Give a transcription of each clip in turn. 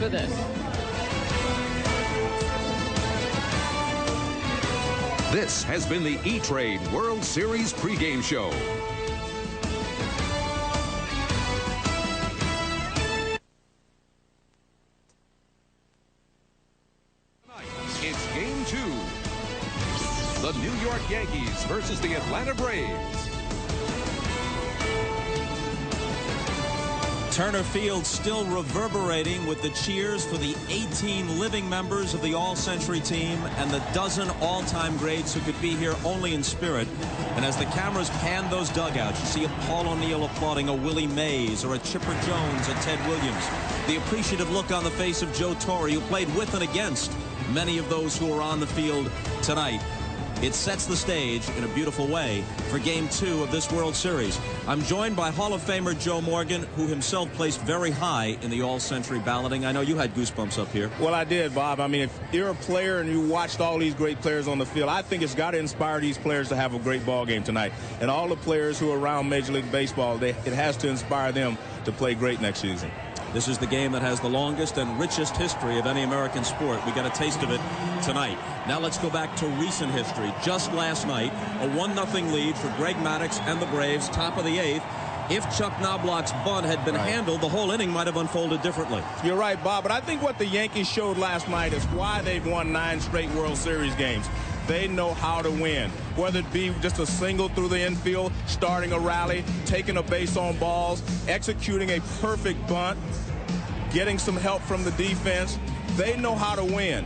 after this. This has been the E-Trade World Series pregame show. It's game 2. The New York Yankees versus the Atlanta Braves. Turner Field still reverberating with the cheers for the 18 living members of the All-Century team and the dozen all-time greats who could be here only in spirit. And as the cameras pan those dugouts, you see a Paul O'Neill applauding a Willie Mays or a Chipper Jones, a Ted Williams. The appreciative look on the face of Joe Torre, who played with and against many of those who are on the field tonight. It sets the stage in a beautiful way for Game 2 of this World Series. I'm joined by Hall of Famer Joe Morgan, who himself placed very high in the All-Century balloting. I know you had goosebumps up here. Well, I did, Bob. I mean, if you're a player and you watched all these great players on the field, I think it's got to inspire these players to have a great ball game tonight. And all the players who are around Major League Baseball, it has to inspire them to play great next season. This is the game that has the longest and richest history of any American sport. We got a taste of it tonight. Now let's go back to recent history. Just last night, a 1-0 lead for Greg Maddux and the Braves, top of the 8th. If Chuck Knobloch's bunt had been handled, the whole inning might have unfolded differently. You're right, Bob, but I think what the Yankees showed last night is why they've won 9 straight World Series games. They know how to win, whether it be just a single through the infield, starting a rally, taking a base on balls, executing a perfect bunt, getting some help from the defense. They know how to win.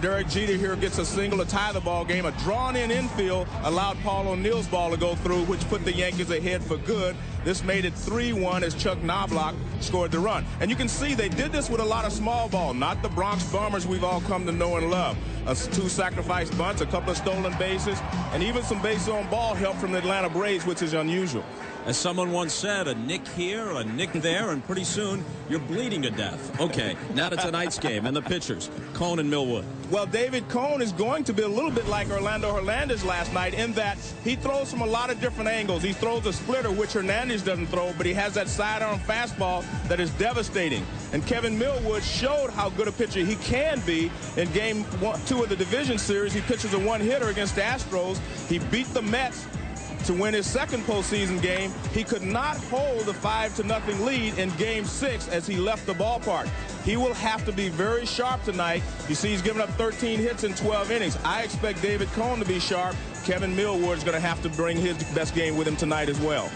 Derek Jeter here gets a single to tie the ball game. A drawn-in infield allowed Paul O'Neill's ball to go through, which put the Yankees ahead for good. This made it 3-1 as Chuck Knobloch scored the run. And you can see they did this with a lot of small ball, not the Bronx Bombers we've all come to know and love. 2 sacrifice bunts, a couple of stolen bases, and even some base on ball help from the Atlanta Braves, which is unusual. As someone once said, a nick here, a nick there, and pretty soon you're bleeding to death. Okay, now to tonight's game and the pitchers, Cone and Millwood. Well, David Cone is going to be a little bit like Orlando Hernandez last night in that he throws from a lot of different angles. He throws a splitter, which Hernandez doesn't throw, but he has that sidearm fastball that is devastating. And Kevin Millwood showed how good a pitcher he can be in Game 2 of the division series. He pitches a one-hitter against the Astros. He beat the Mets to win his second postseason game. He could not hold a 5-0 lead in Game 6 as he left the ballpark. He will have to be very sharp tonight. You see, he's given up 13 hits in 12 innings. I expect David Cone to be sharp. Kevin Millwood is going to have to bring his best game with him tonight as well.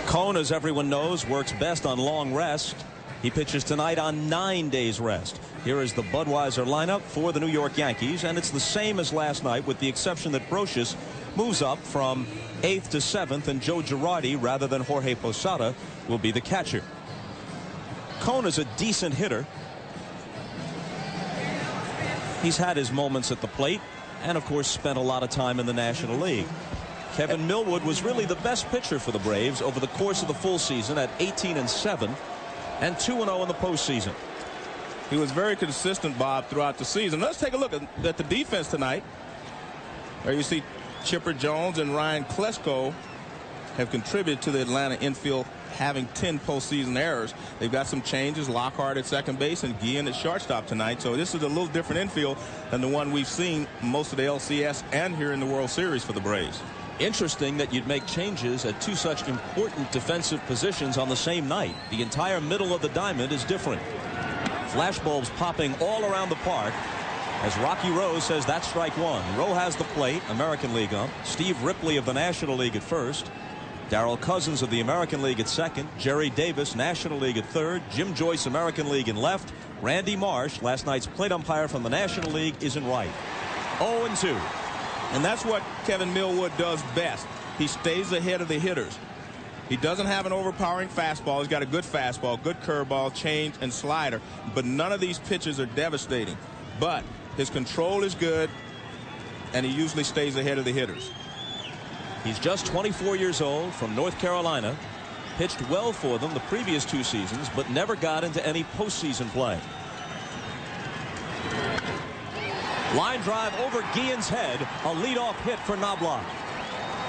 Cone, as everyone knows, works best on long rest. He pitches tonight on 9 days rest. Here is the Budweiser lineup for the New York Yankees, and it's the same as last night with the exception that Brocious moves up from 8th to 7th, and Joe Girardi, rather than Jorge Posada, will be the catcher. Cone is a decent hitter. He's had his moments at the plate and, of course, spent a lot of time in the National League. Kevin Millwood was really the best pitcher for the Braves over the course of the full season at 18-7 and 2-0 in the postseason. He was very consistent, Bob, throughout the season. Let's take a look at the defense tonight. There you see Chipper Jones and Ryan Klesko have contributed to the Atlanta infield having 10 postseason errors. They've got some changes, Lockhart at second base and Guillen at shortstop tonight. So this is a little different infield than the one we've seen most of the LCS and here in the World Series for the Braves. Interesting that you'd make changes at 2 such important defensive positions on the same night. The entire middle of the diamond is different. Flashbulbs popping all around the park as Rocky Rowe says that's strike 1. Rowe has the plate, American League ump. Steve Ripley of the National League at first. Darrell Cousins of the American League at second. Jerry Davis, National League at third. Jim Joyce, American League in left. Randy Marsh, last night's plate umpire from the National League, is in right. 0-2. And that's what Kevin Millwood does best. He stays ahead of the hitters. He doesn't have an overpowering fastball. He's got a good fastball, good curveball, change, and slider. But none of these pitches are devastating. But his control is good, and he usually stays ahead of the hitters. He's just 24 years old from North Carolina. Pitched well for them the previous 2 seasons, but never got into any postseason play. Line drive over Guillen's head. A leadoff hit for Knobloch.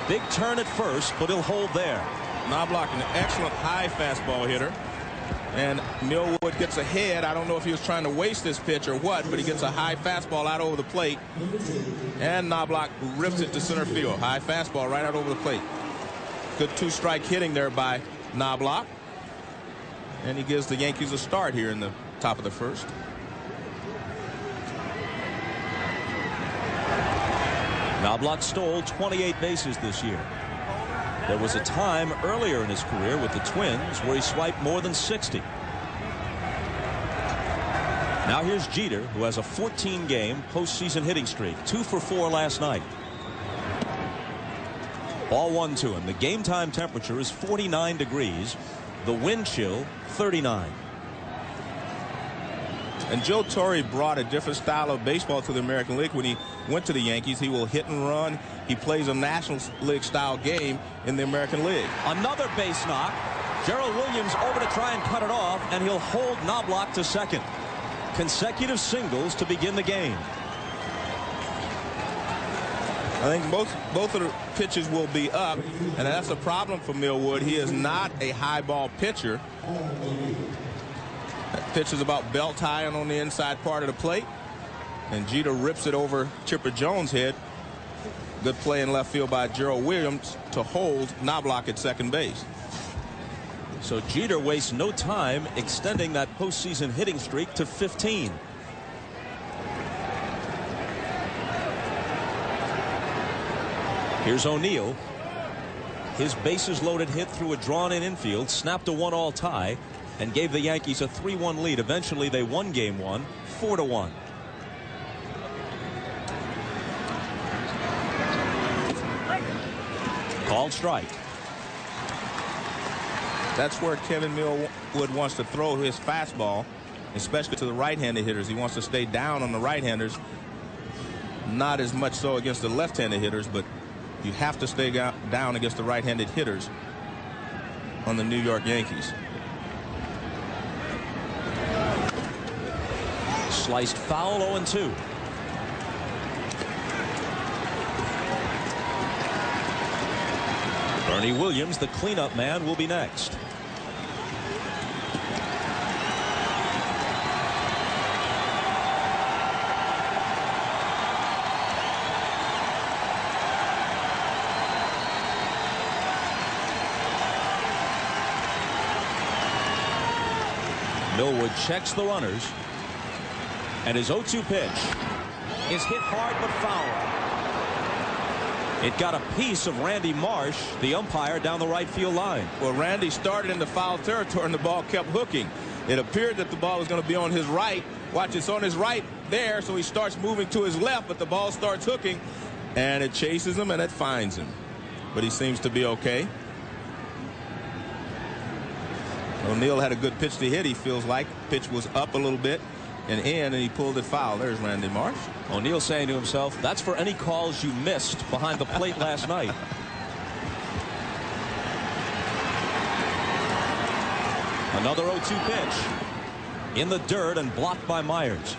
Big turn at first, but he'll hold there. Knobloch, an excellent high fastball hitter. And Millwood gets ahead. I don't know if he was trying to waste this pitch or what, but he gets a high fastball out over the plate. And Knobloch rips it to center field. High fastball right out over the plate. Good two-strike hitting there by Knobloch. And he gives the Yankees a start here in the top of the first. Knobloch stole 28 bases this year. There was a time earlier in his career with the Twins where he swiped more than 60. Now here's Jeter, who has a 14-game postseason hitting streak, 2 for 4 last night. Ball 1 to him. The game time temperature is 49 degrees. The wind chill 39. And Joe Torre brought a different style of baseball to the American League. When he went to the Yankees, he will hit and run. He plays a National League style game in the American League. Another base knock. Gerald Williams over to try and cut it off, and he'll hold Knobloch to second. Consecutive singles to begin the game. I think both of the pitches will be up, and that's a problem for Millwood. He is not a high ball pitcher. That pitch is about belt high and on the inside part of the plate. And Jeter rips it over Chipper Jones' head. Good play in left field by Gerald Williams to hold Knobloch at second base. So Jeter wastes no time extending that postseason hitting streak to 15. Here's O'Neill. His bases loaded hit through a drawn-in infield snapped a 1-all tie and gave the Yankees a 3-1 lead. Eventually they won game 1 4-1. Called strike. That's where Kevin Millwood wants to throw his fastball, especially to the right-handed hitters. He wants to stay down on the right-handers. Not as much so against the left-handed hitters, but you have to stay down against the right-handed hitters on the New York Yankees. Sliced foul, 0-2. Bernie Williams, the cleanup man, will be next. Millwood checks the runners. And his 0-2 pitch is hit hard but foul. It got a piece of Randy Marsh, the umpire, down the right field line. Well, Randy started in the foul territory and the ball kept hooking. It appeared that the ball was going to be on his right. Watch, it's on his right there, so he starts moving to his left, but the ball starts hooking, and it chases him and it finds him. But he seems to be okay. O'Neill had a good pitch to hit, he feels like. Pitch was up a little bit and in, and he pulled it foul. There's Randy Marsh. O'Neill saying to himself, that's for any calls you missed behind the plate last night. Another 0-2 pitch in the dirt and blocked by Myers.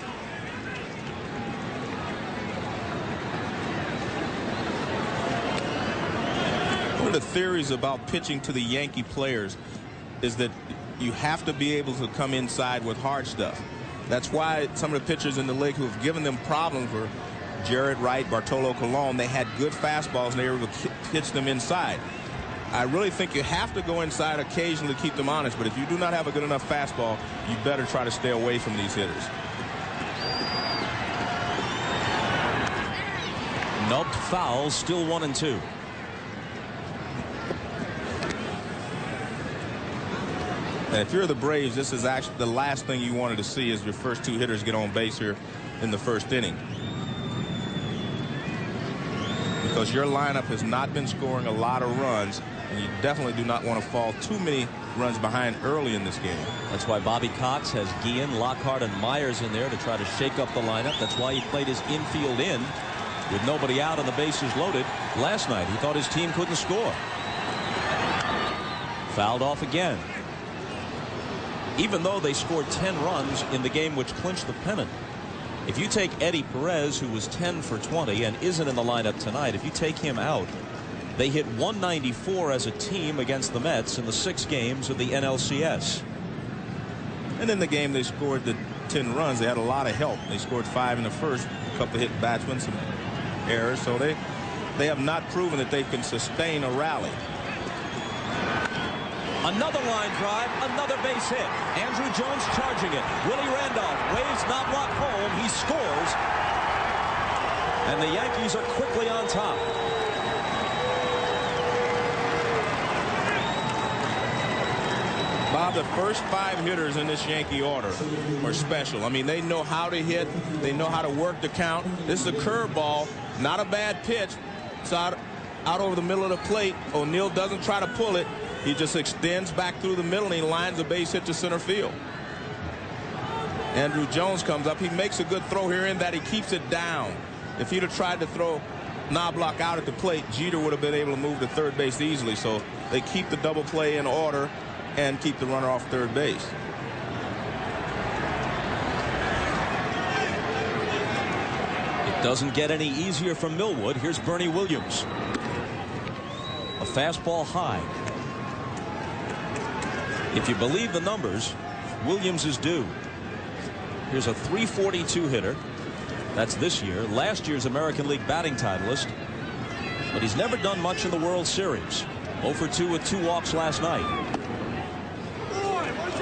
One of the theories about pitching to the Yankee players is that you have to be able to come inside with hard stuff. That's why some of the pitchers in the league who have given them problems were Jared Wright, Bartolo Colon. They had good fastballs and they were able to pitch them inside. I really think you have to go inside occasionally to keep them honest, but if you do not have a good enough fastball, you better try to stay away from these hitters. Nubbed foul, still 1-2. And if you're the Braves, this is actually the last thing you wanted to see is your first two hitters get on base here in the first inning. Because your lineup has not been scoring a lot of runs, and you definitely do not want to fall too many runs behind early in this game. That's why Bobby Cox has Guillen, Lockhart, and Myers in there to try to shake up the lineup. That's why he played his infield in with nobody out and the bases loaded last night. He thought his team couldn't score. Fouled off again. Even though they scored 10 runs in the game which clinched the pennant. If you take Eddie Perez, who was 10 for 20 and isn't in the lineup tonight, if you take him out, they hit 194 as a team against the Mets in the 6 games of the NLCS. And in the game, they scored the 10 runs. They had a lot of help. They scored 5 in the first, a couple of hit batsmen, some errors. So they have not proven that they can sustain a rally. Another line drive, another base hit. Andruw Jones charging it. Willie Randolph waves Knobloch home. He scores. And the Yankees are quickly on top. Bob, the first 5 hitters in this Yankee order are special. I mean, they know how to hit. They know how to work the count. This is a curveball, not a bad pitch. It's out over the middle of the plate. O'Neill doesn't try to pull it. He just extends back through the middle, and he lines a base hit to center field. Andruw Jones comes up. He makes a good throw here in that he keeps it down. If he'd have tried to throw Knobloch out at the plate, Jeter would have been able to move to third base easily. So they keep the double play in order and keep the runner off third base. It doesn't get any easier from Millwood. Here's Bernie Williams. A fastball high. If you believe the numbers, Williams is due. Here's a .342 hitter. That's this year. Last year's American League batting titleist. But he's never done much in the World Series. 0 for 2 with 2 walks last night.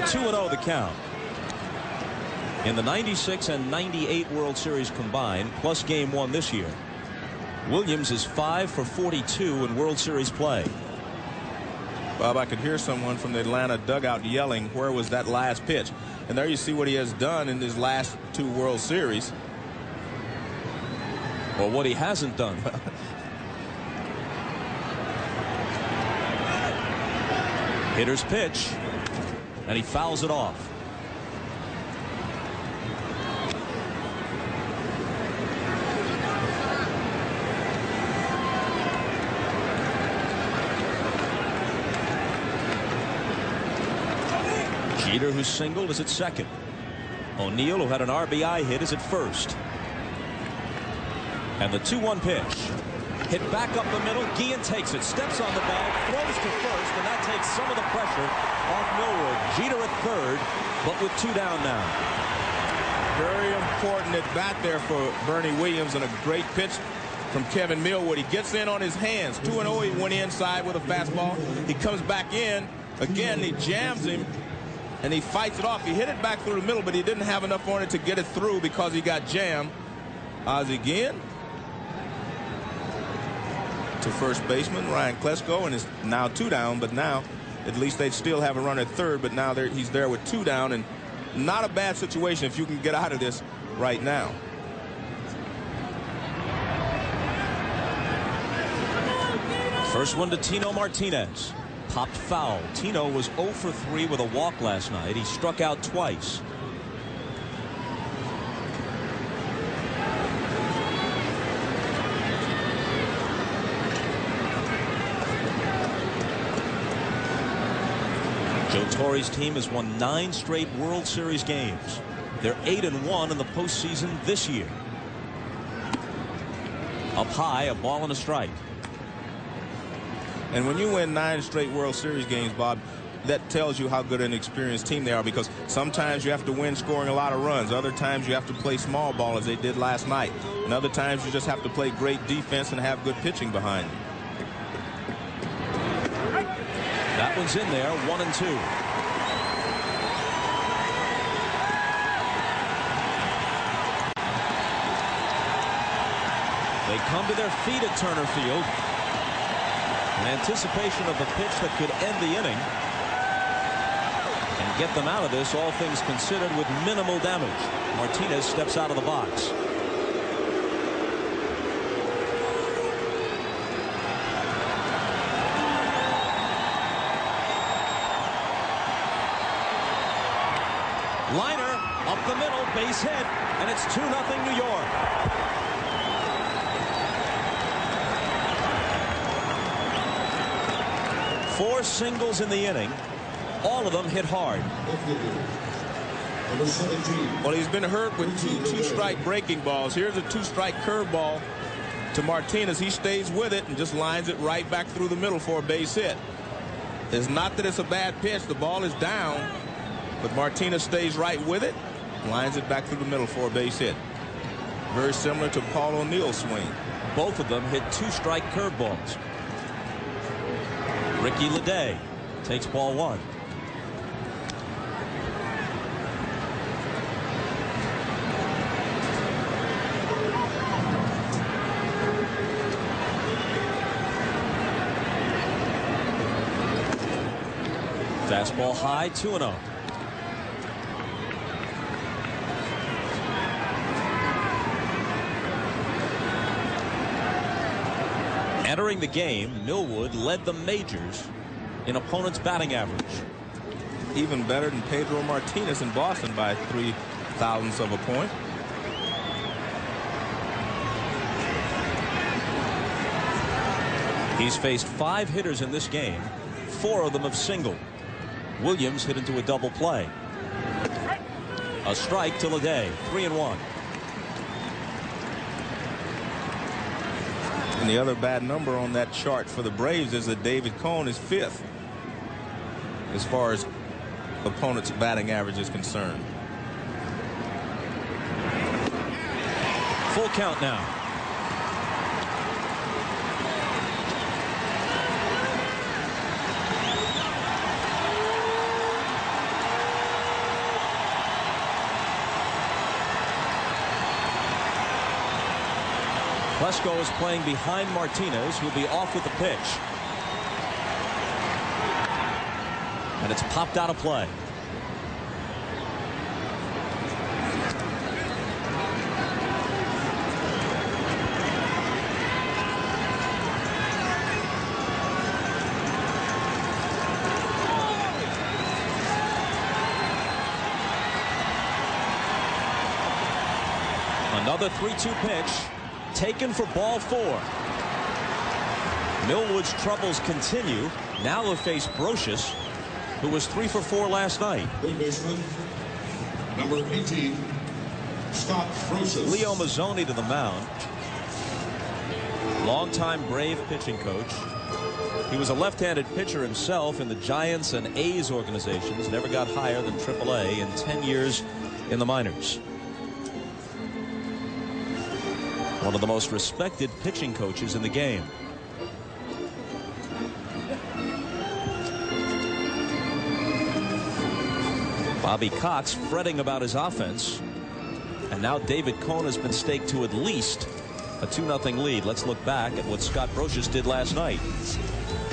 2-0 the count. In the 96 and 98 World Series combined, plus Game 1 this year, Williams is 5 for 42 in World Series play. Bob, I could hear someone from the Atlanta dugout yelling, where was that last pitch? And there you see what he has done in his last 2 World Series. Or what he hasn't done. Hitter's pitch. And he fouls it off. Jeter, who singled, is at second. O'Neill, who had an RBI hit, is at first. And the 2-1 pitch. Hit back up the middle. Guillen takes it, steps on the bag, throws to first, and that takes some of the pressure off Millwood. Jeter at third, but with 2 down now. Very important at bat there for Bernie Williams, and a great pitch from Kevin Millwood. He gets in on his hands. 2-0. He went inside with a fastball. He comes back in again. He jams him, and he fights it off. He hit it back through the middle, but he didn't have enough on it to get it through because he got jammed. Ozzie Guillen to first baseman Ryan Klesko, and is now 2 down, but now at least they'd still have a run at third, but now he's there with 2 down, and not a bad situation if you can get out of this right now. First one to Tino Martinez. Popped foul. Tino was 0 for 3 with a walk last night. He struck out twice. Joe Torre's team has won 9 straight World Series games. They're 8-1 in the postseason this year. Up high, a ball and a strike. And when you win 9 straight World Series games, Bob, that tells you how good an experienced team they are, because sometimes you have to win scoring a lot of runs. Other times you have to play small ball, as they did last night. And other times you just have to play great defense and have good pitching behind you. That one's in there, 1-2. They come to their feet at Turner Field in anticipation of the pitch that could end the inning and get them out of this, all things considered, with minimal damage. Martinez steps out of the box. Liner up the middle, base hit, and it's 2-0 New York. Four singles in the inning. All of them hit hard. Well, he's been hurt with 2 two-strike breaking balls. Here's a 2-strike curveball to Martinez. He stays with it and just lines it right back through the middle for a base hit. It's not that it's a bad pitch. The ball is down. But Martinez stays right with it, lines it back through the middle for a base hit. Very similar to Paul O'Neill's swing. Both of them hit 2-strike curveballs. Ricky Leday takes ball 1. Fastball high, 2-0. Entering the game, Millwood led the majors in opponents' batting average. Even better than Pedro Martinez in Boston by 0.03 of a point. He's faced 5 hitters in this game. 4 of them have singled. Williams hit into a double play. A strike to Leday, 3-1. And the other bad number on that chart for the Braves is that David Cone is 5th as far as opponent's batting average is concerned. Full count now. Plesko is playing behind Martinez, who'll be off with the pitch. And it's popped out of play. Another 3-2 pitch. Taken for ball 4. Millwood's troubles continue. Now he'll face Brocious, who was 3 for 4 last night. Third baseman, number 18, Scott Brocious. Leo Mazzoni to the mound. Longtime Brave pitching coach. He was a left-handed pitcher himself in the Giants and A's organizations. Never got higher than AAA in 10 years in the minors. One of the most respected pitching coaches in the game. Bobby Cox fretting about his offense. And now David Cone has been staked to at least a 2-0 lead. Let's look back at what Scott Brocious did last night.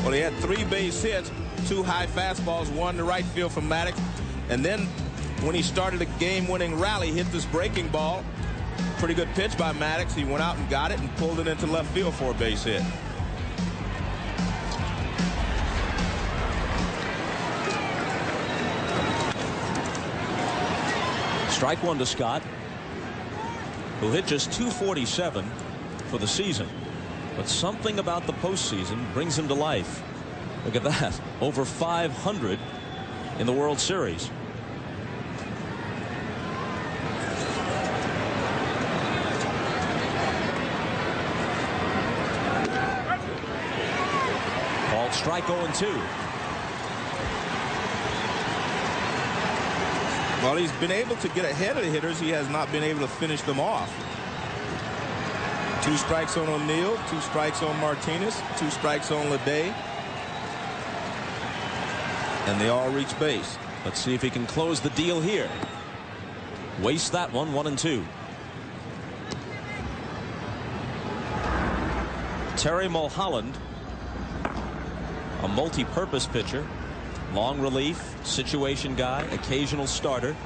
Well, he had 3 base hits, 2 high fastballs, 1 to right field from Maddox. And then when he started a game-winning rally, hit this breaking ball. Pretty good pitch by Maddox. He went out and got it and pulled it into left field for a base hit. Strike 1 to Scott, who hit just .247 for the season. But something about the postseason brings him to life. Look at that. Over 500 in the World Series. Strike 0-2. Well, he's been able to get ahead of the hitters. He has not been able to finish them off. 2 strikes on O'Neill, 2 strikes on Martinez, 2 strikes on Leday. And they all reach base. Let's see if he can close the deal here. Waste that one, 1-2. Terry Mulholland, a multi-purpose pitcher, long relief, situation guy, occasional starter,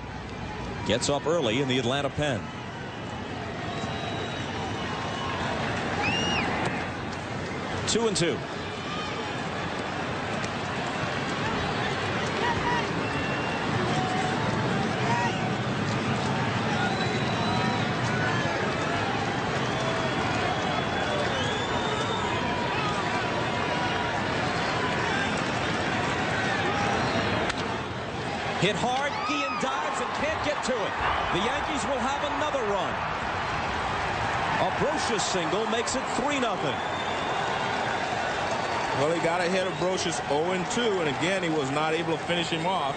gets up early in the Atlanta pen. Two and 2. Hit hard, Guillen dives and can't get to it. The Yankees will have another run. A Brocious single makes it 3-0. Well, he got ahead of Brocious 0-2, and again, he was not able to finish him off.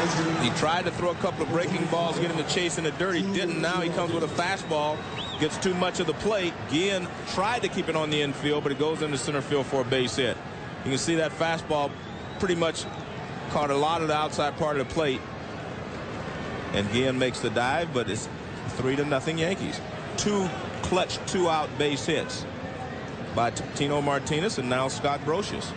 Catcher. He tried to throw a couple of breaking balls, get him to chase in the dirt. He didn't. Now he comes with a fastball, gets too much of the plate. Guillen tried to keep it on the infield, but it goes into center field for a base hit. You can see that fastball pretty much caught a lot of the outside part of the plate. And Guillen makes the dive, but it's 3-0 Yankees. 2 clutch 2-out base hits by Tino Martinez and now Scott Brosius.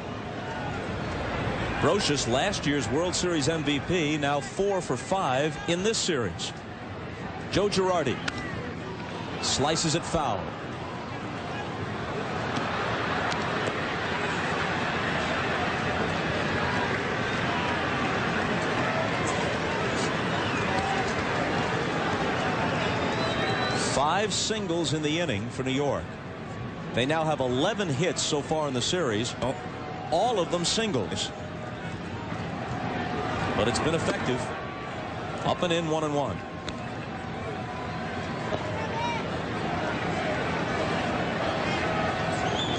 Brosius, last year's World Series MVP, now 4 for 5 in this series. Joe Girardi slices it foul. Five singles in the inning for New York. They now have 11 hits so far in the series, all of them singles. But it's been effective. Up and in, 1-1.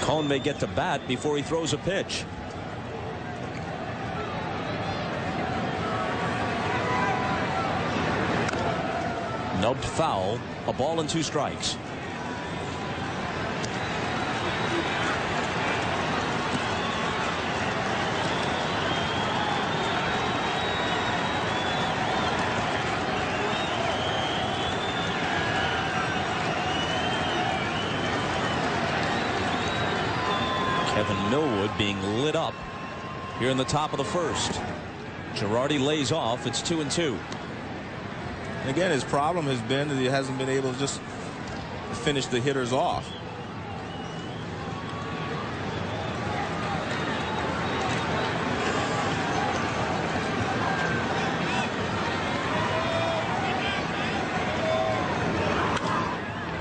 Cone may get to bat before he throws a pitch. Nubbed foul. A ball and 2 strikes. Kevin Millwood being lit up here in the top of the first. Girardi lays off. It's 2-2. Again, his problem has been that he hasn't been able to just finish the hitters off.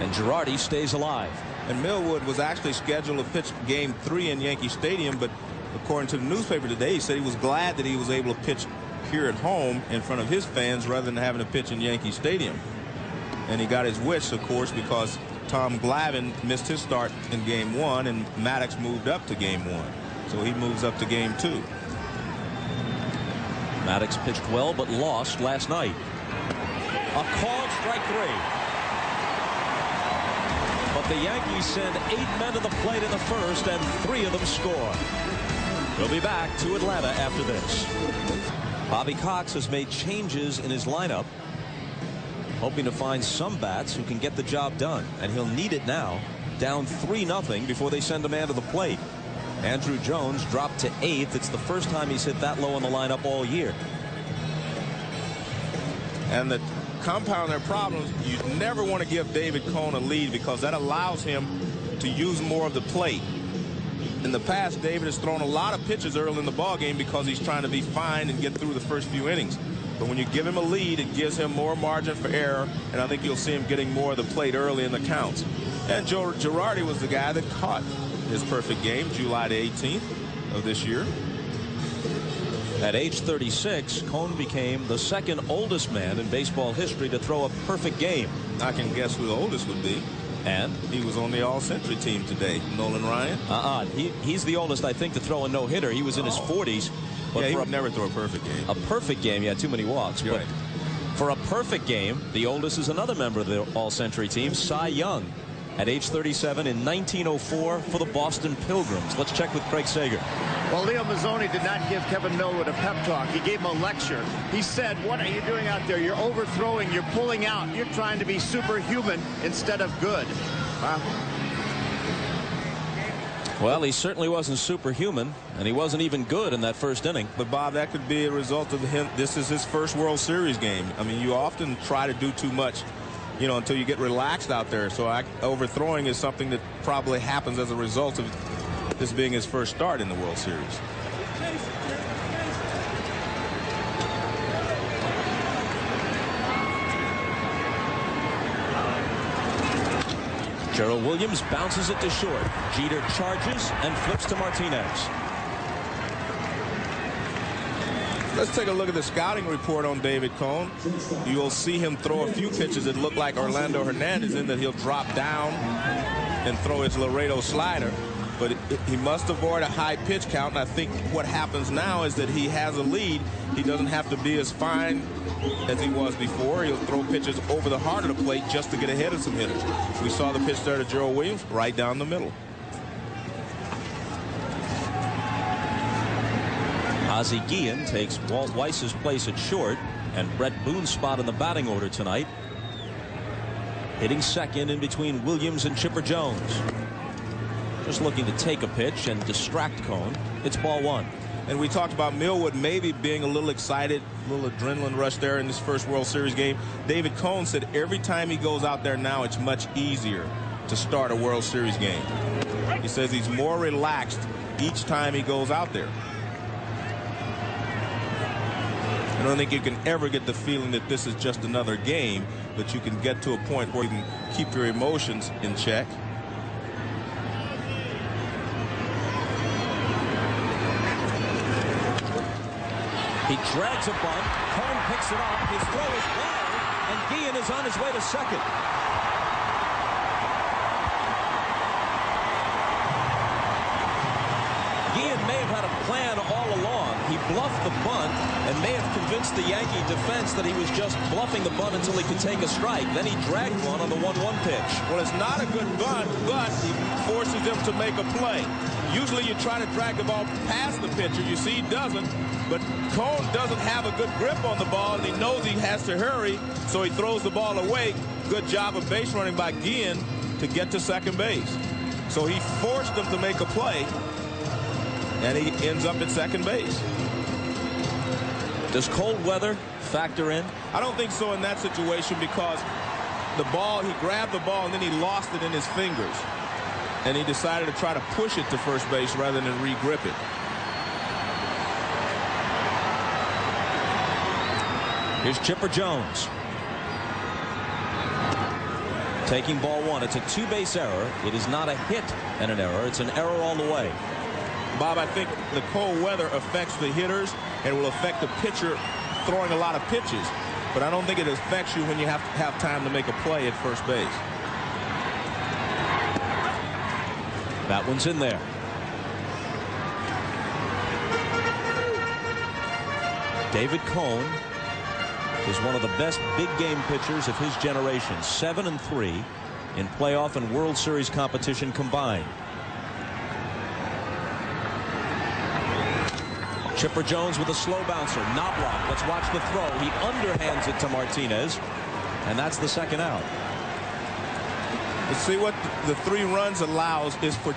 And Girardi stays alive. And Millwood was actually scheduled to pitch Game 3 in Yankee Stadium, but according to the newspaper today, he said he was glad that he was able to pitch here at home in front of his fans rather than having to pitch in Yankee Stadium. And he got his wish, of course, because Tom Glavine missed his start in Game 1 and Maddox moved up to Game 1. So he moves up to Game 2. Maddox pitched well but lost last night. A called strike 3. But the Yankees send 8 men to the plate in the first and 3 of them score. We'll be back to Atlanta after this. Bobby Cox has made changes in his lineup, hoping to find some bats who can get the job done, and he'll need it now. Down 3-0 before they send a man to the plate. Andruw Jones dropped to 8th. It's the first time he's hit that low in the lineup all year. And to compound their problems, you never want to give David Cone a lead because that allows him to use more of the plate. In the past, David has thrown a lot of pitches early in the ballgame because he's trying to be fine and get through the first few innings. But when you give him a lead, it gives him more margin for error, and I think you'll see him getting more of the plate early in the counts. And Joe Girardi was the guy that caught his perfect game July the 18th of this year. At age 36, Cone became the second oldest man in baseball history to throw a perfect game. I can guess who the oldest would be. And he was on the All-Century team today. Nolan Ryan. He's the oldest, I think, to throw a no-hitter. He was in his 40s. But yeah, he would never throw a perfect game. A perfect game, yeah, too many walks. You're but right. For a perfect game, the oldest is another member of the All-Century team, Cy Young, at age 37 in 1904 for the Boston Pilgrims. Let's check with Craig Sager. Well, Leo Mazzoni did not give Kevin Millwood a pep talk. He gave him a lecture. He said, what are you doing out there? You're overthrowing. You're pulling out. You're trying to be superhuman instead of good. Well, he certainly wasn't superhuman, and he wasn't even good in that first inning. But, Bob, that could be a result of him. This is his first World Series game. I mean, you often try to do too much, you know, until you get relaxed out there. So overthrowing is something that probably happens as a result of this being his first start in the World Series. Gerald Williams bounces it to short. Jeter charges and flips to Martinez. Let's take a look at the scouting report on David Cone. You'll see him throw a few pitches that look like Orlando Hernandez in that he'll drop down and throw his Laredo slider. But he must avoid a high pitch count. And I think what happens now is that he has a lead. He doesn't have to be as fine as he was before. He'll throw pitches over the heart of the plate just to get ahead of some hitters. We saw the pitch there to Gerald Williams right down the middle. Ozzie Guillen takes Walt Weiss's place at short, and Brett Boone's spot in the batting order tonight. Hitting second in between Williams and Chipper Jones. Just looking to take a pitch and distract Cone. It's ball one. And we talked about Millwood maybe being a little excited, a little adrenaline rush there in this first World Series game. David Cone said every time he goes out there now, it's much easier to start a World Series game. He says he's more relaxed each time he goes out there. I don't think you can ever get the feeling that this is just another game, but you can get to a point where you can keep your emotions in check. He drags a bunt. Cone picks it up. His throw is wild, and Guillen is on his way to second. Guillen may have had a plan all along. He bluffed the bunt and may have convinced the Yankee defense that he was just bluffing the bunt until he could take a strike. Then he dragged one on the 1-1 pitch. Well, it's not a good bunt, but he forces him to make a play. Usually you try to drag the ball past the pitcher. You see he doesn't, but Cone doesn't have a good grip on the ball, and he knows he has to hurry, so he throws the ball away. Good job of base running by Guillen to get to second base. So he forced him to make a play, and he ends up at second base. Does cold weather factor in? I don't think so in that situation, because the ball, he grabbed the ball and then he lost it in his fingers. And he decided to try to push it to first base rather than re-grip it. Here's Chipper Jones. Taking ball one. It's a two-base error. It is not a hit and an error. It's an error all the way. Bob, I think the cold weather affects the hitters and will affect the pitcher throwing a lot of pitches. But I don't think it affects you when you have to have time to make a play at first base. That one's in there. David Cone is one of the best big game pitchers of his generation. 7-3 in playoff and World Series competition combined. Chipper Jones with a slow bouncer. Knobloch. Let's watch the throw. He underhands it to Martinez, and that's the second out. Let's see what the 3 runs allows is for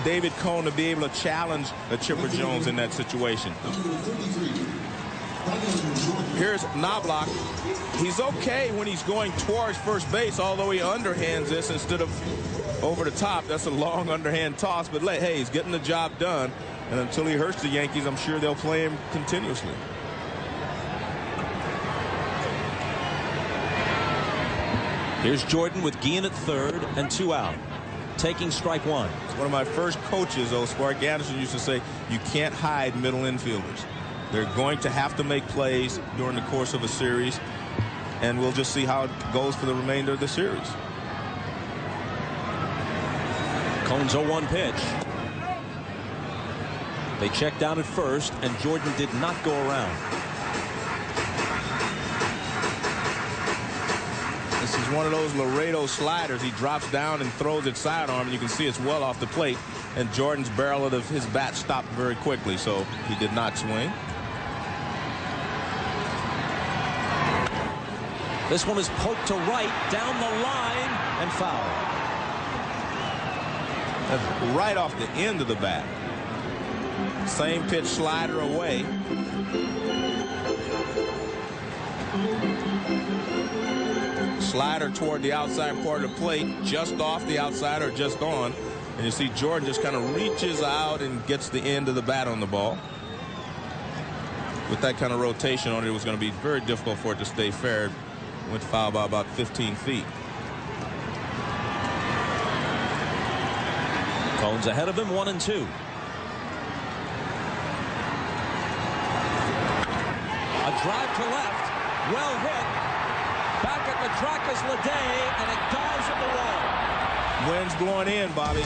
David Cone to be able to challenge the Chipper Jones in that situation. Here's Knobloch. He's okay when he's going towards first base, although he underhands this instead of over the top. That's a long underhand toss, but hey, he's getting the job done. And until he hurts the Yankees, I'm sure they'll play him continuously. Here's Jordan with Guillen at third and 2 out. Taking strike one. One of my first coaches, Spark Anderson, used to say, you can't hide middle infielders. They're going to have to make plays during the course of a series, and we'll just see how it goes for the remainder of the series. Cone's 0-1 pitch. They check down at first, and Jordan did not go around. This is one of those Laredo sliders. He drops down and throws it sidearm, and you can see it's well off the plate. And Jordan's barrel of his bat stopped very quickly, so he did not swing. This one is poked to right, down the line, and foul. That's right off the end of the bat. Same pitch slider away. Slider toward the outside part of the plate, just off the outside or just on. And you see Jordan just kind of reaches out and gets the end of the bat on the ball. With that kind of rotation on it, it was going to be very difficult for it to stay fair. Went foul by about 15 feet. Cone's ahead of him, 1-2. A drive to left, well hit. Back at the track is Ledet, and it dives at the wall. Wind's blowing in, Bobby.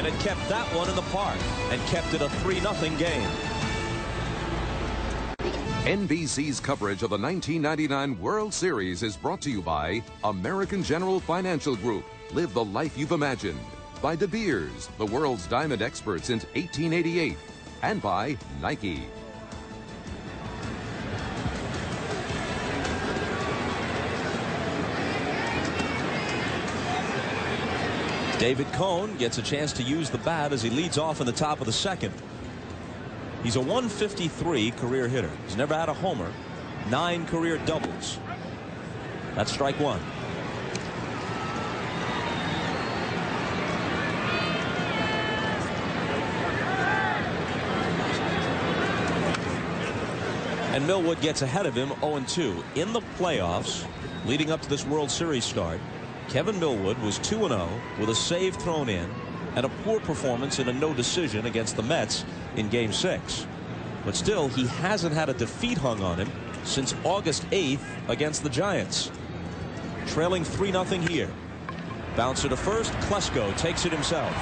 And it kept that one in the park and kept it a 3-0 game. NBC's coverage of the 1999 World Series is brought to you by American General Financial Group. Live the life you've imagined. By De Beers, the world's diamond expert since 1888. And by Nike. David Cone gets a chance to use the bat as he leads off in the top of the second. He's a 153 career hitter. He's never had a homer. 9 career doubles. That's strike one. And Millwood gets ahead of him 0-2. In the playoffs, leading up to this World Series start, Kevin Millwood was 2-0 with a save thrown in and a poor performance in a no decision against the Mets in Game 6. But still, he hasn't had a defeat hung on him since August 8th against the Giants. Trailing 3-0 here. Bouncer to first. Klesko takes it himself.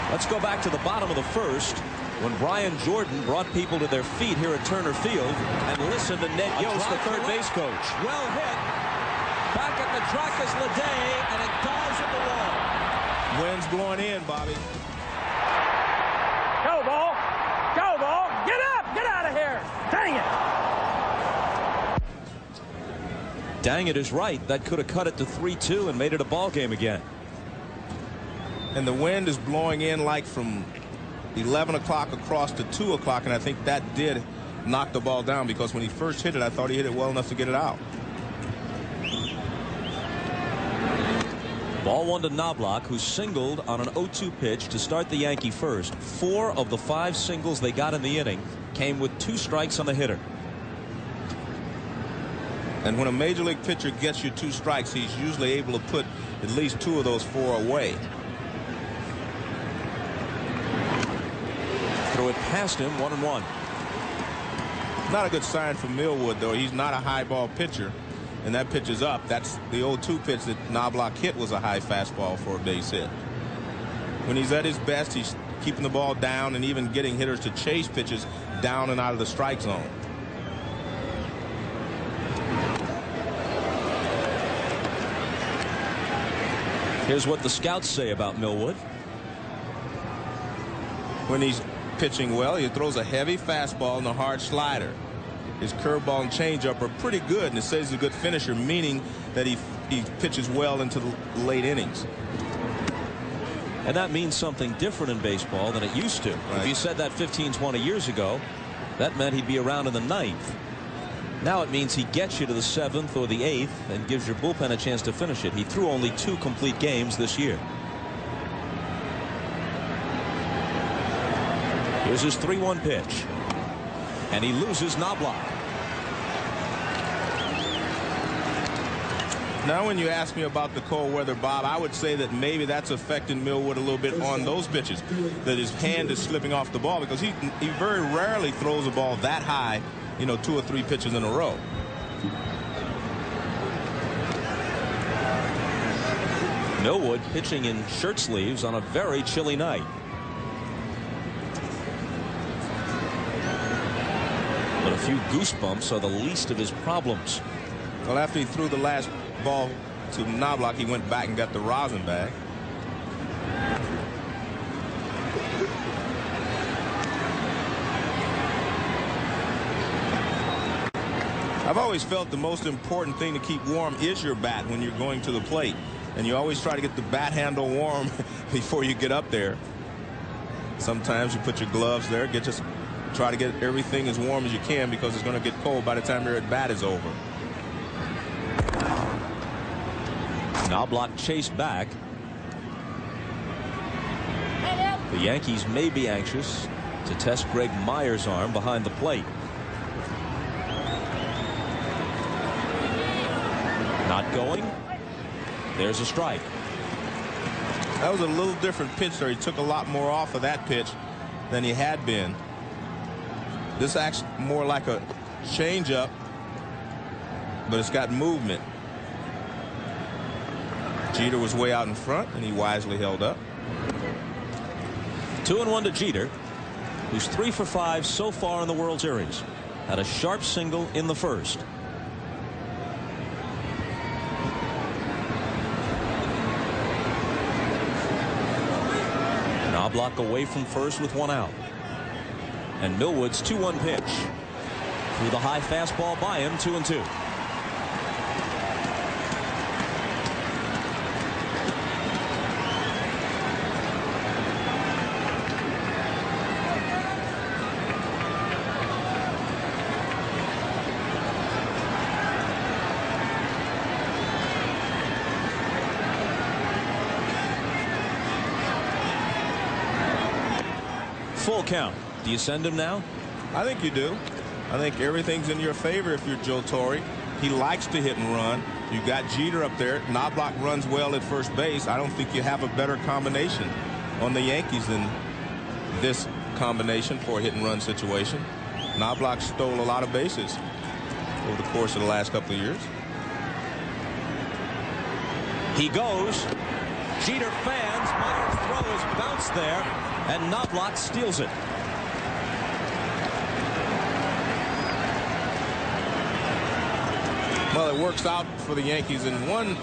Let's go back to the bottom of the first when Brian Jordan brought people to their feet here at Turner Field, and listen to Ned Yost, the third base coach. Well hit. Back at the track is Ledet, and it dives at the wall. Wind's blowing in, Bobby. Go, ball. Go, ball. Get up. Get out of here. Dang it. Dang it is right. That could have cut it to 3-2 and made it a ball game again. And the wind is blowing in like from 11 o'clock across to 2 o'clock, and I think that did knock the ball down, because when he first hit it, I thought he hit it well enough to get it out. Ball one to Knobloch, who singled on an 0-2 pitch to start the Yankee first. 4 of the 5 singles they got in the inning came with 2 strikes on the hitter. And when a major league pitcher gets you 2 strikes, he's usually able to put at least 2 of those 4 away. Threw it past him, 1-1. Not a good sign for Millwood, though. He's not a high ball pitcher, and that pitch is up. That's the 0-2 pitch that Knobloch hit was a high fastball for a base hit. When he's at his best, he's keeping the ball down and even getting hitters to chase pitches down and out of the strike zone. Here's what the scouts say about Millwood. When he's pitching well, he throws a heavy fastball and a hard slider. His curveball and changeup are pretty good, and it says he's a good finisher, meaning that he pitches well into the late innings. And that means something different in baseball than it used to. Right. If you said that 15, 20 years ago, that meant he'd be around in the 9th. Now it means he gets you to the 7th or the 8th and gives your bullpen a chance to finish it. He threw only 2 complete games this year. Here's his 3-1 pitch. And he loses Knobloch. Now when you ask me about the cold weather, Bob, I would say that maybe that's affecting Millwood a little bit on those pitches, that his hand is slipping off the ball, because he very rarely throws a ball that high, 2 or 3 pitches in a row. Millwood pitching in shirt sleeves on a very chilly night. But a few goosebumps are the least of his problems. Well, after he threw the last ball to Knobloch, he went back and got the rosin bag. I've always felt the most important thing to keep warm is your bat when you're going to the plate. And you always try to get the bat handle warm before you get up there. Sometimes you put your gloves there, try to get everything as warm as you can, because it's going to get cold by the time your at bat is over. Knobloch chased back. The Yankees may be anxious to test Greg Meyer's arm behind the plate. Not going. There's a strike. That was a little different pitch there. He took a lot more off of that pitch than he had been. This acts more like a changeup, but it's got movement. Jeter was way out in front, and he wisely held up. 2-1 to Jeter, who's 3 for 5 so far in the World Series. Had a sharp single in the first. Knobloch away from first with 1 out. And Millwood's 2-1 pitch. Through the high fastball by him, 2-2. Full count. Do you send him now? I think you do. I think everything's in your favor if you're Joe Torre. He likes to hit and run. You got Jeter up there. Knobloch runs well at first base. I don't think you have a better combination on the Yankees than this combination for a hit and run situation. Knobloch stole a lot of bases over the course of the last couple of years. He goes. Jeter fans. Myers' throw is bounced there, and Knobloch steals it. Well, it works out for the Yankees in one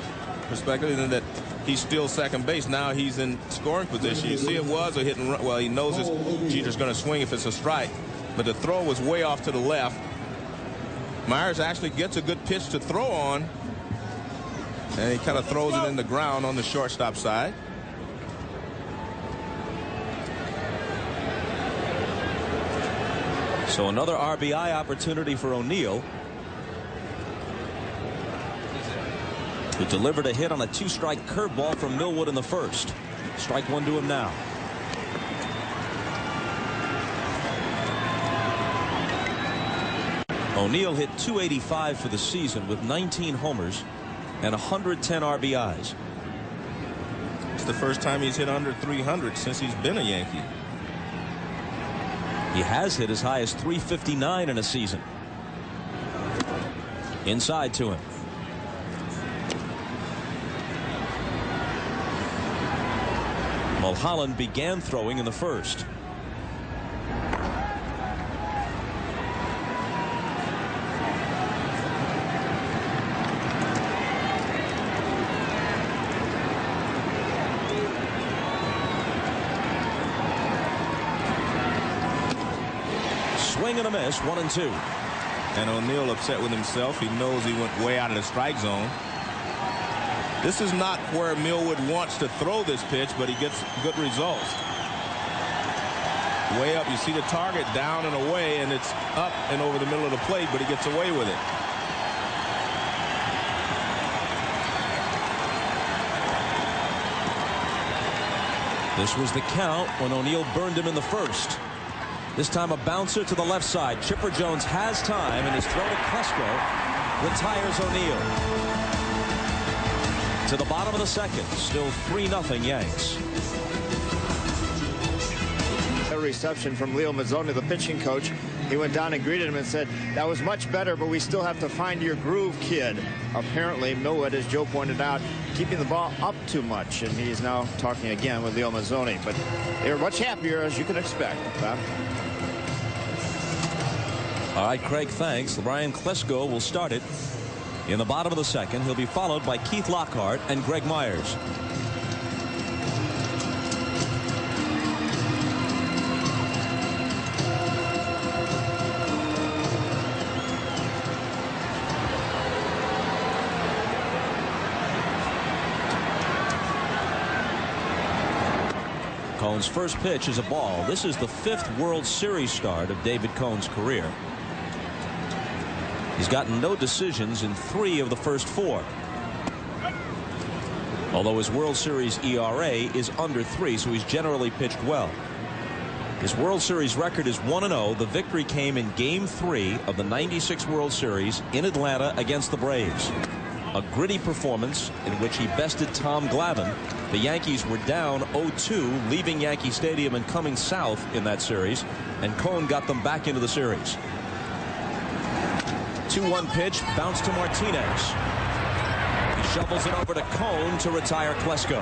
perspective, in that he's still second base. Now he's in scoring position. You see, it was a hit and run. Well, he knows Jeter's going to swing if it's a strike, but the throw was way off to the left. Myers actually gets a good pitch to throw on, and he kind of throws it in the ground on the shortstop side. So another RBI opportunity for O'Neill, who delivered a hit on a 2-strike curveball from Millwood in the first. Strike 1 to him now. O'Neill hit .285 for the season with 19 homers and 110 RBIs. It's the first time he's hit under 300 since he's been a Yankee. He has hit as high as .359 in a season. Inside to him. Mulholland began throwing in the first. Swing and a miss, 1-2. And O'Neill upset with himself. He knows he went way out of the strike zone. This is not where Millwood wants to throw this pitch, but he gets good results. Way up, you see the target down and away, and it's up and over the middle of the plate, but he gets away with it. This was the count when O'Neill burned him in the first. This time a bouncer to the left side. Chipper Jones has time, and his throw to Klesko retires O'Neill. To the bottom of the second, still 3-0 Yanks. A reception from Leo Mazzoni, the pitching coach. He went down and greeted him and said, "That was much better, but we still have to find your groove, kid." Apparently, Millwood, as Joe pointed out, keeping the ball up too much, and he's now talking again with Leo Mazzoni. But they're much happier, as you can expect. All right, Craig, thanks. Brian Klesko will start it. In the bottom of the second, he'll be followed by Keith Lockhart and Greg Myers. Cohn's first pitch is a ball. This is the 5th World Series start of David Cohn's career. He's gotten no decisions in 3 of the first 4. Although his World Series ERA is under 3, so he's generally pitched well. His World Series record is 1-0. The victory came in Game 3 of the '96 World Series in Atlanta against the Braves. A gritty performance in which he bested Tom Glavine. The Yankees were down 0-2, leaving Yankee Stadium and coming south in that series, and Cohn got them back into the series. 2-1 pitch, bounce to Martinez. He Shovels it over to Cone to retire Klesko,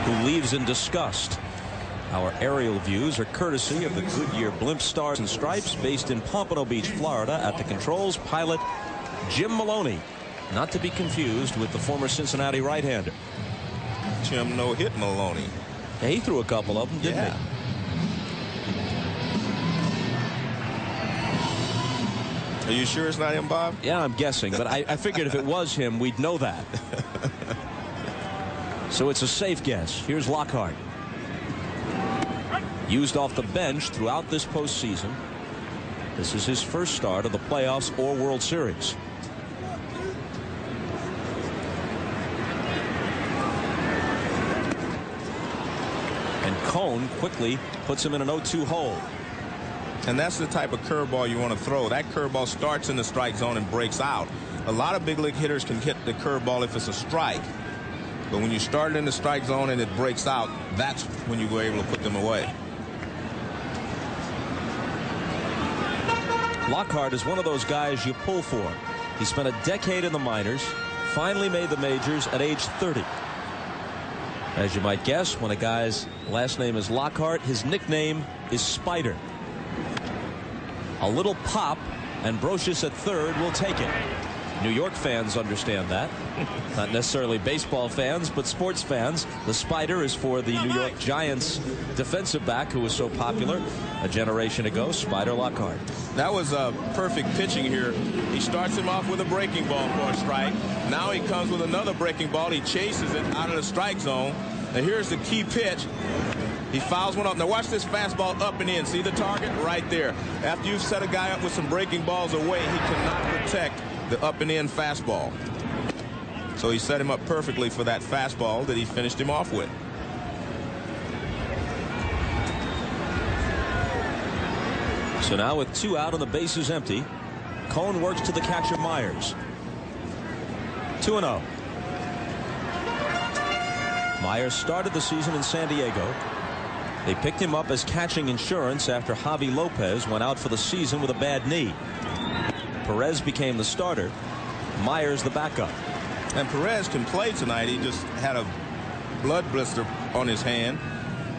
who leaves in disgust. Our aerial views are courtesy of the Goodyear Blimp Stars and Stripes, based in Pompano Beach, Florida. At the controls, pilot Jim Maloney, not to be confused with the former Cincinnati right-hander. Jim no-hit Maloney. Yeah, he threw a couple of them, didn't he? Are you sure it's not him, Bob? Yeah, I'm guessing, but I figured if it was him, we'd know that. So it's a safe guess. Here's Lockhart. Used off the bench throughout this postseason. This is his first start of the playoffs or World Series. And Cone quickly puts him in an 0-2 hole. And that's the type of curveball you want to throw. That curveball starts in the strike zone and breaks out. A lot of big league hitters can hit the curveball if it's a strike. But when you start it in the strike zone and it breaks out, that's when you were able to put them away. Lockhart is one of those guys you pull for. He spent a decade in the minors, finally made the majors at age 30. As you might guess, when a guy's last name is Lockhart, his nickname is Spider. A little pop, and Brocious at third will take it. New York fans understand that. Not necessarily baseball fans, but sports fans. The Spider is for the New York Giants defensive back who was so popular a generation ago, Spider Lockhart. That was perfect pitching here. He starts him off with a breaking ball for a strike. Now he comes with another breaking ball. He chases it out of the strike zone. And here's the key pitch. He fouls one up. Now watch this fastball up and in. See the target right there. After you've set a guy up with some breaking balls away, he cannot protect the up and in fastball. So he set him up perfectly for that fastball that he finished him off with. So now with 2 out and the bases empty, Cone works to the catcher Myers. 2-0. Myers started the season in San Diego. They picked him up as catching insurance after Javi Lopez went out for the season with a bad knee. Perez became the starter. Myers the backup. And Perez can play tonight. He just had a blood blister on his hand.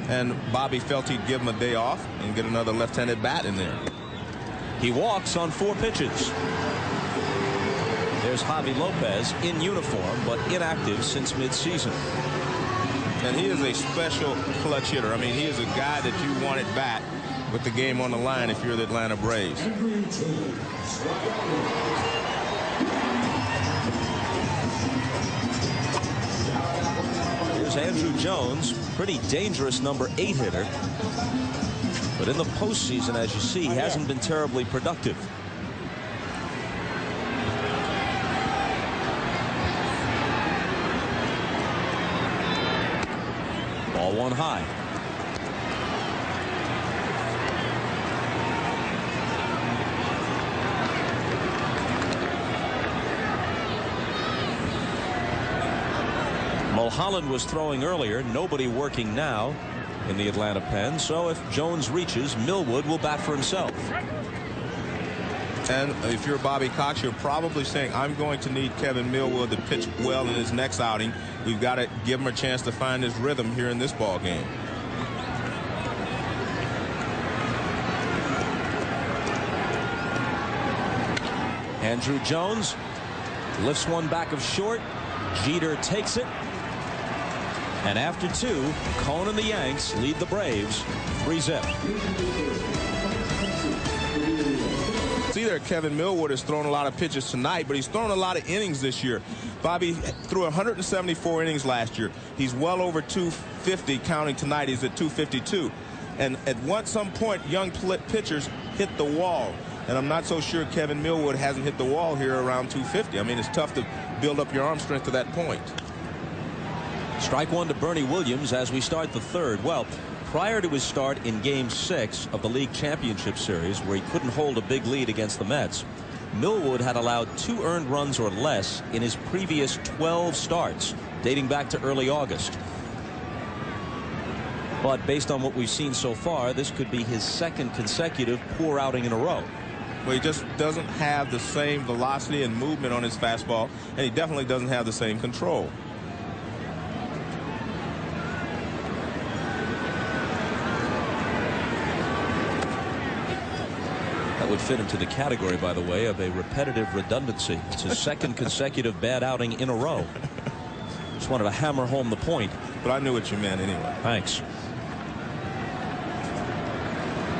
And Bobby felt he'd give him a day off and get another left-handed bat in there. He walks on 4 pitches. There's Javi Lopez in uniform but inactive since midseason. And he is a special clutch hitter. I mean, he is a guy that you want at bat with the game on the line if you're the Atlanta Braves. Here's Andrew Jones, pretty dangerous number 8 hitter. But in the postseason, as you see, he hasn't been terribly productive. Ball 1 high. Mulholland was throwing earlier. Nobody working now in the Atlanta pen. So if Jones reaches, Millwood will bat for himself. And if you're Bobby Cox, you're probably saying, I'm going to need Kevin Millwood to pitch well in his next outing. We've got to give him a chance to find his rhythm here in this ball game. Andrew Jones lifts one back of short. Jeter takes it. And after 2, Cone and the Yanks lead the Braves 3-0. See there, Kevin Millwood has thrown a lot of pitches tonight, but he's thrown a lot of innings this year. Bobby threw 174 innings last year. He's well over 250, counting tonight. He's at 252. And at some point, young pitchers hit the wall. And I'm not so sure Kevin Millwood hasn't hit the wall here around 250. I mean, it's tough to build up your arm strength to that point. Strike 1 to Bernie Williams as we start the 3rd. Well, prior to his start in Game 6 of the League Championship Series, where he couldn't hold a big lead against the Mets, Millwood had allowed 2 earned runs or less in his previous 12 starts, dating back to early August. But based on what we've seen so far, this could be his 2nd consecutive poor outing in a row. Well, he just doesn't have the same velocity and movement on his fastball, and he definitely doesn't have the same control. That would fit into the category, by the way, of a repetitive redundancy. It's his second consecutive bad outing in a row. Just wanted to hammer home the point. But I knew what you meant anyway. Thanks.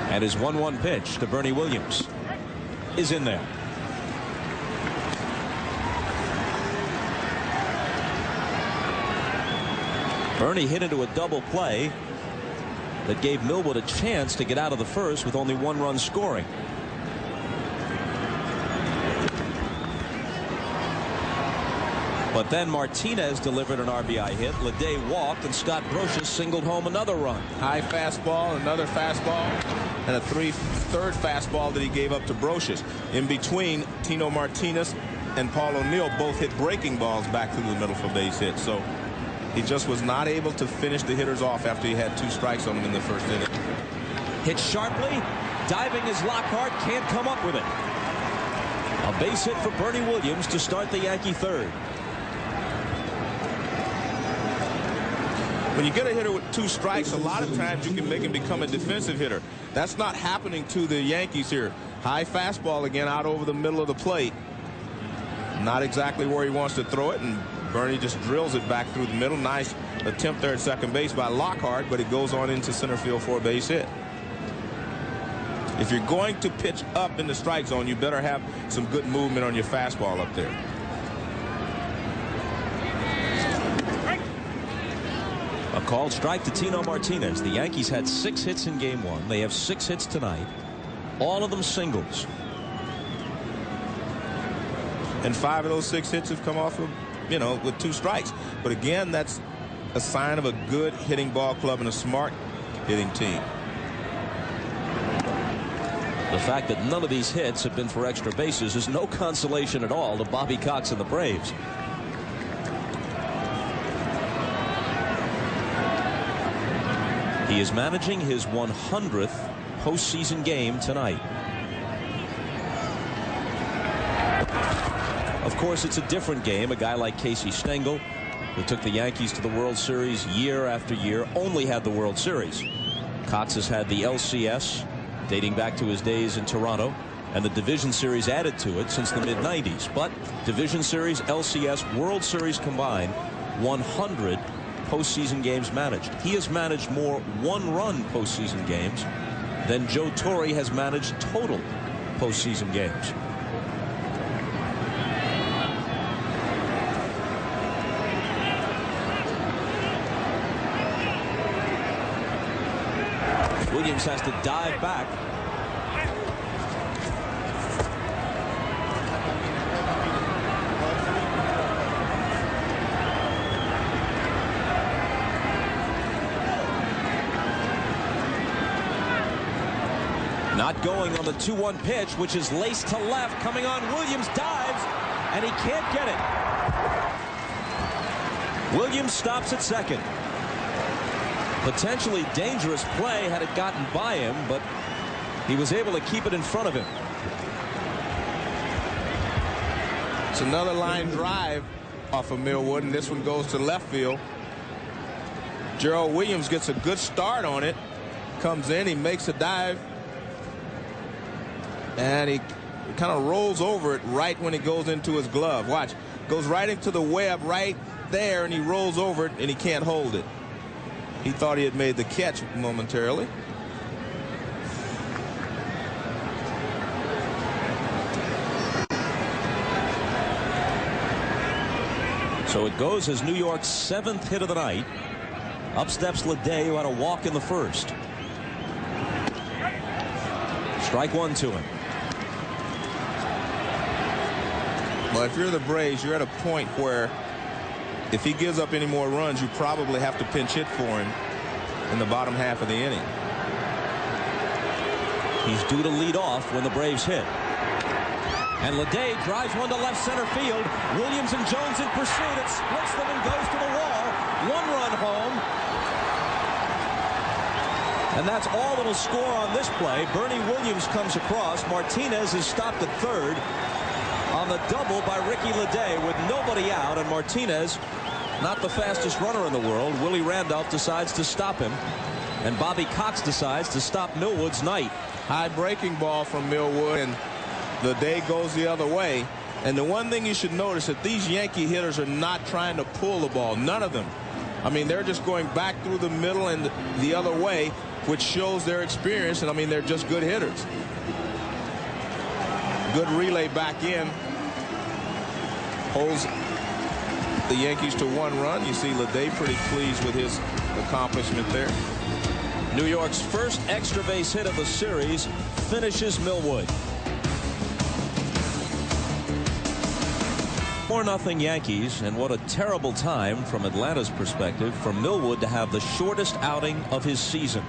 And his 1-1 pitch to Bernie Williams is in there. Bernie hit into a double play that gave Millwood a chance to get out of the first with only 1 run scoring. But then Martinez delivered an RBI hit. Ledet walked, and Scott Brocious singled home another run. High fastball, another fastball, and a third fastball that he gave up to Brocious. In between, Tino Martinez and Paul O'Neill both hit breaking balls back through the middle for base hits. So he just was not able to finish the hitters off after he had 2 strikes on him in the first inning. Hit sharply. Diving is Lockhart. Can't come up with it. A base hit for Bernie Williams to start the Yankee third. When you get a hitter with 2 strikes, a lot of times you can make him become a defensive hitter. That's not happening to the Yankees here. High fastball again out over the middle of the plate. Not exactly where he wants to throw it, and Bernie just drills it back through the middle. Nice attempt there at second base by Lockhart, but it goes on into center field for a base hit. If you're going to pitch up in the strike zone, you better have some good movement on your fastball up there. A called strike to Tino Martinez. The Yankees had 6 hits in game 1. They have 6 hits tonight. All of them singles. And 5 of those 6 hits have come off of, with 2 strikes. But again, that's a sign of a good hitting ball club and a smart hitting team. The fact that none of these hits have been for extra bases is no consolation at all to Bobby Cox and the Braves. He is managing his 100th postseason game tonight. Of course, it's a different game. A guy like Casey Stengel, who took the Yankees to the World Series year after year, only had the World Series. Cox has had the LCS dating back to his days in Toronto, and the Division Series added to it since the mid-90s. But Division Series, LCS, World Series combined, 100 postseason games managed. He has managed more one-run postseason games than Joe Torre has managed total postseason games. Williams has to dive back. Not going on the 2-1 pitch, which is laced to left. Coming on, Williams dives, and he can't get it. Williams stops at second. Potentially dangerous play had it gotten by him, but he was able to keep it in front of him. It's another line drive off of Millwood, and this one goes to left field. Gerald Williams gets a good start on it. Comes in, he makes a dive. And he kind of rolls over it right when it goes into his glove. Watch. Goes right into the web right there, and he rolls over it, and he can't hold it. He thought he had made the catch momentarily. So it goes as New York's 7th hit of the night. Up steps Ledet, who had a walk in the first. Strike 1 to him. Well, if you're the Braves, you're at a point where if he gives up any more runs, you probably have to pinch hit for him in the bottom half of the inning. He's due to lead off when the Braves hit. And Ledet drives one to left center field. Williams and Jones in pursuit. It splits them and goes to the wall. 1 run home. And that's all that'll score on this play. Bernie Williams comes across. Martinez is stopped at third on the double by Ricky Leday with nobody out, and Martinez, not the fastest runner in the world. Willie Randolph decides to stop him, and Bobby Cox decides to stop Millwood's night. High breaking ball from Millwood, and Leday goes the other way. And the one thing you should notice that these Yankee hitters are not trying to pull the ball. None of them. I mean, they're just going back through the middle and the other way, which shows their experience. And I mean, they're just good hitters. Good relay back in. Holds the Yankees to 1 run. You see Leday pretty pleased with his accomplishment there. New York's first extra base hit of the series finishes Millwood. 4-0 Yankees, and what a terrible time from Atlanta's perspective for Millwood to have the shortest outing of his season.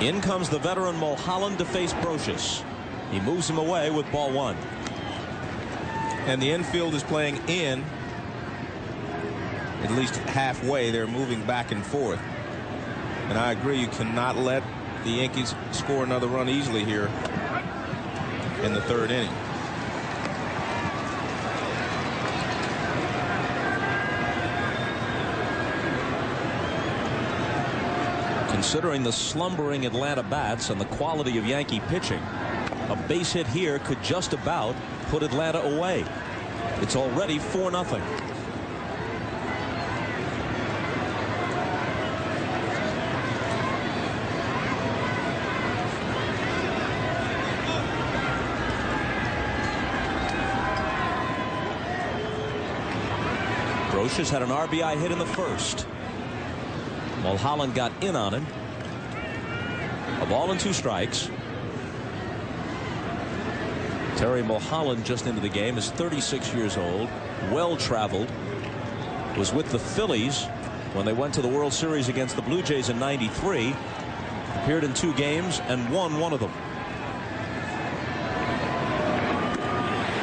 In comes the veteran Mulholland to face Brocious. He moves him away with ball 1. And the infield is playing in at least halfway. They're moving back and forth. And I agree, you cannot let the Yankees score another run easily here in the 3rd inning. Considering the slumbering Atlanta bats and the quality of Yankee pitching, a base hit here could just about put Atlanta away. It's already 4-0. Brocious had an RBI hit in the 1st. Mulholland got in on him. A ball and 2 strikes. Terry Mulholland, just into the game, is 36 years old, well traveled, was with the Phillies when they went to the World Series against the Blue Jays in '93, appeared in 2 games and won 1 of them.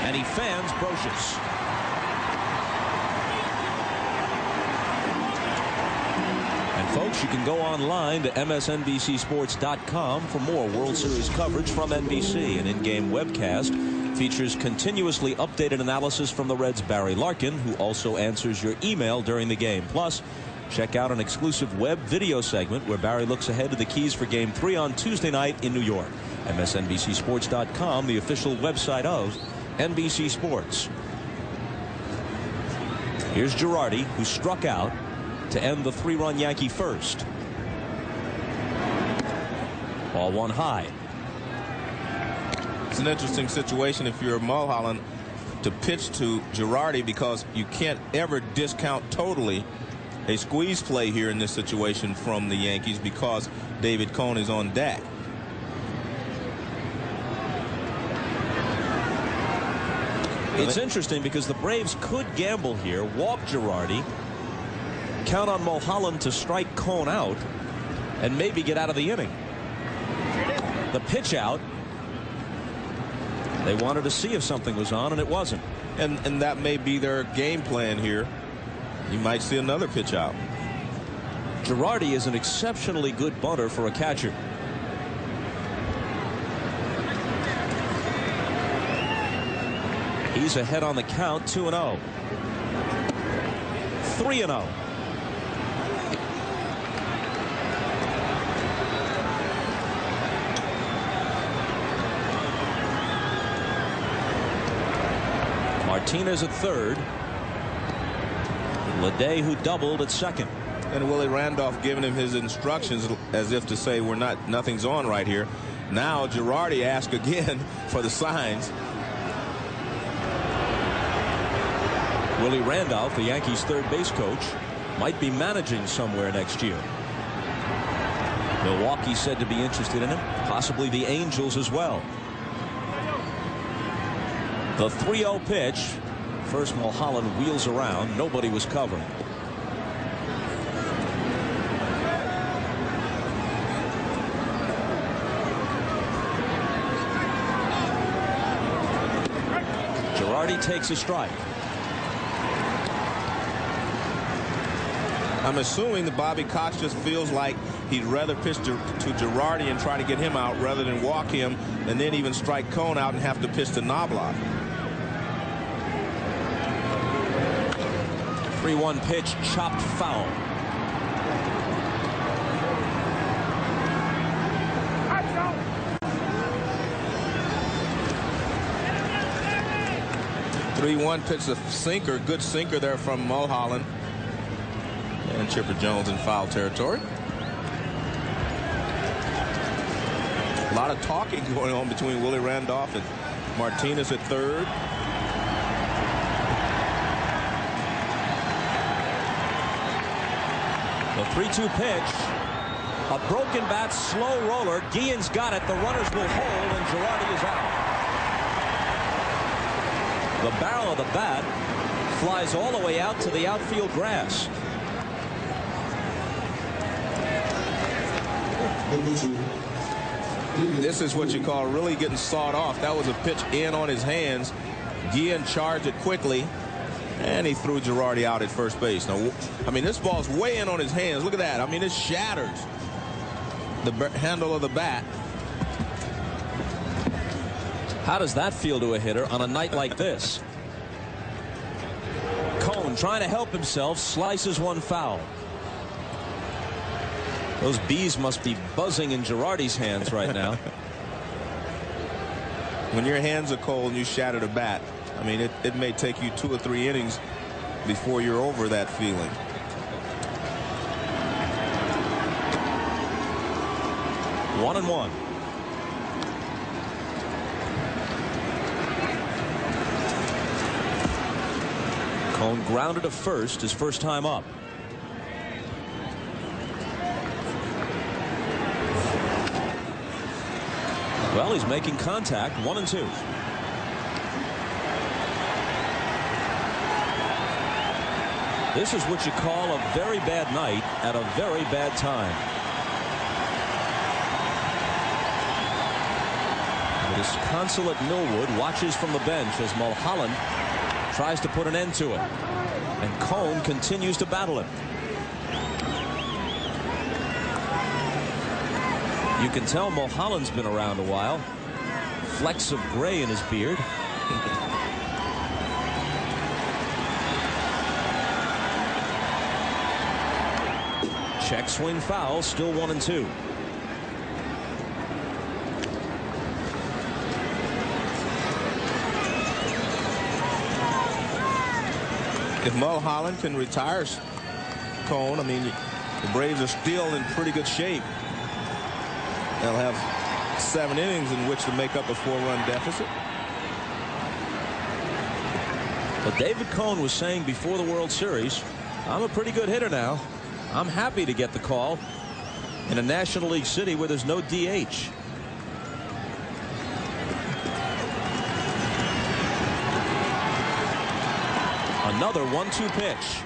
And he fans Brocious. Folks, you can go online to MSNBCSports.com for more World Series coverage from NBC. An in-game webcast features continuously updated analysis from the Reds' Barry Larkin, who also answers your email during the game. Plus, check out an exclusive web video segment where Barry looks ahead to the keys for Game 3 on Tuesday night in New York. MSNBCSports.com, the official website of NBC Sports. Here's Girardi, who struck out to end the 3-run Yankee first. Ball 1 high. It's an interesting situation if you're Mulholland to pitch to Girardi, because you can't ever discount totally a squeeze play here in this situation from the Yankees, because David Cone is on deck. It's interesting because the Braves could gamble here, walk Girardi, count on Mulholland to strike Cone out, and maybe get out of the inning. The pitch out. They wanted to see if something was on, and it wasn't. And that may be their game plan here. You might see another pitch out. Girardi is an exceptionally good bunter for a catcher. He's ahead on the count, 2-0. 3-0. Martinez at third. Leday, who doubled, at second. And Willie Randolph giving him his instructions as if to say nothing's on right here. Now Girardi asks again for the signs. Willie Randolph, the Yankees' third base coach, might be managing somewhere next year. Milwaukee said to be interested in him, possibly the Angels as well. The 3-0 pitch. First, Mulholland wheels around. Nobody was covering. Girardi takes a strike. I I'm assuming that Bobby Cox just feels like he'd rather pitch to Girardi and try to get him out rather than walk him and then even strike Cone out and have to pitch to Knobloch. 3-1 pitch, chopped foul. Three-one pitch, a sinker, good sinker there from Mulholland. And Chipper Jones in foul territory. A lot of talking going on between Willie Randolph and Martinez at third. The 3-2 pitch. A broken bat, slow roller. Guillen's got it. The runners will hold, and Girardi is out. The barrel of the bat flies all the way out to the outfield grass. This is what you call really getting sawed off. That was a pitch in on his hands. Guillen charged it quickly, and he threw Girardi out at first base. Now, I mean, this ball's way in on his hands. Look at that. I mean, it shatters the handle of the bat. How does that feel to a hitter on a night like this? Cone trying to help himself, slices one foul. Those bees must be buzzing in Girardi's hands right now. When your hands are cold and you shatter the bat, I mean, it may take you 2 or 3 innings before you're over that feeling. One and one. Cone grounded to first, his first time up. Well, he's making contact. 1 and 2. This is what you call a very bad night at a very bad time. The disconsolate Millwood watches from the bench as Mulholland tries to put an end to it. And Cone continues to battle it. You can tell Mulholland's been around a while. Flecks of gray in his beard. Check swing foul, still 1 and 2. If Mulholland can retire Cone, I mean, the Braves are still in pretty good shape. They'll have 7 innings in which to make up a 4-run deficit. But David Cone was saying before the World Series, I'm a pretty good hitter now. I'm happy to get the call in a National League city where there's no DH. Another 1-2 pitch.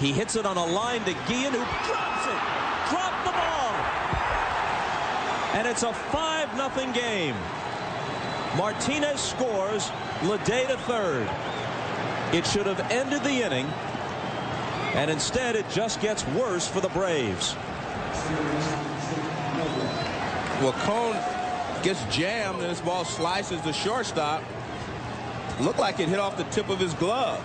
He hits it on a line to Guillen, who drops it. Dropped the ball. And it's a 5-0 game. Martinez scores. Leday to third. It should have ended the inning. And instead, it just gets worse for the Braves. Well, Cone gets jammed, and this ball slices the shortstop. Looked like it hit off the tip of his glove.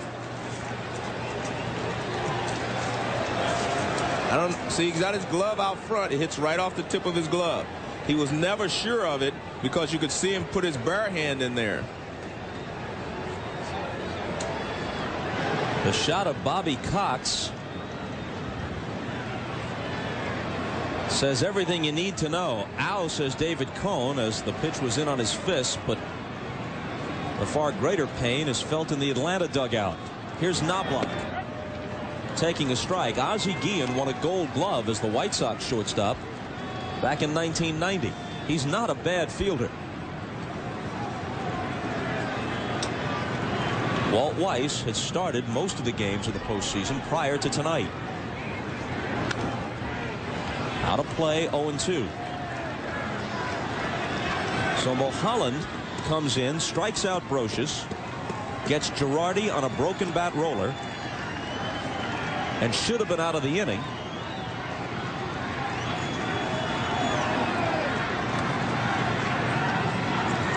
I don't see, he's got his glove out front. It hits right off the tip of his glove. He was never sure of it because you could see him put his bare hand in there. The shot of Bobby Cox says everything you need to know. Ow, says David Cone, as the pitch was in on his fist, but the far greater pain is felt in the Atlanta dugout. Here's Knobloch taking a strike. Ozzie Guillen won a Gold Glove as the White Sox shortstop back in 1990. He's not a bad fielder. Walt Weiss had started most of the games of the postseason prior to tonight. Out of play, 0-2. So Mulholland comes in, strikes out Brocious, gets Girardi on a broken bat roller, and should have been out of the inning.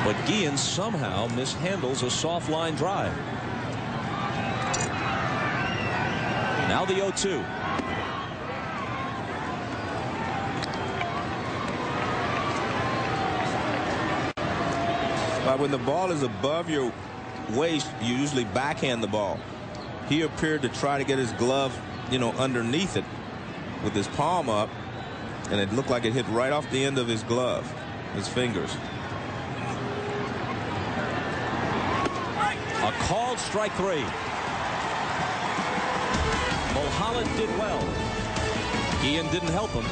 But Guillen somehow mishandles a soft line drive. Now the 0-2. But when the ball is above your waist, you usually backhand the ball. He appeared to try to get his glove, underneath it with his palm up, and it looked like it hit right off the end of his glove, his fingers. A called strike 3. Mulholland did well. Guillen didn't help him.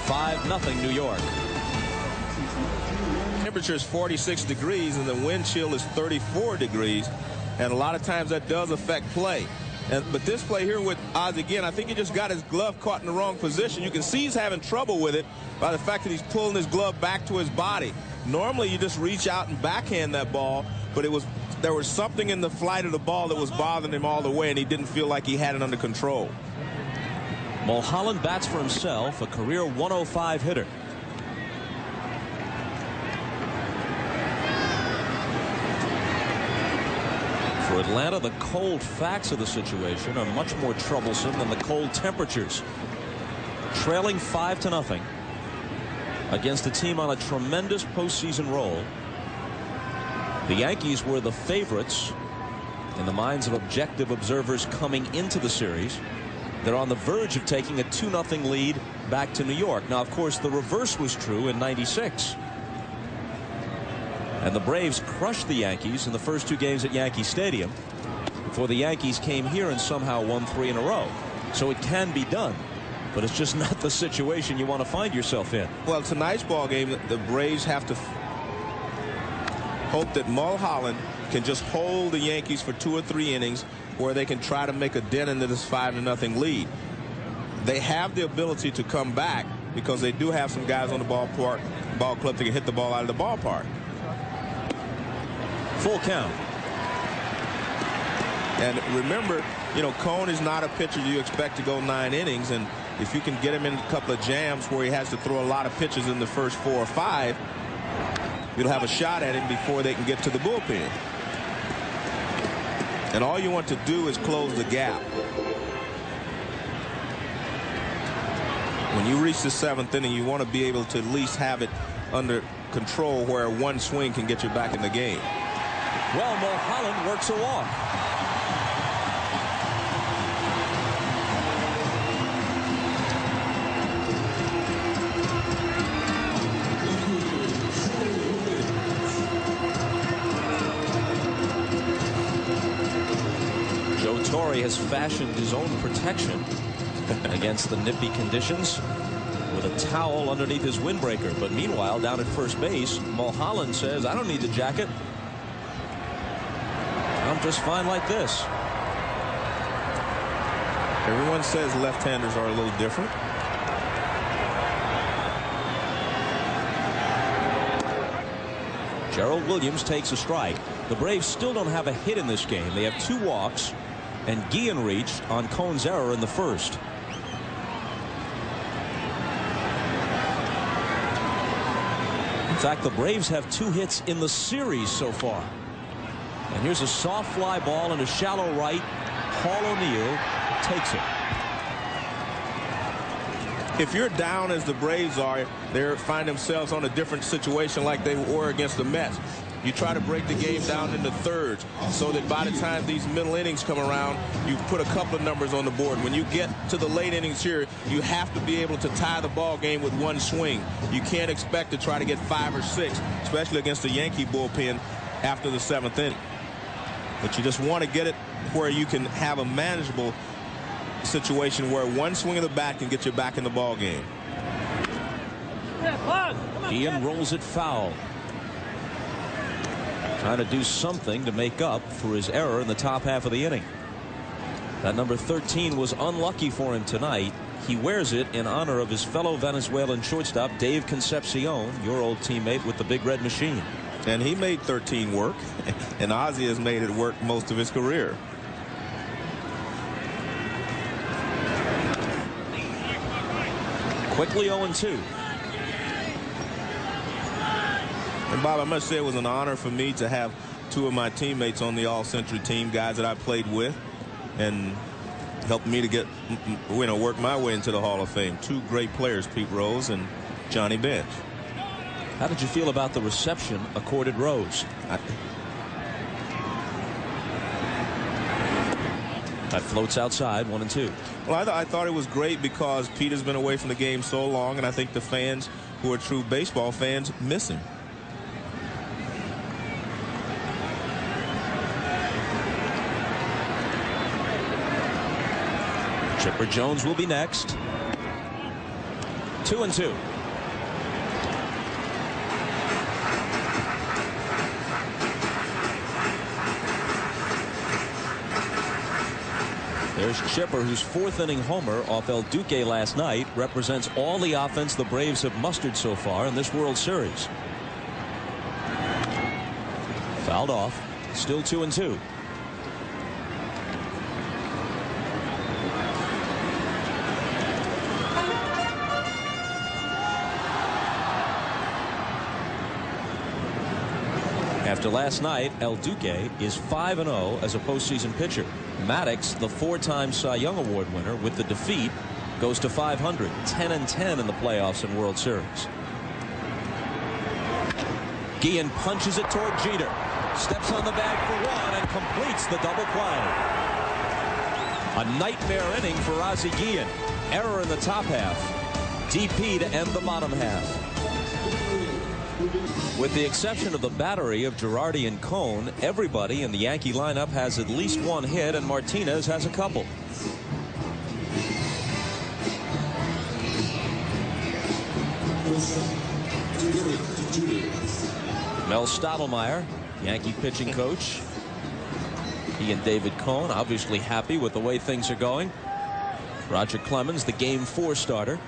5-0 New York. Temperature is 46 degrees and the wind chill is 34 degrees, and a lot of times that does affect play. But this play here with Ozzie Guillen, I think he just got his glove caught in the wrong position. You can see he's having trouble with it by the fact that he's pulling his glove back to his body. Normally you just reach out and backhand that ball, but there was something in the flight of the ball that was bothering him all the way, and he didn't feel like he had it under control. Mulholland bats for himself, a career 105 hitter. For Atlanta, the cold facts of the situation are much more troublesome than the cold temperatures. Trailing 5-0 against a team on a tremendous postseason roll. The Yankees were the favorites in the minds of objective observers coming into the series. They're on the verge of taking a 2-0 lead back to New York. Now, of course, the reverse was true in '96. And the Braves crushed the Yankees in the first 2 games at Yankee Stadium before the Yankees came here and somehow won 3 in a row. So it can be done, but it's just not the situation you want to find yourself in. Well, tonight's ball game, the Braves have to hope that Mulholland can just hold the Yankees for 2 or 3 innings where they can try to make a dent into this 5-0 lead. They have the ability to come back because they do have some guys on the ball club that can hit the ball out of the ballpark. Full count. And remember, Cone is not a pitcher you expect to go 9 innings, and if you can get him in a couple of jams where he has to throw a lot of pitches in the first 4 or 5, you'll have a shot at him before they can get to the bullpen. And all you want to do is close the gap. When you reach the 7th inning, you want to be able to at least have it under control where one swing can get you back in the game. Well, Mulholland works a walk. Joe Torre has fashioned his own protection against the nippy conditions with a towel underneath his windbreaker. But meanwhile, down at first base, Mulholland says, I don't need the jacket. I'm just fine like this. Everyone says left-handers are a little different. Gerald Williams takes a strike. The Braves still don't have a hit in this game. They have 2 walks, and Guillen reached on Cone's error in the first. In fact, the Braves have 2 hits in the series so far. And here's a soft fly ball in a shallow right. Paul O'Neill takes it. If you're down as the Braves are, they find themselves on a different situation like they were against the Mets. You try to break the game down into thirds so that by the time these middle innings come around, you put a couple of numbers on the board. When you get to the late innings here, you have to be able to tie the ball game with one swing. You can't expect to try to get 5 or 6, especially against the Yankee bullpen after the 7th inning. But you just want to get it where you can have a manageable situation where one swing of the bat can get you back in the ball game. Guillen rolls it foul. Trying to do something to make up for his error in the top half of the inning. That number 13 was unlucky for him tonight. He wears it in honor of his fellow Venezuelan shortstop, Dave Concepcion, your old teammate with the Big Red Machine. And he made 13 work, and Ozzie has made it work most of his career. Quickly 0-2. And Bob, I must say it was an honor for me to have two of my teammates on the All-Century team, guys that I played with, and helped me to work my way into the Hall of Fame. Two great players, Pete Rose and Johnny Bench. How did you feel about the reception accorded Rose? That floats outside, 1-2. Well, I thought it was great because Pete has been away from the game so long, and I think the fans who are true baseball fans miss him. Chipper Jones will be next. 2-2. There's Chipper, whose fourth-inning homer off El Duque last night represents all the offense the Braves have mustered so far in this World Series. Fouled off. Still 2-2. After last night, El Duque is 5-0 as a postseason pitcher. Maddox, the four-time Cy Young Award winner, with the defeat, goes to 500, 10-10 in the playoffs and World Series. Guillen punches it toward Jeter. Steps on the bag for one and completes the double play. A nightmare inning for Ozzie Guillen. Error in the top half. DP to end the bottom half. With the exception of the battery of Girardi and Cone, everybody in the Yankee lineup has at least one hit, and Martinez has a couple. Mel Stottlemyre, Yankee pitching coach. He and David Cone obviously happy with the way things are going. Roger Clemens, the Game 4 starter,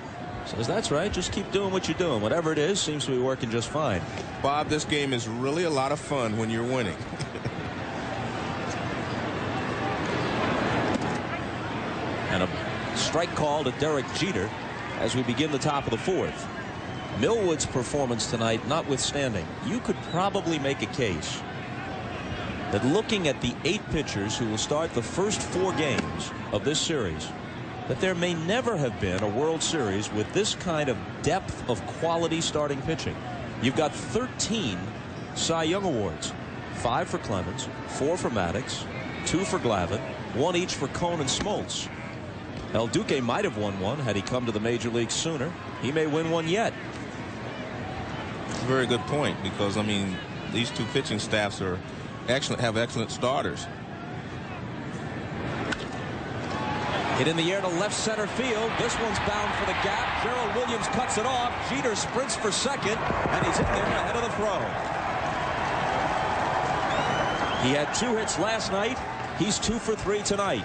says that's right, just keep doing what you're doing. Whatever it is seems to be working just fine. Bob, this game is really a lot of fun when you're winning. And a strike call to Derek Jeter as we begin the top of the fourth. Millwood's performance tonight notwithstanding, you could probably make a case that looking at the 8 pitchers who will start the first 4 games of this series, that there may never have been a World Series with this kind of depth of quality starting pitching. You've got 13 Cy Young Awards, 5 for Clemens, 4 for Maddox, 2 for Glavine, 1 each for Cone and Smoltz. El Duque might have won one had he come to the major leagues sooner. He may win one yet. That's a very good point, because I mean, these two pitching staffs are excellent, have excellent starters. Hit in the air to left center field. This one's bound for the gap. Gerald Williams cuts it off. Jeter sprints for second, and he's in there ahead of the throw. He had 2 hits last night. He's 2 for 3 tonight.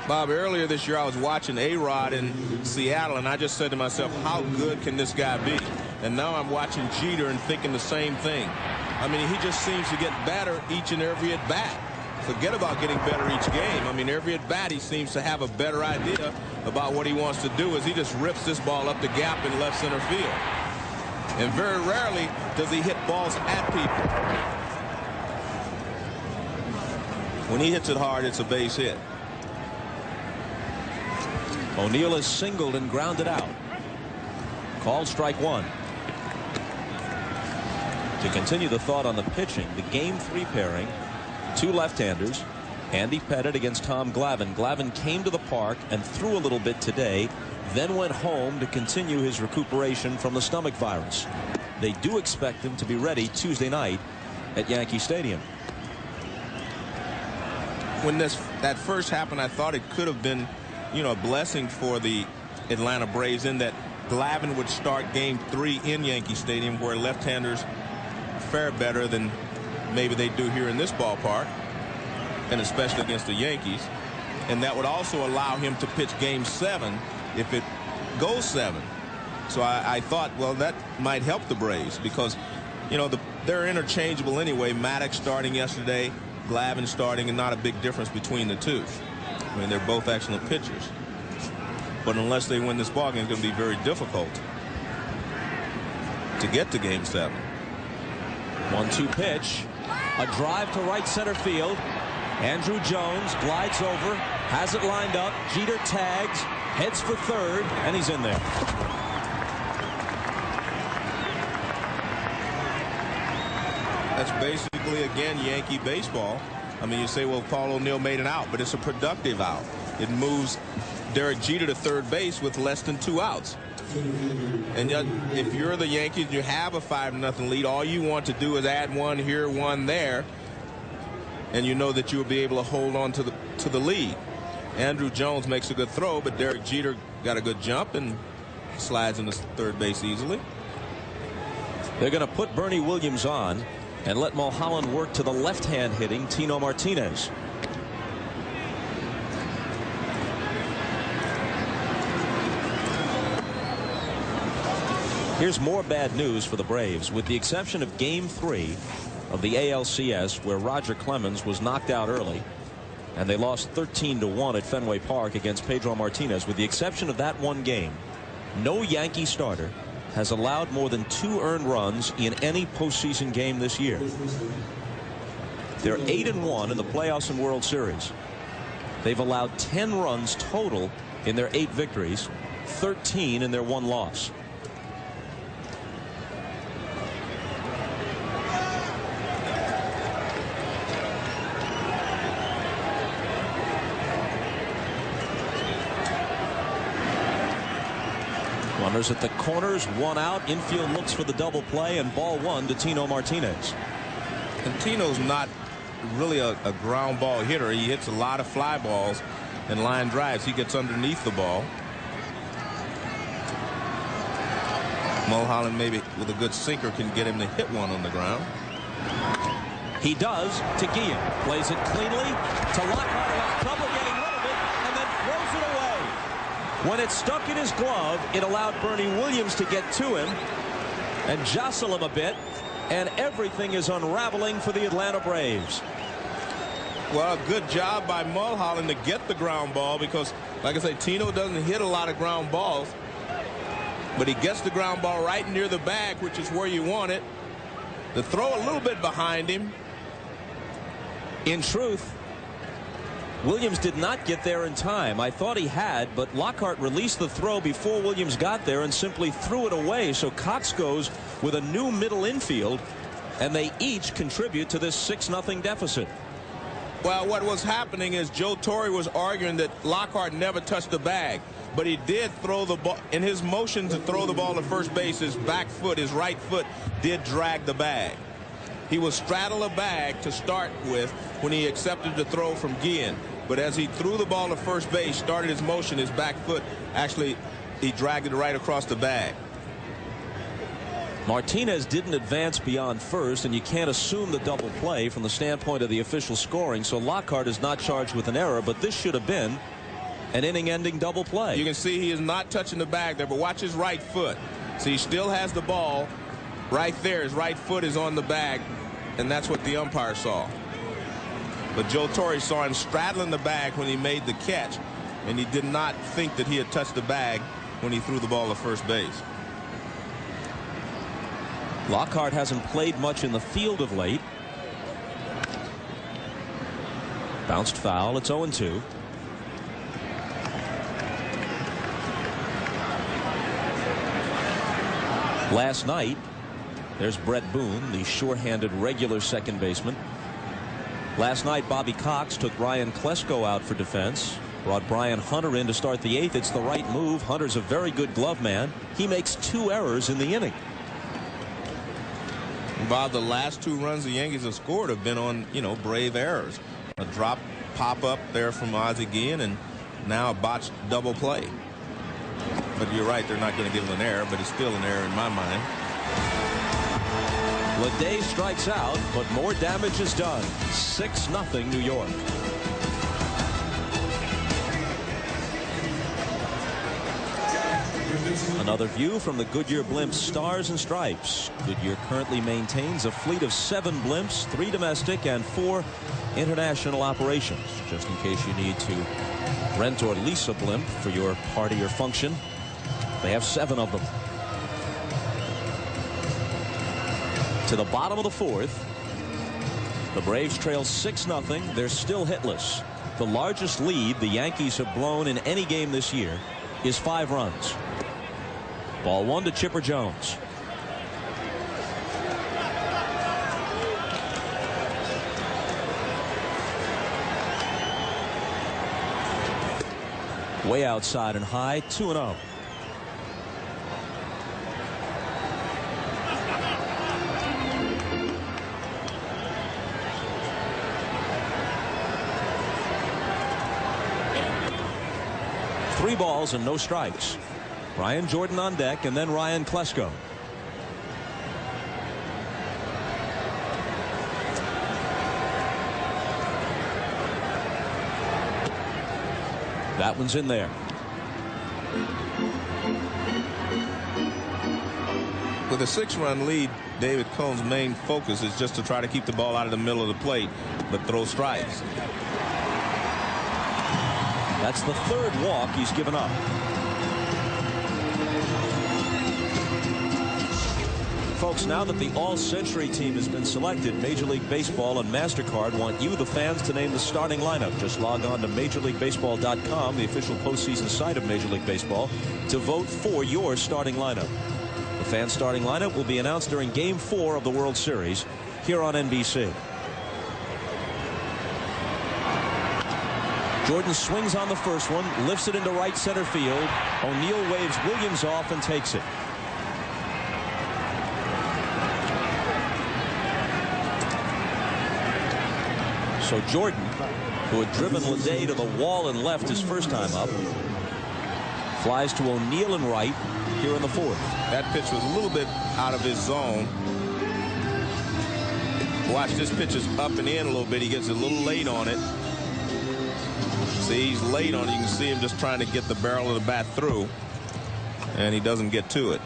Bob, earlier this year I was watching A-Rod in Seattle, and I just said to myself, how good can this guy be? And now I'm watching Jeter and thinking the same thing. I mean, he just seems to get better each and every at bat. Forget about getting better each game. I mean, every at bat he seems to have a better idea about what he wants to do, as he just rips this ball up the gap in left center field. And very rarely does he hit balls at people. When he hits it hard, it's a base hit. O'Neill is singled and grounded out. Called strike 1. To continue the thought on the pitching, the Game 3 pairing, 2 left-handers, Andy Pettitte against Tom Glavine. Glavine came to the park and threw a little bit today, then went home to continue his recuperation from the stomach virus. They do expect him to be ready Tuesday night at Yankee Stadium. When that first happened, I thought it could have been, a blessing for the Atlanta Braves, in that Glavine would start Game 3 in Yankee Stadium, where left-handers fare better than maybe they do here in this ballpark, and especially against the Yankees. And that would also allow him to pitch Game 7 if it goes 7. So I thought, well, that might help the Braves, because, they're interchangeable anyway. Maddox starting yesterday, Glavine starting, and not a big difference between the two. I mean, they're both excellent pitchers. But unless they win this ballgame, it's going to be very difficult to get to Game 7. 1-2 pitch. A drive to right center field. Andruw Jones glides over, has it lined up. Jeter tags, heads for third, and he's in there. That's basically, again, Yankee baseball. I mean, you say, well, Paul O'Neill made an out, but it's a productive out. It moves Derek Jeter to third base with less than 2 outs. And if you're the Yankees, you have a 5-0 lead. All you want to do is add one here, one there, and you know that you'll be able to hold on to the lead. Andruw Jones makes a good throw, but Derek Jeter got a good jump and slides into third base easily. They're going to put Bernie Williams on and let Mulholland work to the left-hand hitting Tino Martinez. Here's more bad news for the Braves, with the exception of Game 3 of the ALCS, where Roger Clemens was knocked out early, and they lost 13-1 at Fenway Park against Pedro Martinez. With the exception of that one game, no Yankee starter has allowed more than 2 earned runs in any postseason game this year. They're 8-1 in the playoffs and World Series. They've allowed 10 runs total in their 8 victories, 13 in their 1 loss. Runners at the corners, 1 out. Infield looks for the double play, and ball 1 to Tino Martinez. And Tino's not really a ground ball hitter. He hits a lot of fly balls and line drives. He gets underneath the ball. Mulholland, maybe with a good sinker, can get him to hit one on the ground. He does to Guillen. Plays it cleanly to Lockhart, who has trouble getting rid of it, and then throws it away. When it stuck in his glove, it allowed Bernie Williams to get to him and jostle him a bit, and everything is unraveling for the Atlanta Braves. Well, good job by Mulholland to get the ground ball, because, like I say, Tino doesn't hit a lot of ground balls, but he gets the ground ball right near the bag, which is where you want it. The throw a little bit behind him. In truth, Williams did not get there in time. I thought he had, but Lockhart released the throw before Williams got there and simply threw it away. So Cox goes with a new middle infield, and they each contribute to this 6-0 deficit. Well, what was happening is Joe Torre was arguing that Lockhart never touched the bag, but he did throw the ball. In his motion to throw the ball to first base, his back foot, his right foot, did drag the bag. He was straddle a bag to start with when he accepted the throw from Guillen. But as he threw the ball to first base, started his motion, his back foot, actually, he dragged it right across the bag. Martinez didn't advance beyond first, and you can't assume the double play from the standpoint of the official scoring, so Lockhart is not charged with an error, but this should have been an inning-ending double play. You can see he is not touching the bag there, but watch his right foot. See, he still has the ball right there. His right foot is on the bag, and that's what the umpire saw. But Joe Torre saw him straddling the bag when he made the catch, and he did not think that he had touched the bag when he threw the ball to first base. Lockhart hasn't played much in the field of late. Bounced foul. It's 0-2. Last night, there's Brett Boone, the sure-handed regular second baseman. Last night, Bobby Cox took Ryan Klesko out for defense. Brought Brian Hunter in to start the 8th. It's the right move. Hunter's a very good glove man. He makes 2 errors in the inning. Bob, the last 2 runs the Yankees have scored have been on, brave errors. A drop pop-up there from Ozzie Guillen, and now a botched double play. But you're right, they're not going to give him an error, but it's still an error in my mind. Leday strikes out, but more damage is done. 6-0 New York. Another view from the Goodyear Blimp Stars and Stripes. Goodyear currently maintains a fleet of 7 blimps, 3 domestic and 4 international operations. Just in case you need to rent or lease a blimp for your party or function, they have 7 of them. To the bottom of the fourth. The Braves trail 6-0. They're still hitless. The largest lead the Yankees have blown in any game this year is 5 runs. Ball 1 to Chipper Jones. Way outside and high, 2-0. Three balls and no strikes. Ryan Jordan on deck, and then Ryan Klesko. That one's in there. With a 6-run lead, David Cohn's main focus is just to try to keep the ball out of the middle of the plate, but throw strikes. That's the 3rd walk he's given up. Folks, now that the All-Century team has been selected, Major League Baseball and MasterCard want you, the fans, to name the starting lineup. Just log on to MajorLeagueBaseball.com, the official postseason site of Major League Baseball, to vote for your starting lineup. The fan starting lineup will be announced during Game 4 of the World Series here on NBC. Jordan swings on the first one, lifts it into right center field. O'Neill waves Williams off and takes it. So Jordan, who had driven Leday to the wall and left his first time up, flies to O'Neill and right here in the 4th. That pitch was a little bit out of his zone. Watch, this pitch is up and in a little bit. He gets a little late on it. See, he's late on it. You can see him just trying to get the barrel of the bat through, and he doesn't get to it.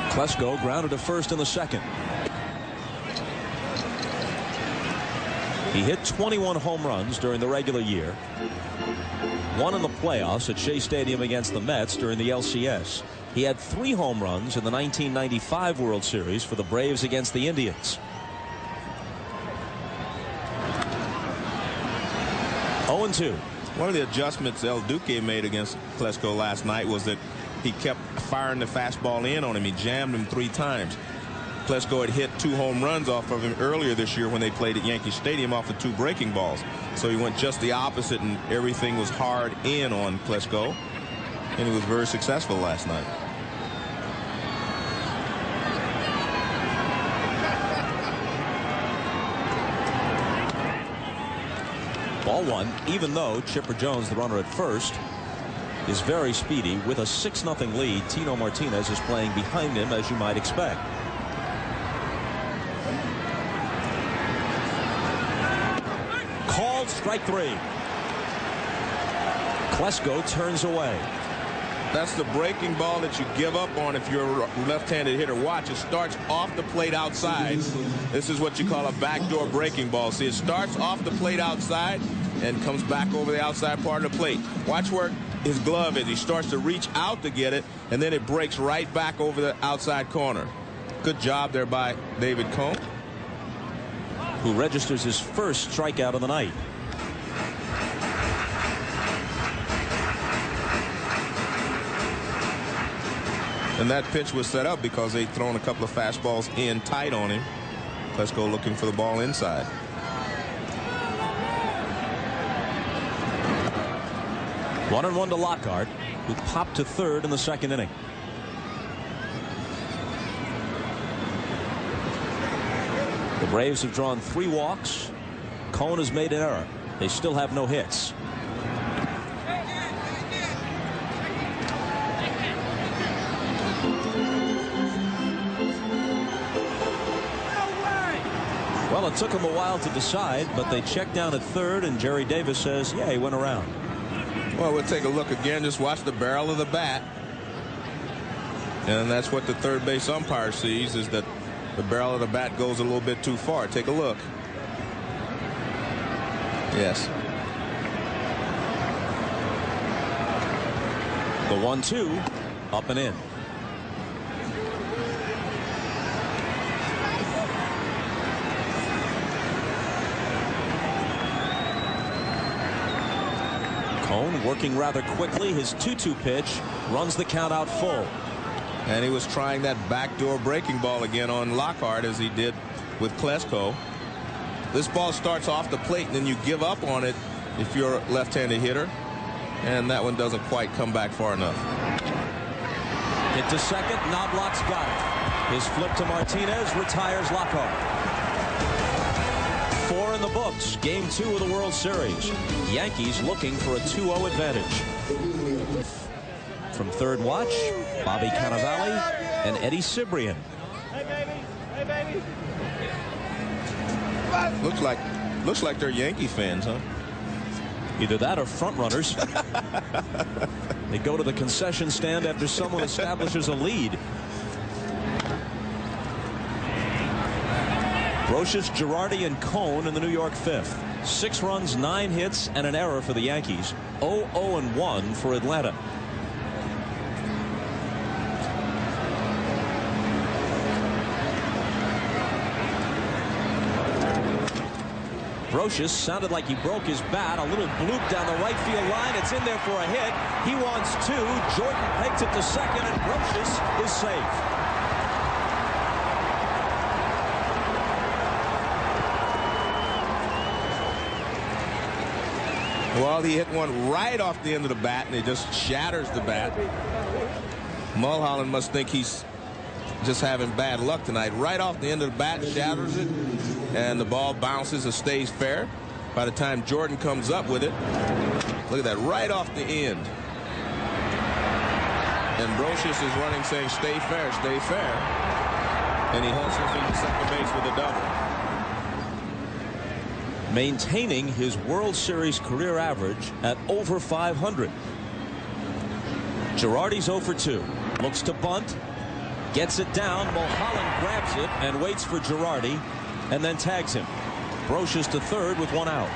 Klesko grounded to first in the 2nd. He hit 21 home runs during the regular year. 1 in the playoffs at Shea Stadium against the Mets during the LCS. He had 3 home runs in the 1995 World Series for the Braves against the Indians. 0-2. One of the adjustments El Duque made against Klesko last night was that he kept firing the fastball in on him. He jammed him 3 times. Klesko had hit 2 home runs off of him earlier this year when they played at Yankee Stadium off of 2 breaking balls. So he went just the opposite, and everything was hard in on Klesko, and he was very successful last night. Ball 1, even though Chipper Jones, the runner at first, is very speedy. With a 6-0 lead, Tino Martinez is playing behind him, as you might expect. Called strike 3. Klesko turns away. That's the breaking ball that you give up on if you're a left-handed hitter. Watch, it starts off the plate outside. This is what you call a backdoor breaking ball. See, it starts off the plate outside and comes back over the outside part of the plate. Watch where his glove is. He starts to reach out to get it, and then it breaks right back over the outside corner. Good job there by David Cohn, who registers his first strikeout of the night. And that pitch was set up because they'd thrown a couple of fastballs in tight on him. Klesko looking for the ball inside. One and one to Lockhart, who popped to third in the 2nd inning. The Braves have drawn 3 walks. Cohn has made an error. They still have no hits. Well, it took him a while to decide, but they checked down at third, and Jerry Davis says, yeah, he went around. Well, we'll take a look again. Just watch the barrel of the bat. And that's what the third base umpire sees, is that the barrel of the bat goes a little bit too far. Take a look. Yes. The 1-2 up and in. Cone working rather quickly. His 2-2 pitch runs the count out full. And he was trying that backdoor breaking ball again on Lockhart, as he did with Klesko. This ball starts off the plate, and then you give up on it if you're a left-handed hitter. And that one doesn't quite come back far enough. Hit to second. Knobloch's got it. His flip to Martinez retires Lockhart. 4 in the books. Game 2 of the World Series. Yankees looking for a 2-0 advantage. From third watch, Bobby Cannavale and Eddie Cibrian. Looks like they're Yankee fans, huh? Either that or front runners. They go to the concession stand after someone establishes a lead. Brosius, Girardi, and Cone in the New York fifth. 6 runs, 9 hits, and an error for the Yankees. 0-0-1 for Atlanta. Brosius sounded like he broke his bat. A little bloop down the right field line. It's in there for a hit. He wants 2. Jordan pegs it to second, and Brosius is safe. Well, he hit one right off the end of the bat, and it just shatters the bat. Mulholland must think he's just having bad luck tonight. Right off the end of the bat, shatters it, and the ball bounces and stays fair. By the time Jordan comes up with it, look at that, right off the end. And Brosius is running saying, stay fair, stay fair. And he hustles into second base with a double. Maintaining his World Series career average at over 500. Girardi's 0 for 2. Looks to bunt. Gets it down. Mulholland grabs it and waits for Girardi and then tags him. Brosius to third with 1 out.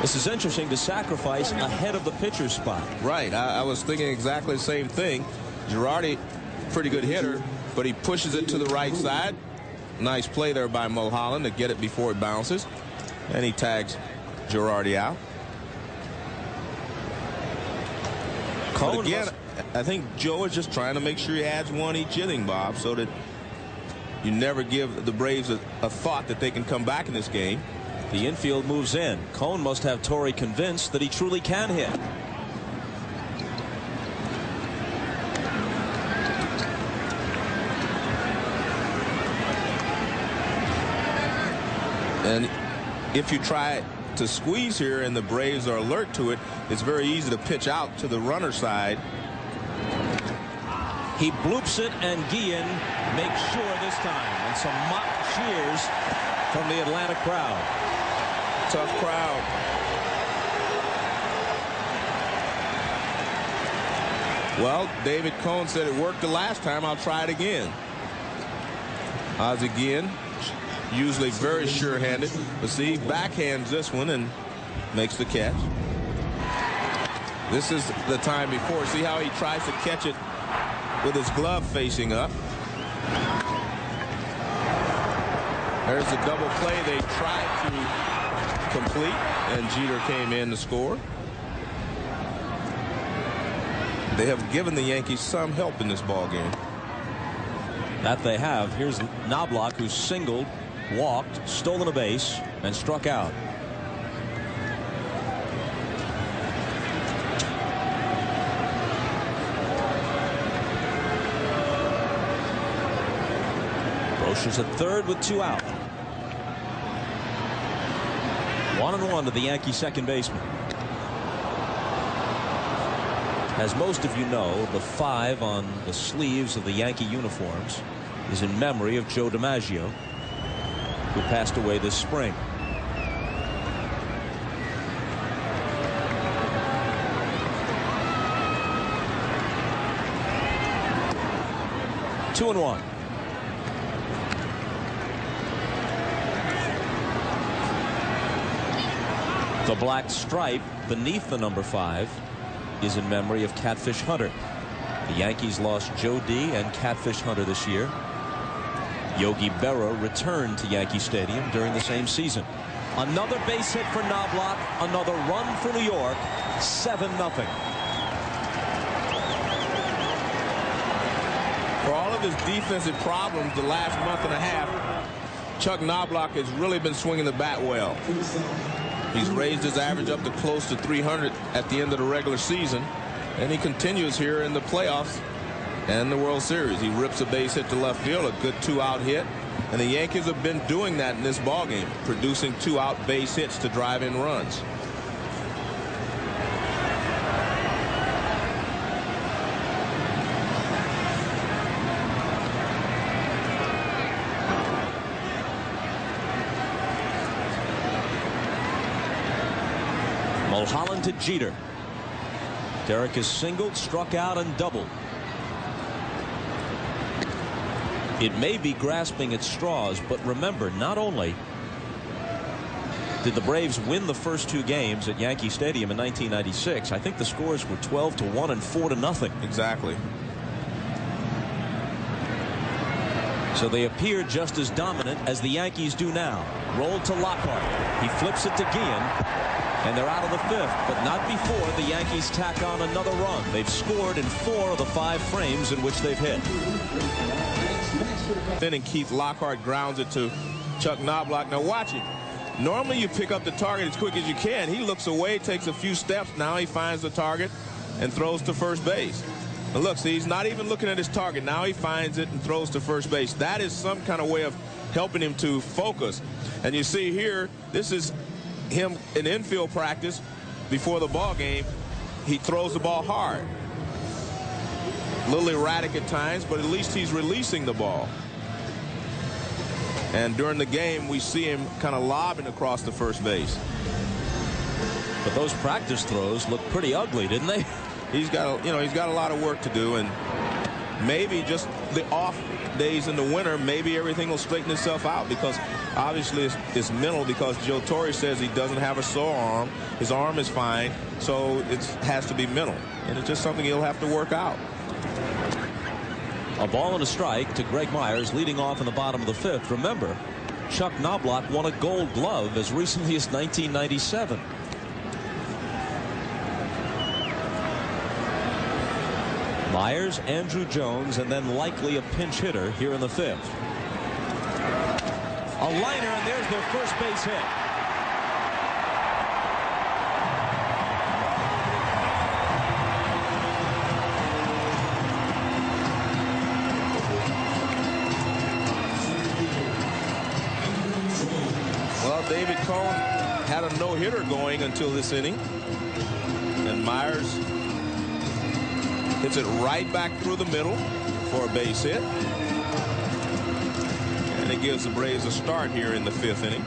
This is interesting to sacrifice ahead of the pitcher's spot. Right. I was thinking exactly the same thing. Girardi, pretty good hitter, but he pushes it to the right side. Nice play there by Mulholland to get it before it bounces. And he tags Girardi out. But again, I think Joe is just trying to make sure he adds 1 each inning, Bob, so that you never give the Braves a thought that they can come back in this game. The infield moves in. Cone must have Torrey convinced that he truly can hit. And if you try to squeeze here and the Braves are alert to it, it's very easy to pitch out to the runner side. He bloops it, and Guillen makes sure this time. And some mock cheers from the Atlanta crowd. Tough crowd. Well, David Cone said it worked the last time. I'll try it again. Ozzie Guillen, usually very sure-handed, but see, backhands this one and makes the catch. This is the time before. See how he tries to catch it with his glove facing up. There's the double play they tried to complete, and Jeter came in to score. They have given the Yankees some help in this ball game. That they have. Here's Knobloch, who singled, walked, stolen a base, and struck out. Brosius at third with 2 out. 1-1 to the Yankee second baseman. As most of you know, the 5 on the sleeves of the Yankee uniforms is in memory of Joe DiMaggio, who passed away this spring. Two and 1. The black stripe beneath the number 5 is in memory of Catfish Hunter. The Yankees lost Joe D. and Catfish Hunter this year. Yogi Berra returned to Yankee Stadium during the same season. Another base hit for Knobloch. Another run for New York. 7-0. For all of his defensive problems the last month and a half, Chuck Knobloch has really been swinging the bat well. He's raised his average up to close to 300 at the end of the regular season, and he continues here in the playoffs and the World Series. He rips a base hit to left field, a good 2-out hit, and the Yankees have been doing that in this ballgame, producing 2-out base hits to drive in runs. Mulholland to Jeter. Derek has singled, struck out, and doubled. It may be grasping at straws, but remember, not only did the Braves win the first 2 games at Yankee Stadium in 1996, I think the scores were 12-1 and 4-0. Exactly. So they appear just as dominant as the Yankees do now. Rolled to Lockhart. He flips it to Guillen. And they're out of the 5th, but not before the Yankees tack on another run. They've scored in 4 of the 5 frames in which they've hit. Then and Keith Lockhart grounds it to Chuck Knobloch. Now watch him. Normally you pick up the target as quick as you can. He looks away, takes a few steps. Now he finds the target and throws to first base. Now look, see, he's not even looking at his target. Now he finds it and throws to first base. That is some kind of way of helping him to focus. And you see here, this is him in infield practice before the ball game. He throws the ball hard. A little erratic at times, but at least he's releasing the ball. And during the game, we see him kind of lobbing across the first base. But those practice throws look pretty ugly, didn't they? He's got a lot of work to do, and maybe just the off days in the winter, maybe everything will straighten itself out, because obviously it's mental, because Joe Torre says he doesn't have a sore arm. His arm is fine, so it has to be mental, and it's just something he'll have to work out. A ball and a strike to Greg Myers, leading off in the bottom of the 5th. Remember, Chuck Knobloch won a Gold Glove as recently as 1997. Myers, Andrew Jones, and then likely a pinch hitter here in the 5th. A liner, and there's their first base hit. Well, David Cone had a no-hitter going until this inning, and Myers hits it right back through the middle for a base hit. And it gives the Braves a start here in the 5th inning.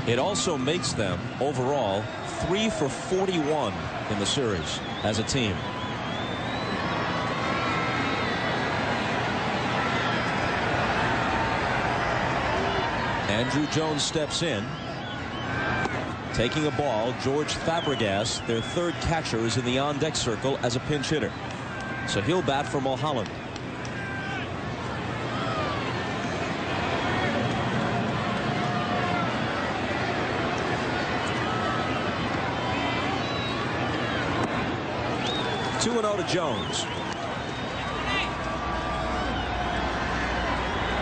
It also makes them, overall, 3 for 41 in the series as a team. Andrew Jones steps in. Taking a ball, George Fabregas, their 3rd catcher, is in the on-deck circle as a pinch hitter. So he'll bat for Mulholland. Two and 0 to Jones.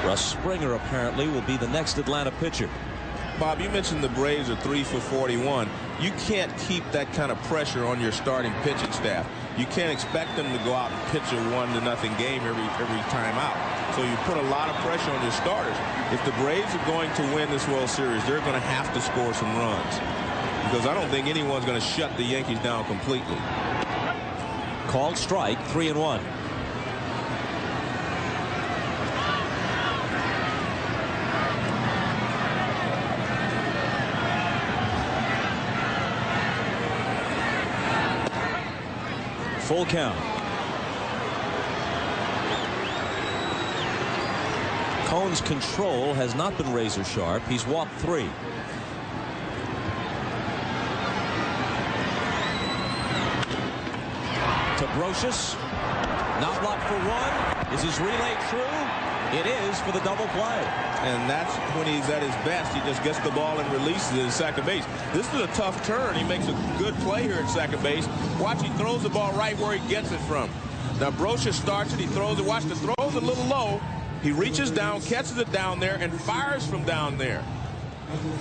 Russ Springer apparently will be the next Atlanta pitcher. Bob, you mentioned the Braves are 3 for 41. You can't keep that kind of pressure on your starting pitching staff. You can't expect them to go out and pitch a 1-0 game every time out. So you put a lot of pressure on your starters. If the Braves are going to win this World Series, they're going to have to score some runs, because I don't think anyone's going to shut the Yankees down completely. Called strike, 3-1. Full count. Cone's control has not been razor sharp. He's walked 3. To Brocious. Knobloch for 1. Is his relay true? It is for the double play. And that's when he's at his best. He just gets the ball and releases it at second base. This is a tough turn. He makes a good play here at second base. Watch, he throws the ball right where he gets it from. Now, Brosius starts it. He throws it. Watch, the throw's a little low. He reaches down, catches it down there, and fires from down there.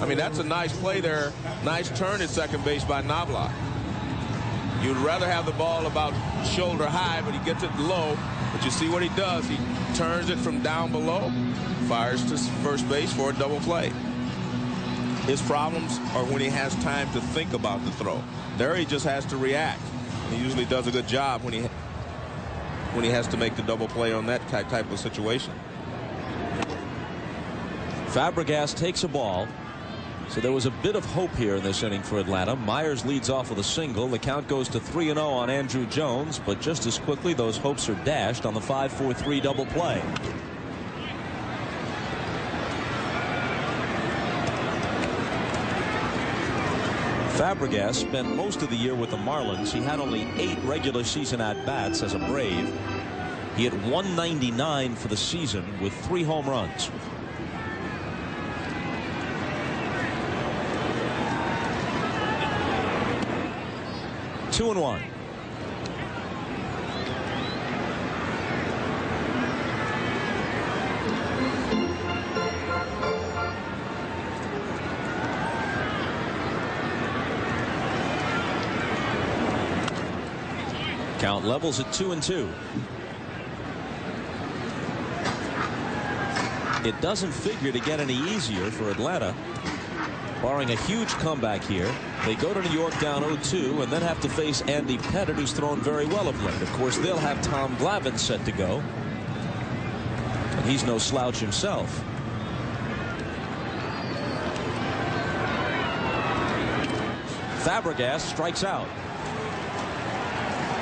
I mean, that's a nice play there. Nice turn at second base by Knobloch. You'd rather have the ball about shoulder high, but he gets it low. But you see what he does. He turns it from down below, fires to first base for a double play. His problems are when he has time to think about the throw. There he just has to react. He usually does a good job when he has to make the double play on that type of situation. Fabregas takes a ball. So there was a bit of hope here in this inning for Atlanta. Myers leads off with a single. The count goes to 3-0 on Andrew Jones, but just as quickly those hopes are dashed on the 5-4-3 double play. Fabregas spent most of the year with the Marlins. He had only 8 regular season at-bats as a Brave. He hit .199 for the season with 3 home runs. Two and one. Count levels at 2-2. It doesn't figure to get any easier for Atlanta. Barring a huge comeback here, they go to New York down 0-2 and then have to face Andy Pettitte, who's thrown very well of late. Of course, they'll have Tom Glavine set to go. And he's no slouch himself. Fabregas strikes out.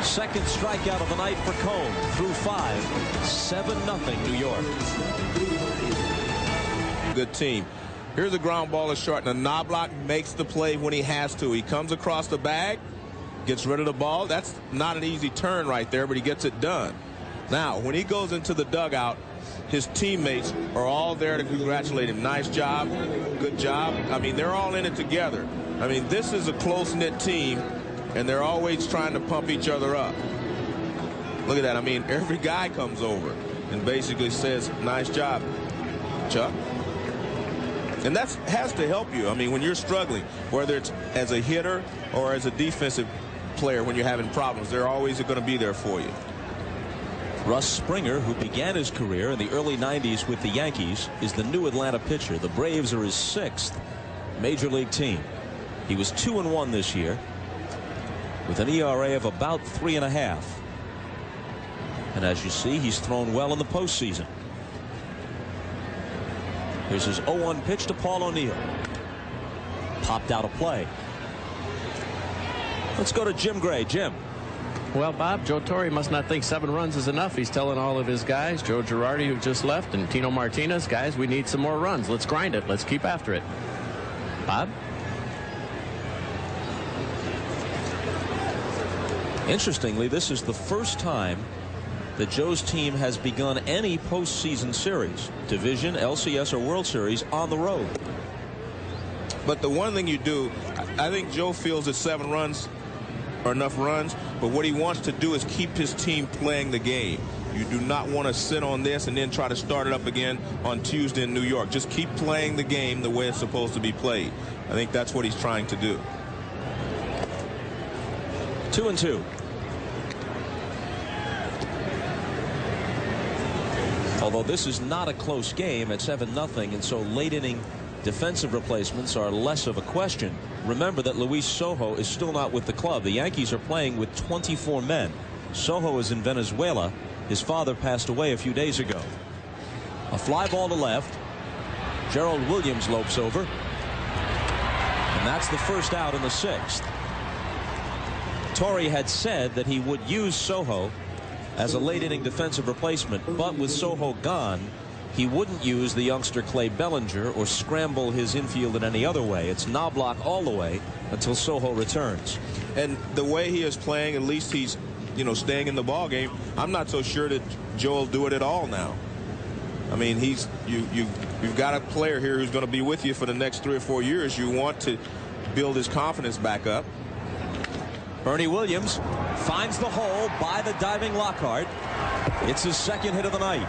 Second strikeout of the night for Cone through 5. 7-0 New York. Good team. Here's a ground ball is short. Now Knobloch makes the play when he has to. He comes across the bag, gets rid of the ball. That's not an easy turn right there, but he gets it done. Now, when he goes into the dugout, his teammates are all there to congratulate him. Nice job. Good job. I mean, they're all in it together. I mean, this is a close-knit team, and they're always trying to pump each other up. Look at that. I mean, every guy comes over and basically says, nice job, Chuck. And that has to help you. I mean, when you're struggling, whether it's as a hitter or as a defensive player, when you're having problems, they're always going to be there for you. Russ Springer, who began his career in the early 90s with the Yankees, is the new Atlanta pitcher. The Braves are his 6th major league team. He was 2-1 this year with an ERA of about 3.5. And as you see, he's thrown well in the postseason. Here's his 0-1 pitch to Paul O'Neill. Popped out of play. Let's go to Jim Gray. Jim. Well, Bob, Joe Torre must not think 7 runs is enough. He's telling all of his guys, Joe Girardi, who just left, and Tino Martinez, guys, we need some more runs. Let's grind it. Let's keep after it. Bob? Interestingly, this is the first time that Joe's team has begun any postseason series, division, LCS, or World Series, on the road. But the one thing you do, I think Joe feels that 7 runs are enough runs, but what he wants to do is keep his team playing the game. You do not want to sit on this and then try to start it up again on Tuesday in New York. Just keep playing the game the way it's supposed to be played. I think that's what he's trying to do. 2-2. Although this is not a close game at 7-0, and so late inning defensive replacements are less of a question. Remember that Luis Sojo is still not with the club. The Yankees are playing with 24 men. Sojo is in Venezuela. His father passed away a few days ago. A fly ball to left. Gerald Williams lopes over. And that's the first out in the 6th. Torre had said that he would use Sojo as a late inning defensive replacement, but with Sojo gone, he wouldn't use the youngster Clay Bellinger or scramble his infield in any other way. It's Knobloch all the way until Sojo returns. And the way he is playing, at least he's, staying in the ball game. I'm not so sure that Joe will do it at all now. I mean, you've got a player here who's going to be with you for the next 3 or 4 years. You want to build his confidence back up. Bernie Williams finds the hole by the diving Lockhart. It's his second hit of the night.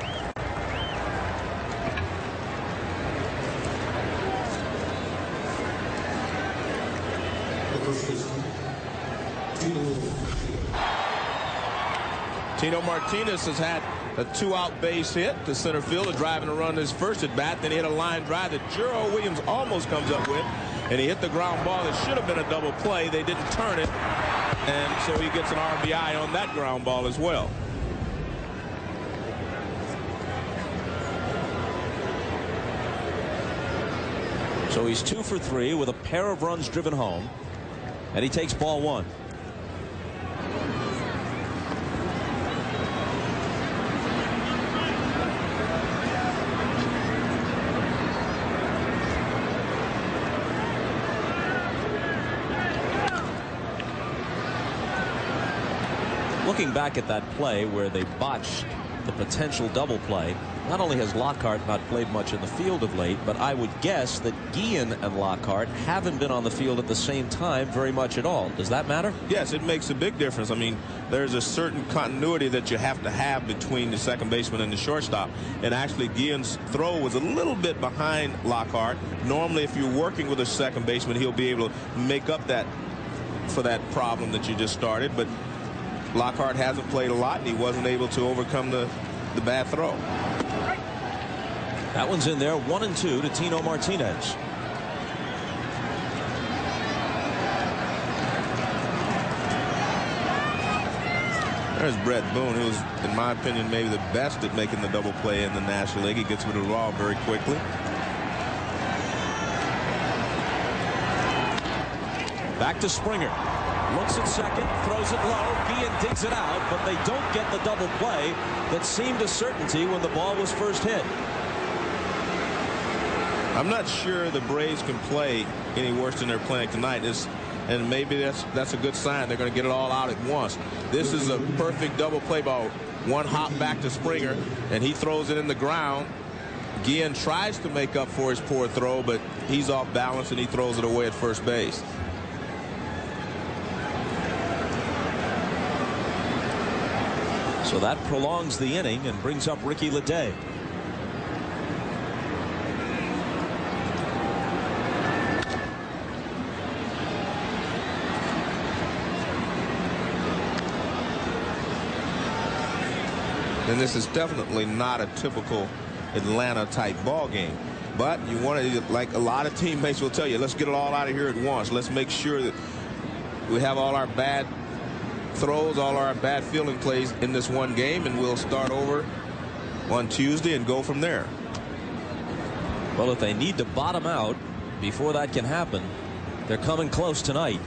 The first baseman, Tino Martinez has had a 2-out base hit to center field, driving a run his first at bat. Then he hit a line drive that Jero Williams almost comes up with, and he hit the ground ball that should have been a double play. They didn't turn it, and so he gets an RBI on that ground ball as well. So he's 2 for 3 with a pair of runs driven home, and he takes ball 1. Looking back at that play where they botched the potential double play, not only has Lockhart not played much in the field of late, but I would guess that Guillen and Lockhart haven't been on the field at the same time very much at all. Does that matter? Yes, it makes a big difference. I mean, there's a certain continuity that you have to have between the second baseman and the shortstop. And actually, Guillen's throw was a little bit behind Lockhart. Normally, if you're working with a second baseman, he'll be able to make up that for that problem that you just started. But Lockhart hasn't played a lot, and he wasn't able to overcome the bad throw. That one's in there. 1-2 to Tino Martinez. There's Brett Boone, who was, in my opinion, maybe the best at making the double play in the National League. He gets rid of the ball very quickly. Back to Springer. Looks at second, throws it low. Guillen digs it out, but they don't get the double play that seemed a certainty when the ball was first hit. I'm not sure the Braves can play any worse than they're playing tonight. And maybe that's a good sign. They're going to get it all out at once. This is a perfect double play ball. One hop back to Springer, and he throws it in the ground. Guillen tries to make up for his poor throw, but he's off balance, and he throws it away at first base. So that prolongs the inning and brings up Ricky Leday. And this is definitely not a typical Atlanta type ball game. But you want to, like a lot of teammates will tell you, let's get it all out of here at once. Let's make sure that we have all our bad throws, all our bad fielding plays in this one game, and we'll start over on Tuesday and go from there. Well, if they need to bottom out before that can happen, they're coming close tonight.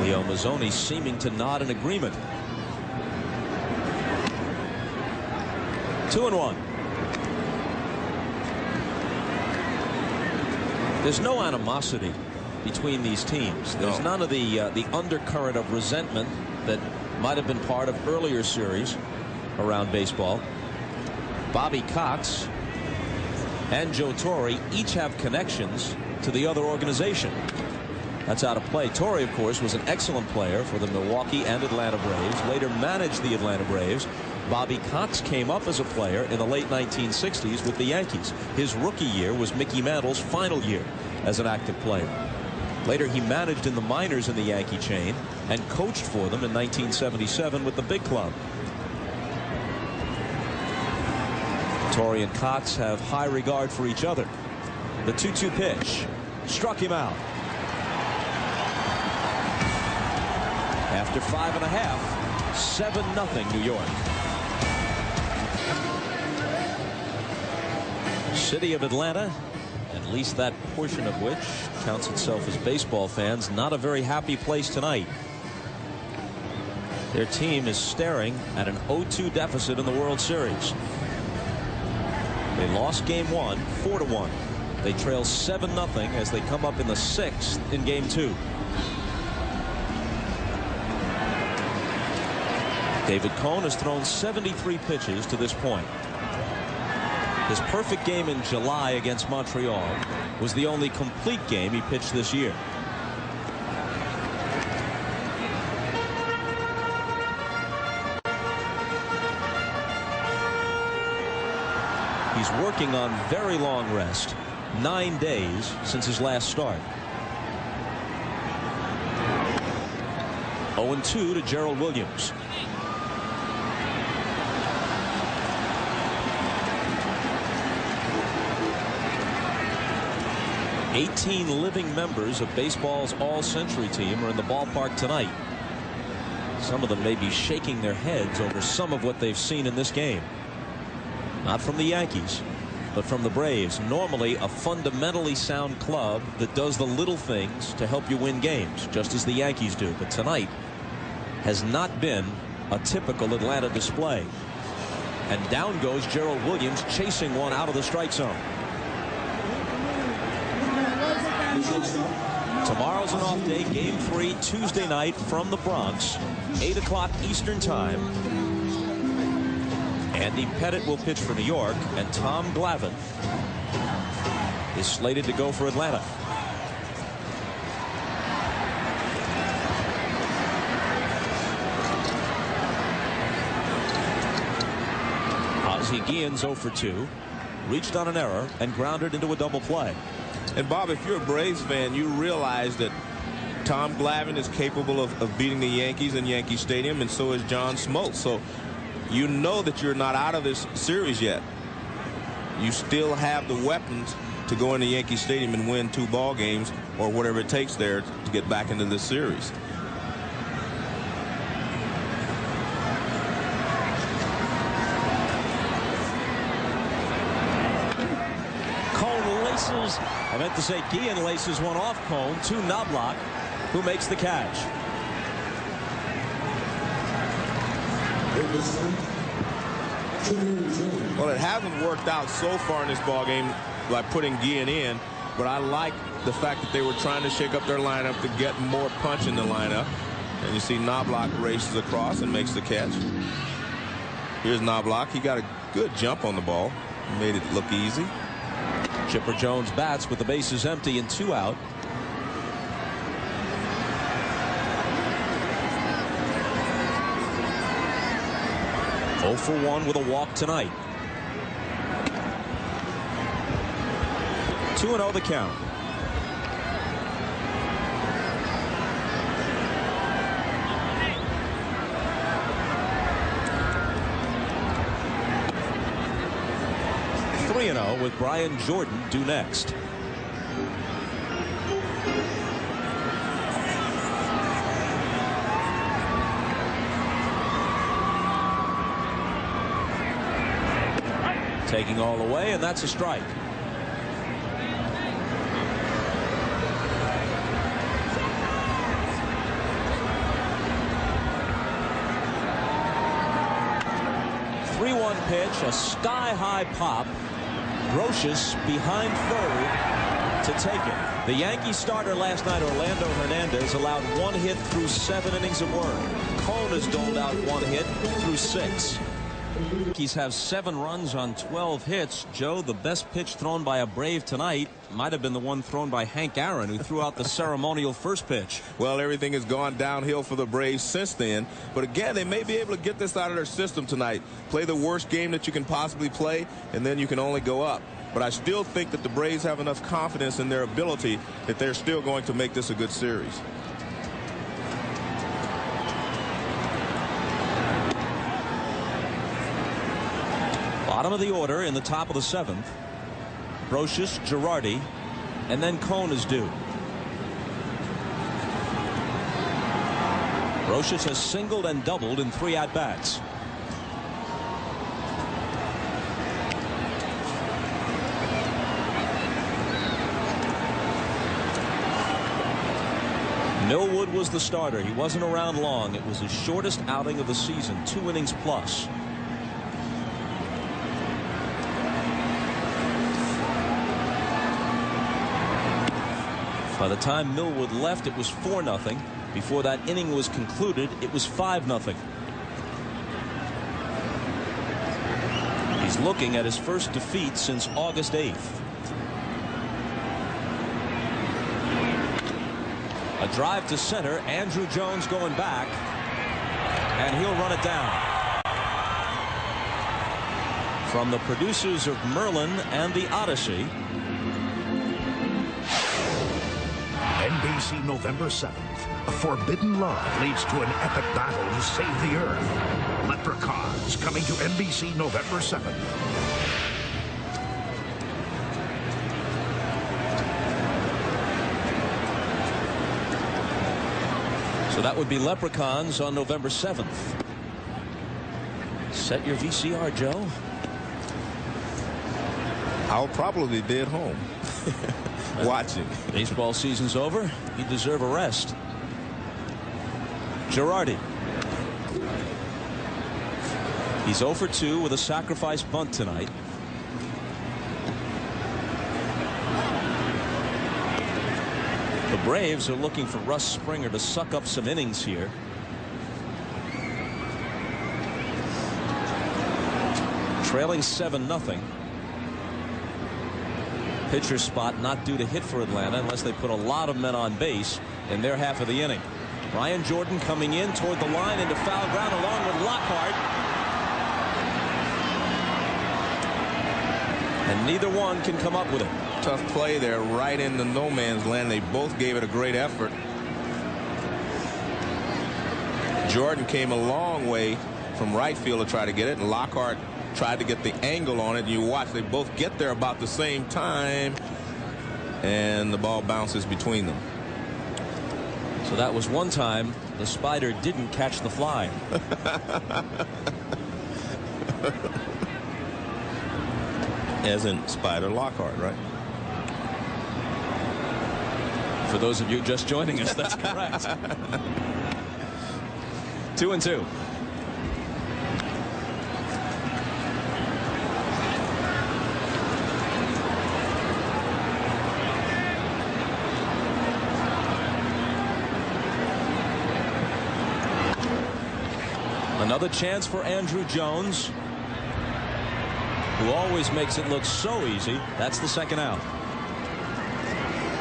Leo Mazzoni seeming to nod in agreement. 2-1. There's no animosity between these teams. There's none of the undercurrent of resentment that might have been part of earlier series around baseball. Bobby Cox and Joe Torre each have connections to the other organization. That's out of play. Torre, of course, was an excellent player for the Milwaukee and Atlanta Braves, later managed the Atlanta Braves. Bobby Cox came up as a player in the late 1960s with the Yankees. His rookie year was Mickey Mantle's final year as an active player. Later, he managed in the minors in the Yankee chain and coached for them in 1977 with the big club. Torre and Cox have high regard for each other. The 2-2 pitch struck him out. After 5.5, 7-0 New York. City of Atlanta, at least that portion of which counts itself as baseball fans, not a very happy place tonight. Their team is staring at an 0-2 deficit in the World Series. They lost game 1, 4-1. They trail 7-0 as they come up in the 6th in game 2. David Cone has thrown 73 pitches to this point. His perfect game in July against Montreal was the only complete game he pitched this year. He's working on very long rest. 9 days since his last start. 0-2 to Gerald Williams. "18 living members of baseball's all-century team are in the ballpark tonight. Some of them may be shaking their heads over some of what they've seen in this game. Not from the Yankees, but from the Braves. Normally a fundamentally sound club that does the little things to help you win games, just as the Yankees do. But tonight has not been a typical Atlanta display." And down goes Gerald Williams, chasing one out of the strike zone. Tomorrow's an off day. Game 3 Tuesday night from the Bronx, 8 o'clock Eastern Time. Andy Pettitte will pitch for New York, and Tom Glavine is slated to go for Atlanta. Ozzie Guillen's 0 for 2, reached on an error and grounded into a double play. And Bob, if you're a Braves fan, you realize that Tom Glavine is capable of beating the Yankees in Yankee Stadium, and so is John Smoltz. So you know that you're not out of this series yet. You still have the weapons to go into Yankee Stadium and win 2 ball games or whatever it takes there to get back into this series. I meant to say Guillen laces one off Cone to Knobloch, who makes the catch. Well, it hasn't worked out so far in this ballgame by putting Guillen in, but I like the fact that they were trying to shake up their lineup to get more punch in the lineup. And you see Knobloch races across and makes the catch. Here's Knobloch. He got a good jump on the ball. Made it look easy. Chipper Jones bats with the bases empty and 2 out. Oh for 1 with a walk tonight. 2-0 the count. With Brian Jordan due next. Taking all the way, and that's a strike. Pitch, a sky-high pop. Brocious behind third to take it. The Yankee starter last night, Orlando Hernandez, allowed 1 hit through 7 innings of work. Cone has doled out 1 hit through 6. Yankees have 7 runs on 12 hits. Joe, the best pitch thrown by a Brave tonight might have been the one thrown by Hank Aaron, who threw out the ceremonial first pitch. Well, everything has gone downhill for the Braves since then. But again, they may be able to get this out of their system tonight. Play the worst game that you can possibly play, and then you can only go up. But I still think that the Braves have enough confidence in their ability that they're still going to make this a good series. Bottom of the order in the top of the 7th. Brocious, Girardi, and then Cone is due. Brocious has singled and doubled in 3 at-bats. Millwood was the starter. He wasn't around long. It was his shortest outing of the season, 2 innings plus. By the time Millwood left, it was 4-0. Before that inning was concluded, it was 5-0. He's looking at his first defeat since August 8th. A drive to center. Andruw Jones going back, and he'll run it down. From the producers of Merlin and The Odyssey. NBC November 7th. A forbidden love leads to an epic battle to save the Earth. Leprechauns, coming to NBC November 7th. So that would be Leprechauns on November 7th. Set your VCR, Joe. I'll probably be at home watching. Baseball season's over. You deserve a rest. Girardi. He's 0 for 2 with a sacrifice bunt tonight. The Braves are looking for Russ Springer to suck up some innings here. Trailing 7-0. Pitcher spot not due to hit for Atlanta unless they put a lot of men on base in their half of the inning. Ryan Jordan coming in toward the line into foul ground along with Lockhart. And neither one can come up with it. Tough play there, right in the no man's land. They both gave it a great effort. Jordan came a long way from right field to try to get it, and Lockhart tried to get the angle on it. And you watch, they both get there about the same time, and the ball bounces between them. So that was one time the Spider didn't catch the fly. As in Spider Lockhart, right? For those of you just joining us, that's correct. 2-2. Another chance for Andruw Jones, who always makes it look so easy. That's the second out.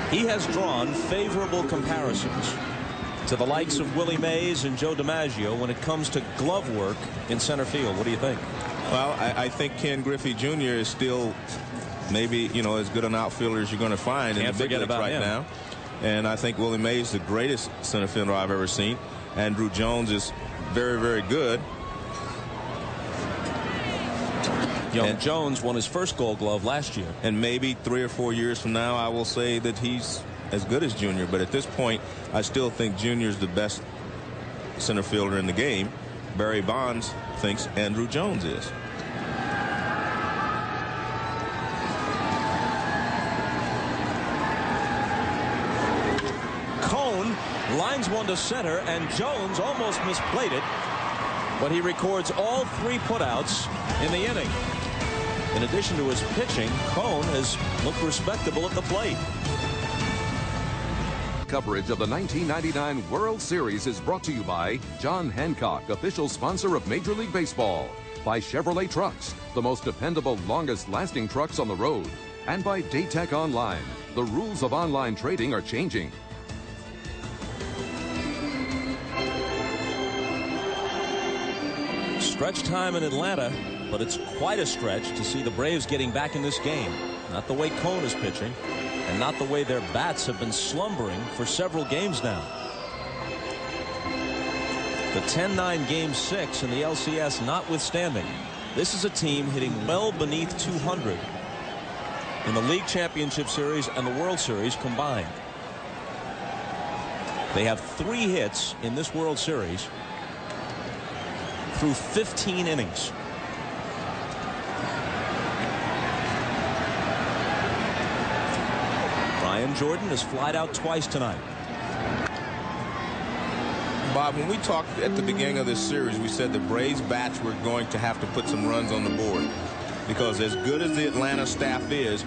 He has drawn favorable comparisons to the likes of Willie Mays and Joe DiMaggio when it comes to glove work in center field. What do you think? Well, I think Ken Griffey Jr. is still maybe, as good an outfielder as you're going to find in the big leagues right now. And I think Willie Mays is the greatest center fielder I've ever seen. Andruw Jones is very, very good. Young Jones won his first Gold Glove last year. And maybe 3 or 4 years from now, I will say that he's as good as Junior. But at this point, I still think Junior's the best center fielder in the game. Barry Bonds thinks Andruw Jones is. Cone lines one to center, and Jones almost misplayed it, but he records all 3 putouts in the inning. In addition to his pitching, Cone has looked respectable at the plate. Coverage of the 1999 World Series is brought to you by John Hancock, official sponsor of Major League Baseball, by Chevrolet Trucks, the most dependable, longest-lasting trucks on the road, and by Daytech Online. The rules of online trading are changing. Stretch time in Atlanta, but it's quite a stretch to see the Braves getting back in this game. Not the way Cone is pitching, and not the way their bats have been slumbering for several games now. The 10-9 Game 6 in the LCS notwithstanding, this is a team hitting well beneath 200 in the League Championship Series and the World Series combined. They have 3 hits in this World Series through 15 innings. Ryan Jordan has flied out twice tonight. Bob, when we talked at the beginning of this series, we said the Braves bats were going to have to put some runs on the board, because as good as the Atlanta staff is,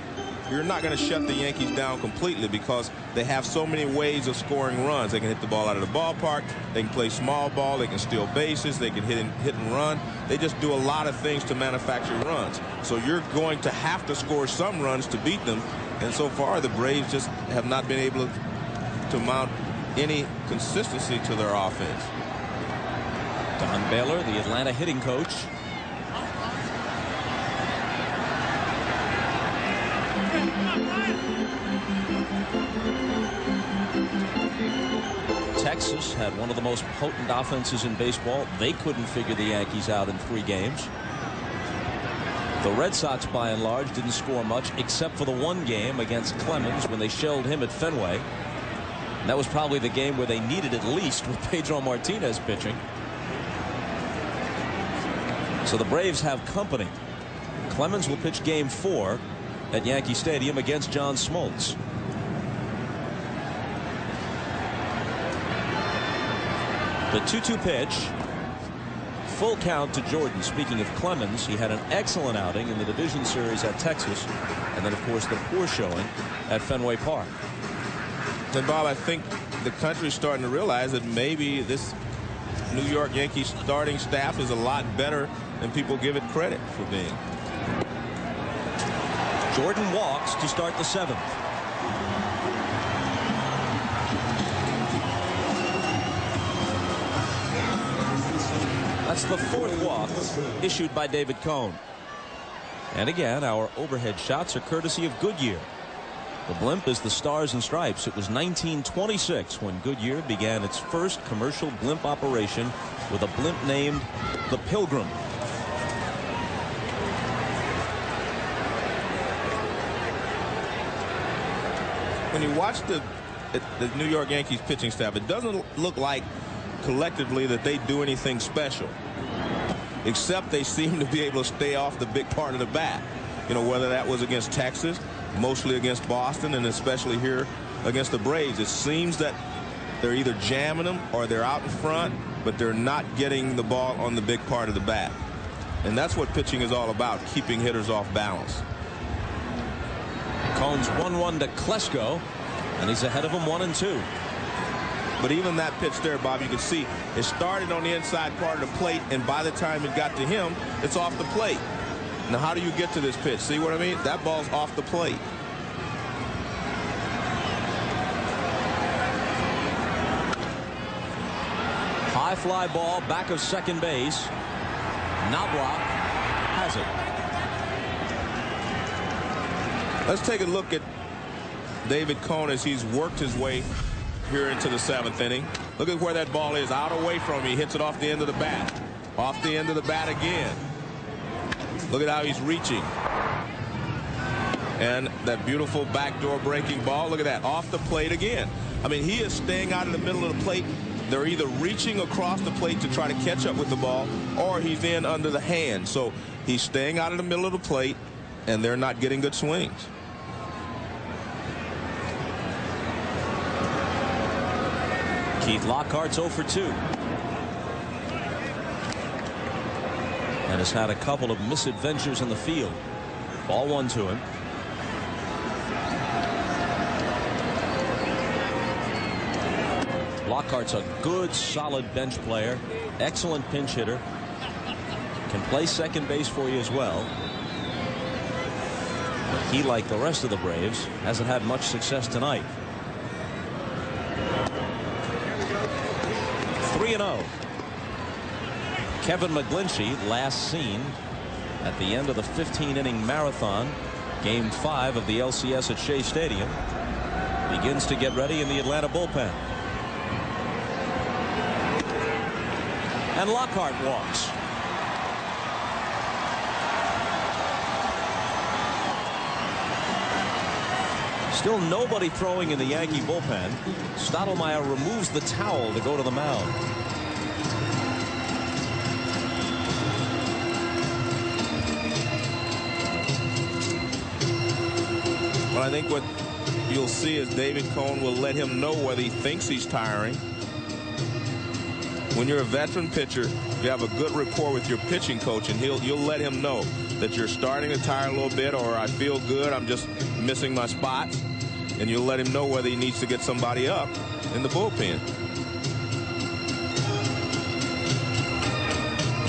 you're not going to shut the Yankees down completely because they have so many ways of scoring runs. They can hit the ball out of the ballpark. They can play small ball. They can steal bases. They can hit and run. They just do a lot of things to manufacture runs. So you're going to have to score some runs to beat them. And so far, the Braves just have not been able to mount any consistency to their offense. Don Baylor, the Atlanta hitting coach. Texas had one of the most potent offenses in baseball. They couldn't figure the Yankees out in 3 games. The Red Sox, by and large, didn't score much except for the one game against Clemens when they shelled him at Fenway. And that was probably the game where they needed at least with Pedro Martinez pitching. So the Braves have company. Clemens will pitch game 4 at Yankee Stadium against John Smoltz. The 2-2 pitch. Full count to Jordan. Speaking of Clemens, he had an excellent outing in the division series at Texas. And then, of course, the poor showing at Fenway Park. And, Bob, I think the country's starting to realize that maybe this New York Yankees starting staff is a lot better than people give it credit for being. Jordan walks to start the 7th. That's the 4th walk issued by David Cone. And again, our overhead shots are courtesy of Goodyear. The blimp is the Stars and Stripes. It was 1926 when Goodyear began its first commercial blimp operation with a blimp named the Pilgrim. When you watch the New York Yankees pitching staff, it doesn't look like collectively that they do anything special, except they seem to be able to stay off the big part of the bat. You know, whether that was against Texas, mostly against Boston, and especially here against the Braves. It seems that they're either jamming them or they're out in front, but they're not getting the ball on the big part of the bat. And that's what pitching is all about, keeping hitters off balance. Cone's 1-1 to Klesko, and he's ahead of him 1-2. But even that pitch there, Bob, you can see it started on the inside part of the plate, and by the time it got to him, it's off the plate. Now, how do you get to this pitch? See what I mean? That ball's off the plate. High fly ball back of second base. Knobloch has it. Let's take a look at David Cone as he's worked his way here into the 7th inning. Look at where that ball is, out away from him. He hits it off the end of the bat. Off the end of the bat again. Look at how he's reaching. And that beautiful backdoor breaking ball. Look at that, off the plate again. I mean, he is staying out of the middle of the plate. They're either reaching across the plate to try to catch up with the ball, or he's in under the hand. So he's staying out of the middle of the plate, and they're not getting good swings. Keith Lockhart's 0 for 2. And has had a couple of misadventures in the field. Ball 1 to him. Lockhart's a good, solid bench player. Excellent pinch hitter. Can play second base for you as well. But he, like the rest of the Braves, hasn't had much success tonight. 3-0. Kevin McGlinchey, last seen at the end of the 15-inning marathon, game 5 of the LCS at Shea Stadium, begins to get ready in the Atlanta bullpen. And Lockhart walks. Still nobody throwing in the Yankee bullpen. Stottlemyre removes the towel to go to the mound. Well, I think what you'll see is David Cone will let him know whether he thinks he's tiring. When you're a veteran pitcher, you have a good rapport with your pitching coach, and you'll let him know that you're starting to tire a little bit, or I feel good, I'm just missing my spots, and you'll let him know whether he needs to get somebody up in the bullpen.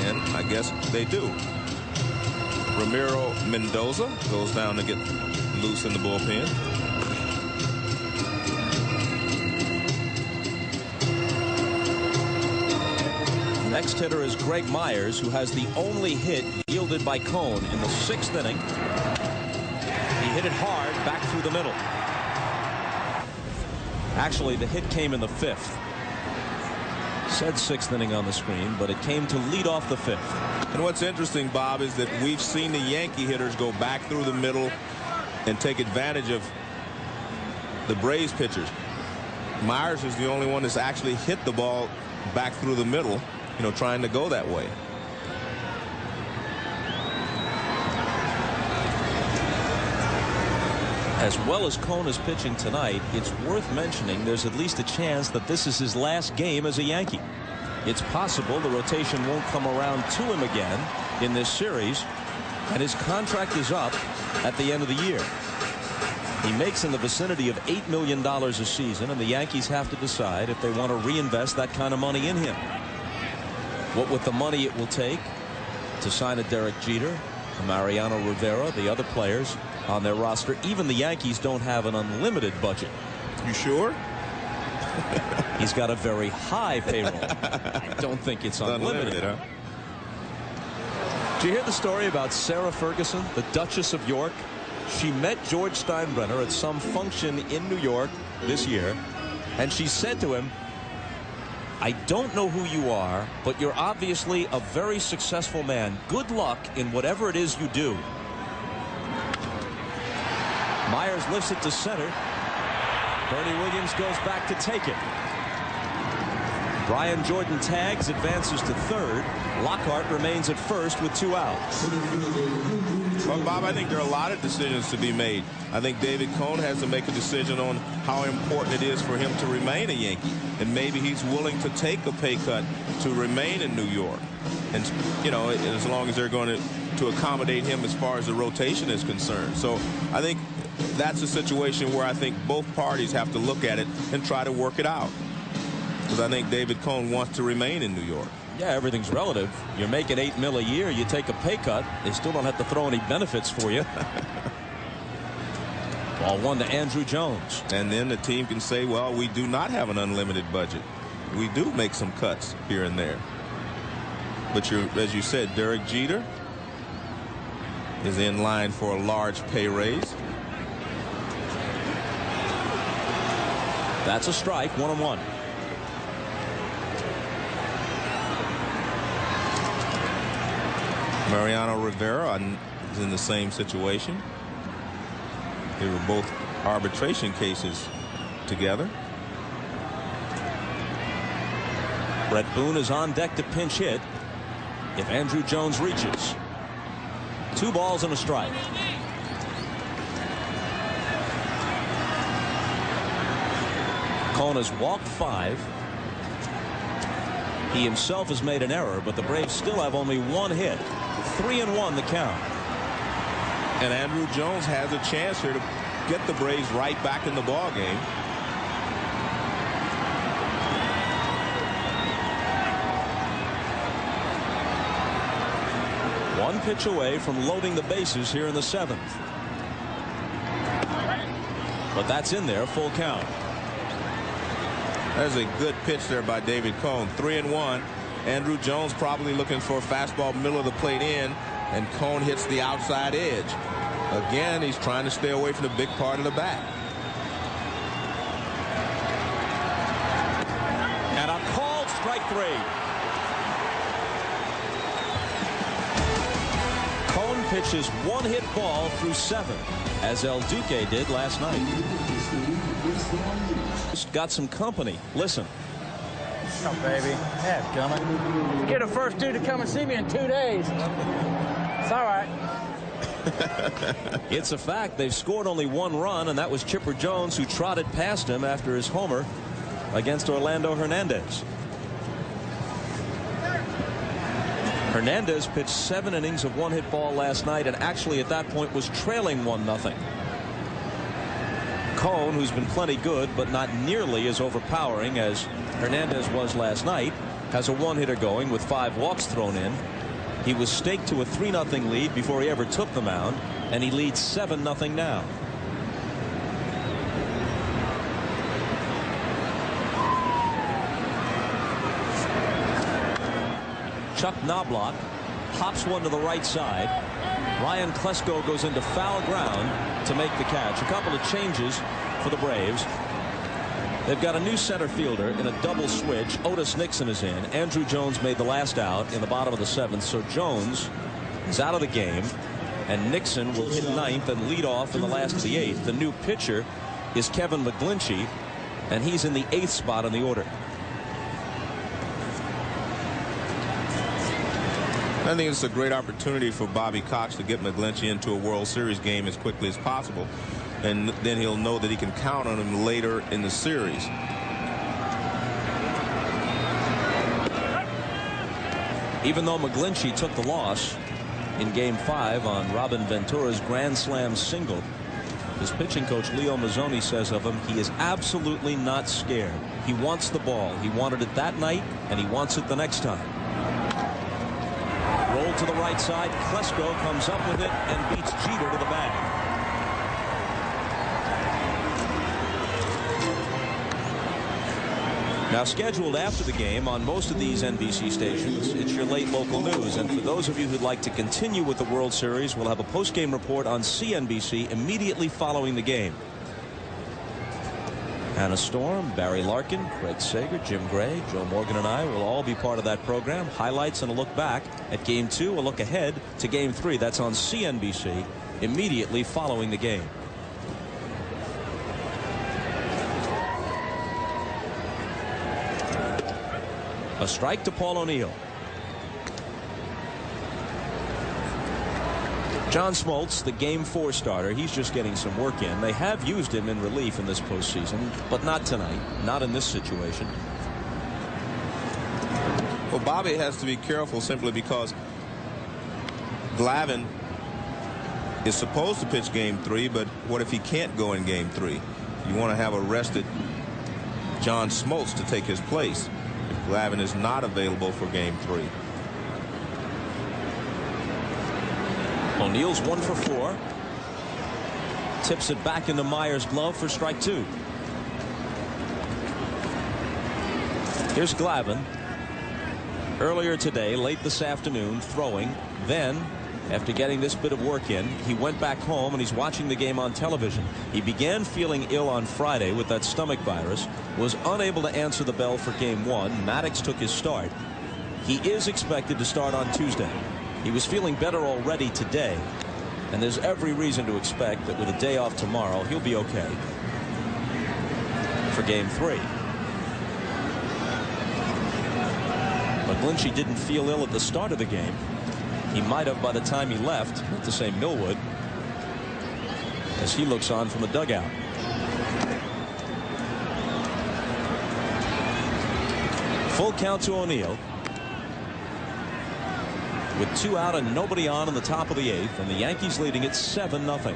And I guess they do. Ramiro Mendoza goes down to get loose in the bullpen. Next hitter is Greg Myers, who has the only hit yielded by Cone in the 6th inning. He hit it hard back through the middle. Actually, the hit came in the 5th. Said 6th inning on the screen, but it came to lead off the 5th. And what's interesting, Bob, is that we've seen the Yankee hitters go back through the middle and take advantage of the Braves pitchers. Myers is the only one that's actually hit the ball back through the middle, you know, trying to go that way. As well as Cone is pitching tonight, it's worth mentioning there's at least a chance that this is his last game as a Yankee. It's possible the rotation won't come around to him again in this series, and his contract is up at the end of the year. He makes in the vicinity of $8 million a season, and the Yankees have to decide if they want to reinvest that kind of money in him. What with the money it will take to sign a Derek Jeter, a Mariano Rivera, the other players on their roster. Even the Yankees don't have an unlimited budget. You sure? He's got a very high payroll. I don't think it's unlimited. Huh? Did you hear the story about Sarah Ferguson, the Duchess of York? She met George Steinbrenner at some function in New York this year, and she said to him, "I don't know who you are, but you're obviously a very successful man. Good luck in whatever it is you do." Myers lifts it to center. Bernie Williams goes back to take it. Brian Jordan tags, advances to third. Lockhart remains at first with 2 outs. Well, Bob, I think there are a lot of decisions to be made. I think David Cone has to make a decision on how important it is for him to remain a Yankee. And maybe he's willing to take a pay cut to remain in New York. And, you know, as long as they're going to accommodate him as far as the rotation is concerned. So I think that's a situation where I think both parties have to look at it and try to work it out. Because I think David Cone wants to remain in New York. Yeah, everything's relative. You're making $8 million a year. You take a pay cut. They still don't have to throw any benefits for you. Ball 1 to Andruw Jones. And then the team can say, well, we do not have an unlimited budget. We do make some cuts here and there. But as you said, Derek Jeter is in line for a large pay raise. That's a strike. 1-1. Mariano Rivera is in the same situation. They were both arbitration cases together. Brett Boone is on deck to pinch hit if Andruw Jones reaches. 2 balls and a strike. Cone has walked 5. He himself has made an error, but the Braves still have only 1 hit. 3-1 the count. And Andruw Jones has a chance here to get the Braves right back in the ball game. One pitch away from loading the bases here in the 7th. But that's in there, full count. There's a good pitch there by David Cone. 3-1. Andruw Jones probably looking for a fastball middle of the plate in, and Cone hits the outside edge. Again, he's trying to stay away from the big part of the bat. And a called strike 3. Cone pitches 1-hit ball through 7, as El Duque did last night. Got some company. Listen. What's up, baby? Yeah, coming. You're the first dude to come and see me in 2 days. It's all right. It's a fact. They've scored only 1 run, and that was Chipper Jones, who trotted past him after his homer against Orlando Hernandez. Hernandez pitched 7 innings of one-hit ball last night, and actually at that point was trailing 1-0. Cone, who's been plenty good but not nearly as overpowering as Hernandez was last night, has a one-hitter going with 5 walks thrown in. He was staked to a 3-0 lead before he ever took the mound, and he leads 7-0 now. Chuck Knobloch pops one to the right side. Ryan Klesko goes into foul ground to make the catch. A couple of changes for the Braves. They've got a new center fielder in a double switch. Otis Nixon is in. Andrew Jones made the last out in the bottom of the 7th. So Jones is out of the game, and Nixon will hit 9th and lead off in the last of the 8th. The new pitcher is Kevin McGlinchey, and he's in the 8th spot in the order. I think it's a great opportunity for Bobby Cox to get McGlinchey into a World Series game as quickly as possible, and then he'll know that he can count on him later in the series. Even though McGlinchey took the loss in Game 5 on Robin Ventura's grand slam single, his pitching coach Leo Mazzoni says of him, he is absolutely not scared. He wants the ball. He wanted it that night, and he wants it the next time. Roll to the right side. Klesko comes up with it and beats Jeter to the bag. Now, scheduled after the game on most of these NBC stations, it's your late local news. And for those of you who'd like to continue with the World Series, we'll have a post-game report on CNBC immediately following the game. Hannah Storm, Barry Larkin, Craig Sager, Jim Gray, Joe Morgan, and I will all be part of that program. Highlights and a look back at Game 2, a look ahead to Game 3. That's on CNBC immediately following the game. A strike to Paul O'Neill. John Smoltz, the Game 4 starter, he's just getting some work in. They have used him in relief in this postseason, but not tonight, not in this situation. Well, Bobby has to be careful simply because Glavine is supposed to pitch Game 3, but what if he can't go in Game 3? You want to have a rested John Smoltz to take his place if Glavine is not available for Game 3. O'Neill's 1 for 4. Tips it back into Meyer's glove for strike 2. Here's Glavine. Earlier today, late this afternoon, throwing. Then, after getting this bit of work in, he went back home and he's watching the game on television. He began feeling ill on Friday with that stomach virus, was unable to answer the bell for Game 1. Maddox took his start. He is expected to start on Tuesday. He was feeling better already today, and there's every reason to expect that with a day off tomorrow, he'll be okay for Game 3. McGlinchey didn't feel ill at the start of the game. He might have by the time he left, not to say Millwood, as he looks on from the dugout. Full count to O'Neill. With 2 out and nobody on in the top of the 8th, and the Yankees leading it 7-0.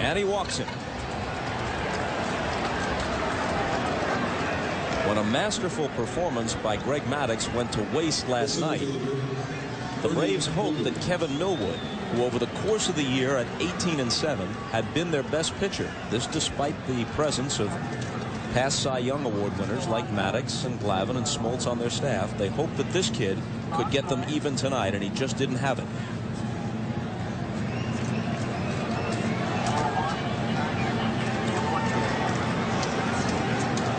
And he walks it. When a masterful performance by Greg Maddux went to waste last night, the Braves hoped that Kevin Millwood, who over the course of the year at 18-7 had been their best pitcher, this despite the presence of past Cy Young Award winners like Maddux and Glavine and Smoltz on their staff. They hoped that this kid could get them even tonight, and he just didn't have it.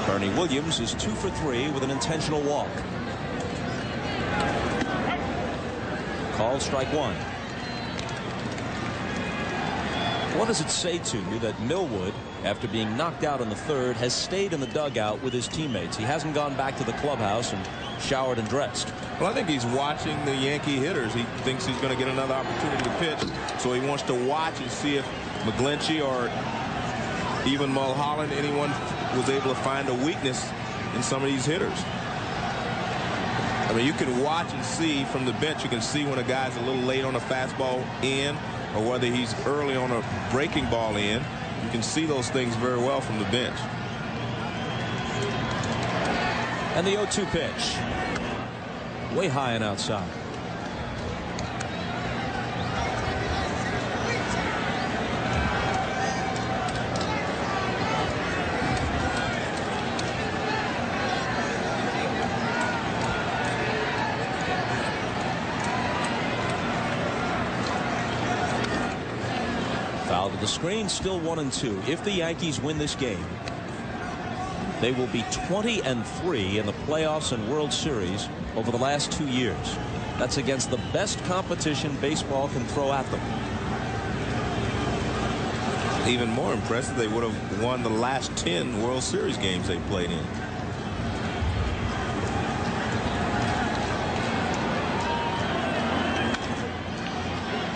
Bernie Williams is 2 for 3 with an intentional walk. Called strike 1. What does it say to you that Millwood after being knocked out in the third, has stayed in the dugout with his teammates. He hasn't gone back to the clubhouse and showered and dressed. Well, I think he's watching the Yankee hitters. He thinks he's going to get another opportunity to pitch, so he wants to watch and see if McGlinchey or even Mulholland, anyone was able to find a weakness in some of these hitters. I mean, you can watch and see from the bench. You can see when a guy's a little late on a fastball in, or whether he's early on a breaking ball in. You can see those things very well from the bench. And the 0-2 pitch. Way high and outside. Foul to the screen, still 1-2. If the Yankees win this game, they will be 20-3 in the playoffs and World Series over the last 2 years. That's against the best competition baseball can throw at them. Even more impressive, they would have won the last 10 World Series games they played in.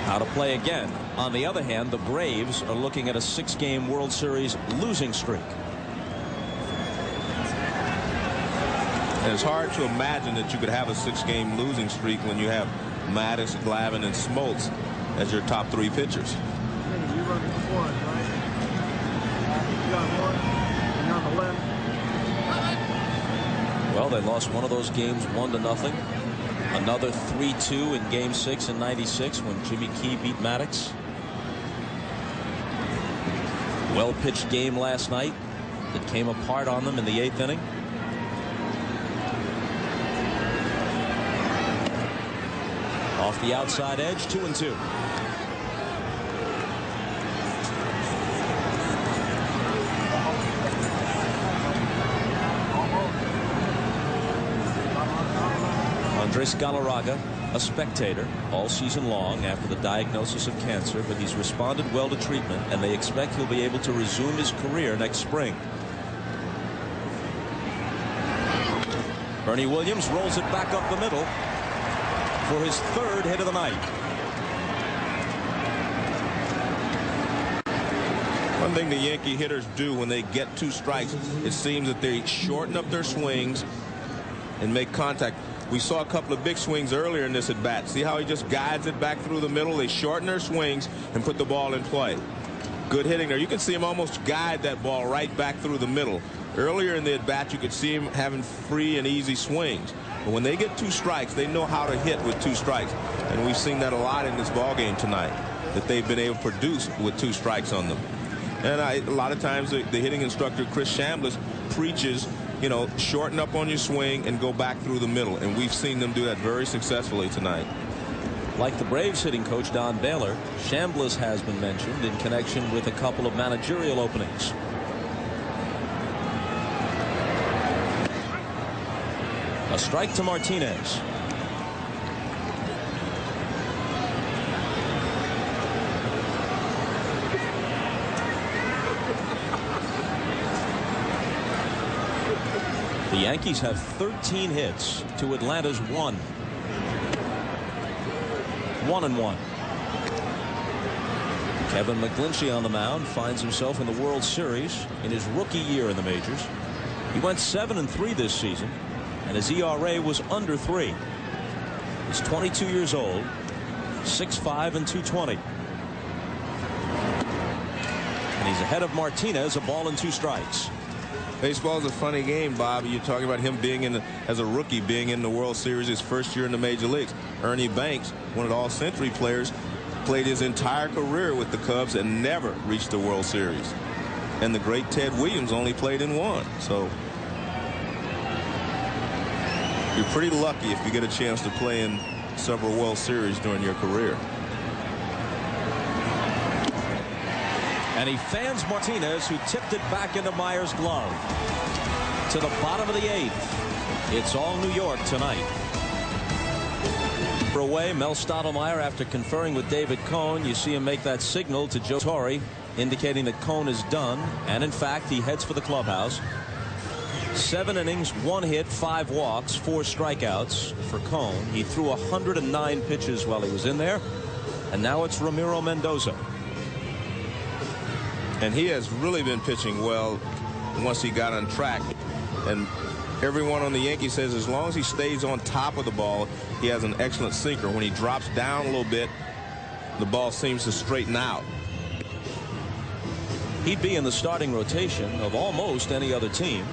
How to play again. On the other hand, the Braves are looking at a 6-game World Series losing streak. And it's hard to imagine that you could have a 6-game losing streak when you have Maddox, Glavine, and Smoltz as your top 3 pitchers. You run one, right? You got one, and you're on the left. Well, they lost one of those games 1-0. Another 3-2 in Game 6 in '96 when Jimmy Key beat Maddox. Well-pitched game last night that came apart on them in the 8th inning. Off the outside edge, 2-2. Andres Galarraga, a spectator all season long after the diagnosis of cancer, but he's responded well to treatment, and they expect he'll be able to resume his career next spring. Bernie Williams rolls it back up the middle for his 3rd hit of the night. One thing the Yankee hitters do when they get 2 strikes, it seems that they shorten up their swings and make contact. We saw a couple of big swings earlier in this at bat. See how he just guides it back through the middle? They shorten their swings and put the ball in play. Good hitting there. You can see him almost guide that ball right back through the middle. Earlier in the at bat, you could see him having free and easy swings. But when they get 2 strikes, they know how to hit with 2 strikes. And we've seen that a lot in this ball game tonight, that they've been able to produce with 2 strikes on them. And a lot of times the hitting instructor, Chris Chambliss, preaches, you know, shorten up on your swing and go back through the middle. And we've seen them do that very successfully tonight. Like the Braves hitting coach Don Baylor, Chambliss has been mentioned in connection with a couple of managerial openings. A strike to Martinez. The Yankees have 13 hits to Atlanta's 1. 1-1. Kevin McGlinchey on the mound finds himself in the World Series in his rookie year in the majors. He went 7-3 this season, and his ERA was under 3. He's 22 years old, 6'5" and 220. And he's ahead of Martinez, a ball and 2 strikes. Baseball is a funny game, Bob. You're talking about him being as a rookie, being in the World Series his first year in the major leagues. Ernie Banks, one of the all-century players, played his entire career with the Cubs and never reached the World Series. And the great Ted Williams only played in 1. So you're pretty lucky if you get a chance to play in several World Series during your career. And he fans Martinez, who tipped it back into Myers' glove. To the bottom of the 8th. It's all New York tonight. Away, Mel Stottlemyre, after conferring with David Cone, you see him make that signal to Joe Torre. indicating that Cone is done, and in fact he heads for the clubhouse. 7 innings, 1 hit, 5 walks, 4 strikeouts for Cone. He threw 109 pitches while he was in there, and now it's Ramiro Mendoza. And he has really been pitching well once he got on track. And everyone on the Yankees says as long as he stays on top of the ball, he has an excellent sinker. When he drops down a little bit, the ball seems to straighten out. He'd be in the starting rotation of almost any other team.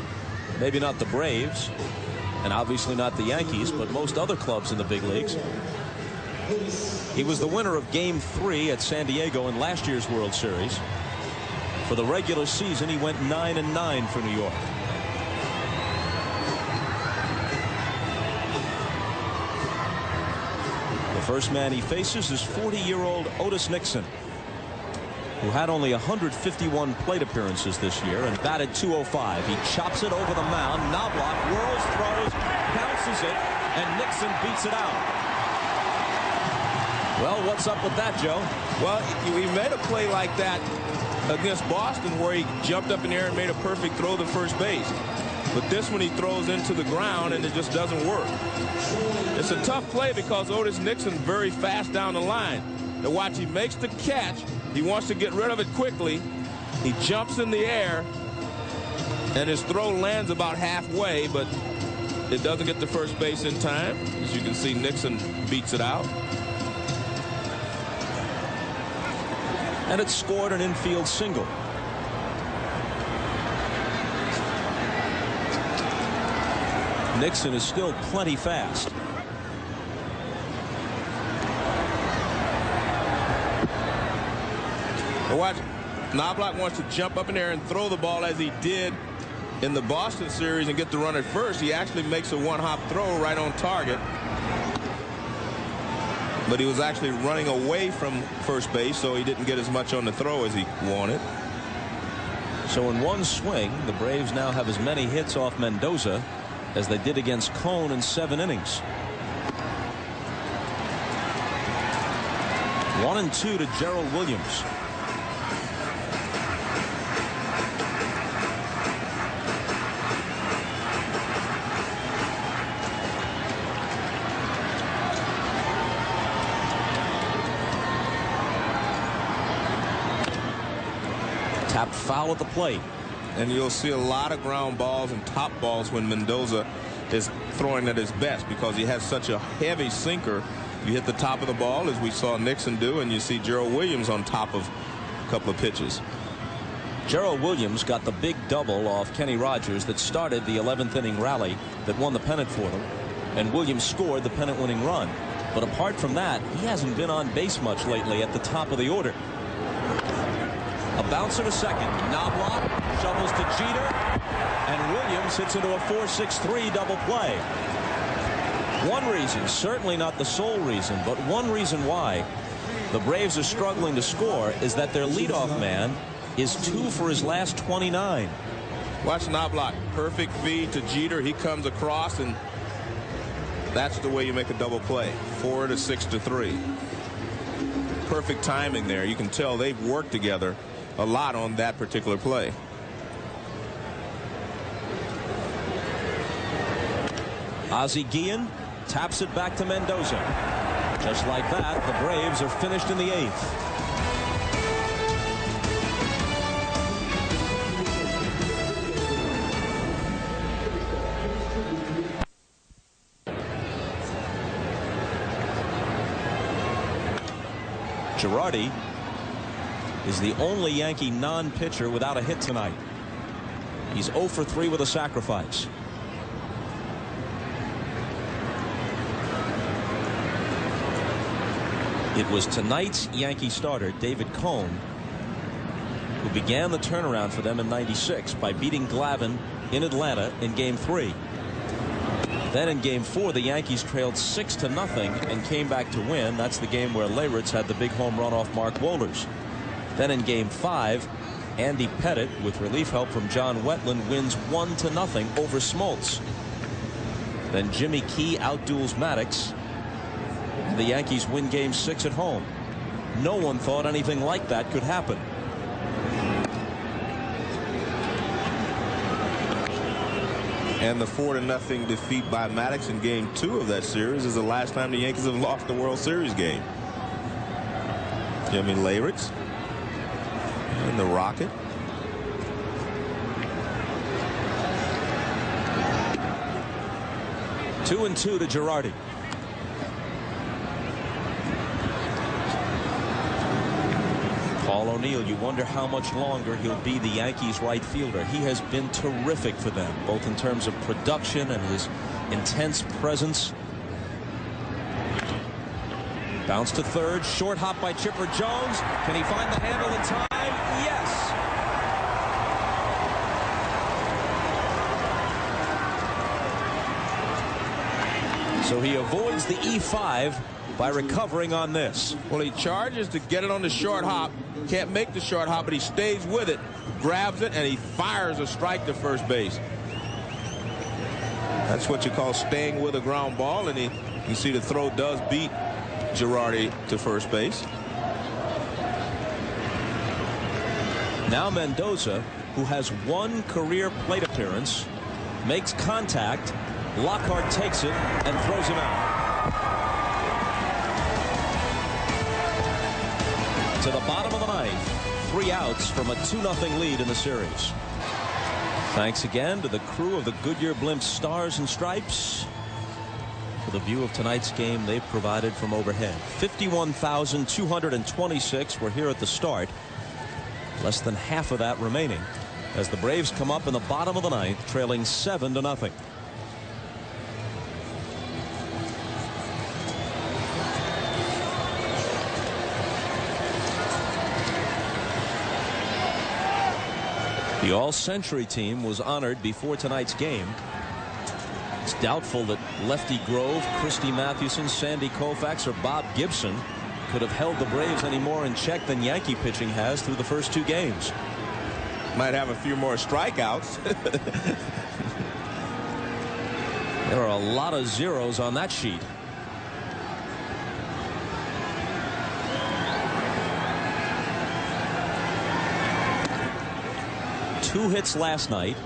Maybe not the Braves, and obviously not the Yankees, but most other clubs in the big leagues. He was the winner of Game 3 at San Diego in last year's World Series. For the regular season, he went 9-9 for New York. The first man he faces is 40-year-old Otis Nixon, who had only 151 plate appearances this year and batted .205. He chops it over the mound. Knobloch whirls, throws, bounces it, and Nixon beats it out. Well, what's up with that, Joe? Well, he made a play like that against Boston where he jumped up in the air and made a perfect throw to first base. But this one he throws into the ground and it just doesn't work. It's a tough play because Otis Nixon's very fast down the line. And watch, he makes the catch. He wants to get rid of it quickly. He jumps in the air and his throw lands about halfway, but it doesn't get to first base in time. As you can see, Nixon beats it out. And it scored an infield single. Nixon is still plenty fast. But watch, Knobloch wants to jump up in there and throw the ball as he did in the Boston series and get the run at first. He actually makes a one-hop throw right on target. But he was actually running away from first base, so he didn't get as much on the throw as he wanted. So in one swing, the Braves now have as many hits off Mendoza as they did against Cone in 7 innings. 1-2 to Gerald Williams. Tapped foul at the plate. And you'll see a lot of ground balls and top balls when Mendoza is throwing at his best because he has such a heavy sinker. You hit the top of the ball, as we saw Nixon do, and you see Gerald Williams on top of a couple of pitches. Gerald Williams got the big double off Kenny Rogers that started the 11th inning rally that won the pennant for them, and Williams scored the pennant-winning run. But apart from that, he hasn't been on base much lately at the top of the order. A bouncer to second. Knobloch shovels to Jeter, and Williams hits into a 4-6-3 double play. One reason, certainly not the sole reason, but one reason why the Braves are struggling to score is that their leadoff man is 2 for his last 29. Watch Knobloch. Perfect feed to Jeter. He comes across, and that's the way you make a double play. 4 to 6 to 3. Perfect timing there. You can tell they've worked together a lot on that particular play. Ozzie Guillen taps it back to Mendoza. Just like that, the Braves are finished in the 8th. Girardi is the only Yankee non-pitcher without a hit tonight. He's 0 for 3 with a sacrifice. It was tonight's Yankee starter, David Cone, who began the turnaround for them in '96 by beating Glavine in Atlanta in Game 3. Then in Game 4, the Yankees trailed 6-0 and came back to win. That's the game where Leyritz had the big home run off Mark Wohlers. Then in Game 5, Andy Pettit, with relief help from John Wetland, wins 1-0 over Smoltz. Then Jimmy Key outduels Maddox. The Yankees win Game 6 at home. No one thought anything like that could happen. And the 4-0 defeat by Maddox in Game 2 of that series is the last time the Yankees have lost the World Series game. Jimmy Leyritz and the Rocket. Two and two to Girardi. Paul O'Neill, you wonder how much longer he'll be the Yankees right fielder. He has been terrific for them, both in terms of production and his intense presence. Bounce to third, short hop by Chipper Jones. Can he find the handle in time? Yes. So he avoids the E5 by recovering on this. Well, he charges to get it on the short hop. Can't make the short hop, but he stays with it, grabs it, and he fires a strike to first base. That's what you call staying with a ground ball, and you can see the throw does beat Girardi to first base. Now Mendoza, who has one career plate appearance, makes contact. Lockhart takes it and throws him out. To the bottom of the ninth, 3 outs from a 2-0 lead in the series. Thanks again to the crew of the Goodyear Blimp Stars and Stripes for the view of tonight's game they've provided from overhead. 51,226 were here at the start. Less than half of that remaining as the Braves come up in the bottom of the ninth, trailing 7-0. The All-Century team was honored before tonight's game. It's doubtful that Lefty Grove, Christy Mathewson, Sandy Koufax, or Bob Gibson could have held the Braves any more in check than Yankee pitching has through the first 2 games. Might have a few more strikeouts. There are a lot of zeros on that sheet. Two hits last night,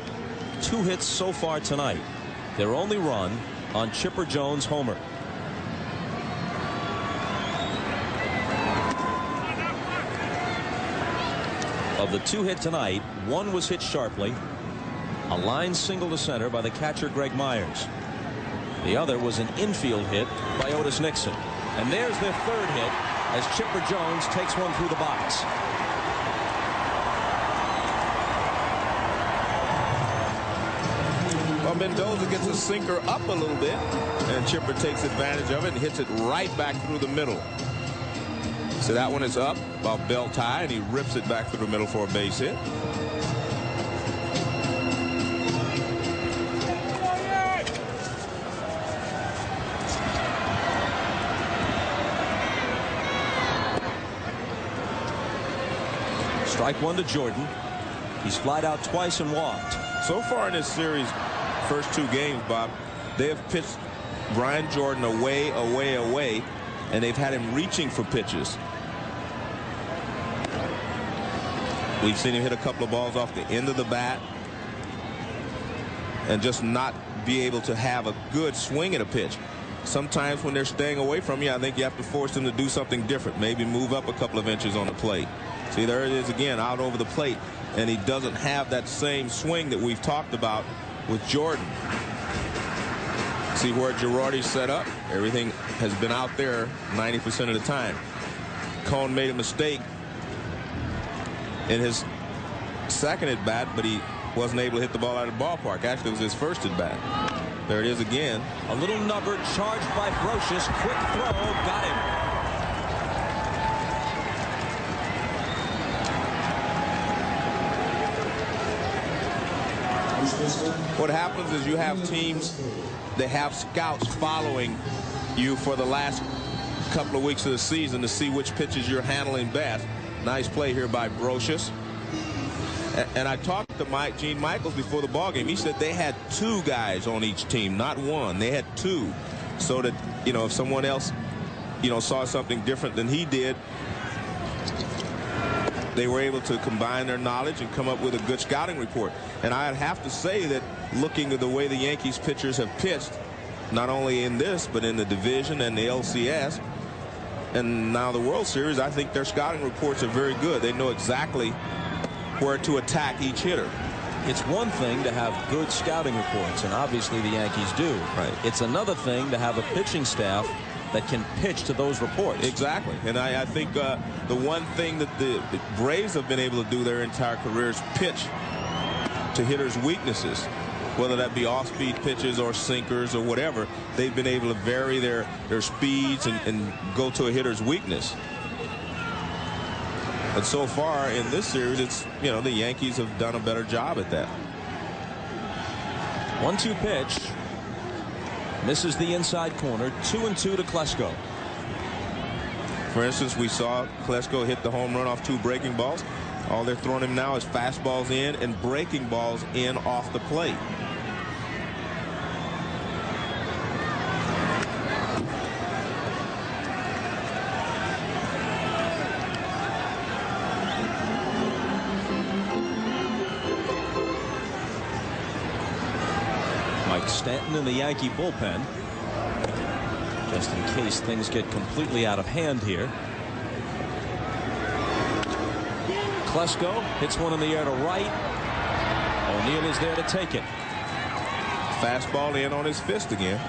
2 hits so far tonight. Their only run on Chipper Jones' homer. Of the 2 hit tonight, 1 was hit sharply. A line single to center by the catcher Greg Myers. The other was an infield hit by Otis Nixon. And there's their 3rd hit as Chipper Jones takes one through the box. Well, Mendoza gets a sinker up a little bit, and Chipper takes advantage of it and hits it right back through the middle. So that one is up about belt high, and he rips it back through the middle for a base hit. Strike 1 to Jordan. He's flied out twice and walked. So far in this series, first 2 games, Bob, they have pitched Brian Jordan away, and they've had him reaching for pitches. We've seen him hit a couple of balls off the end of the bat and just not be able to have a good swing at a pitch. Sometimes when they're staying away from you, I think you have to force them to do something different. Maybe move up a couple of inches on the plate. See, there it is again, out over the plate, and he doesn't have that same swing that we've talked about with Jordan. See where Girardi's set up? Everything has been out there 90% of the time. Cone made a mistake in his second at bat, but he wasn't able to hit the ball out of the ballpark. Actually, it was his first at bat. There it is again. A little number charged by Brocious. Quick throw. Got him. What happens is you have teams that have scouts following you for the last couple of weeks of the season to see which pitches you're handling best. Nice play here by Brocious. And I talked to Gene Michaels before the ballgame. He said they had 2 guys on each team, not 1. They had 2. So that, you know, if someone else, you know, saw something different than he did, they were able to combine their knowledge and come up with a good scouting report. And I'd have to say that looking at the way the Yankees pitchers have pitched, not only in this, but in the division and the LCS, and now the World Series, I think their scouting reports are very good. They know exactly where to attack each hitter. It's one thing to have good scouting reports, and obviously the Yankees do. Right. It's another thing to have a pitching staff that can pitch to those reports. Exactly. And I think the one thing that the Braves have been able to do their entire career is pitch to hitters' weaknesses, whether that be off-speed pitches or sinkers or whatever. They've been able to vary their speeds and go to a hitter's weakness. But so far in this series, it's, you know, the Yankees have done a better job at that. 1-2 pitch. Misses the inside corner. 2-2 to Klesko. For instance, we saw Klesko hit the home run off 2 breaking balls. All they're throwing him now is fastballs in and breaking balls in off the plate. Stanton in the Yankee bullpen, just in case things get completely out of hand here. Klesko hits one in the air to right. O'Neill is there to take it. Fastball in on his fist again.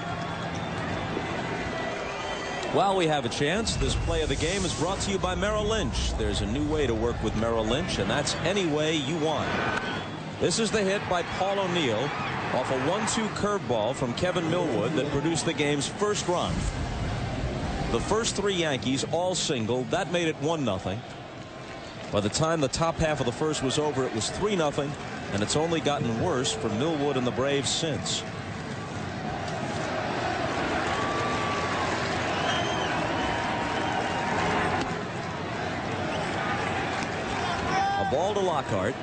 While we have a chance, this play of the game is brought to you by Merrill Lynch. There's a new way to work with Merrill Lynch, and that's any way you want. This is the hit by Paul O'Neill off a 1-2 curveball from Kevin Millwood that produced the game's first run. The first 3 Yankees all singled. That made it 1-0. By the time the top half of the first was over, it was 3-0, and it's only gotten worse for Millwood and the Braves since. A ball to Lockhart.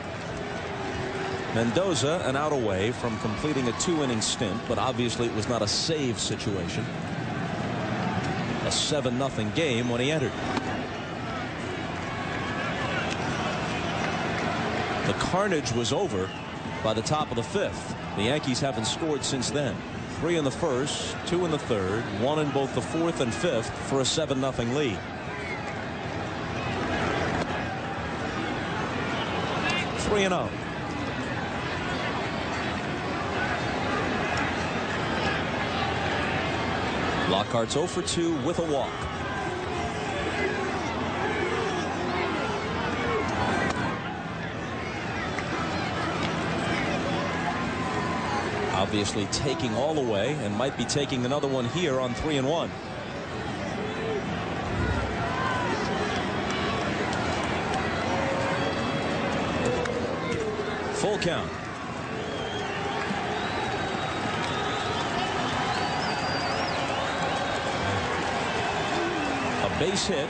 Mendoza an out away from completing a 2-inning stint, but obviously it was not a save situation. A 7-0 game when he entered. The carnage was over by the top of the 5th. The Yankees haven't scored since then. 3 in the first, 2 in the third, 1 in both the 4th and 5th for a 7-0 lead. 3-0. Lockhart's 0 for 2 with a walk. Obviously taking all away and might be taking another one here on 3-1. Full count. Base hit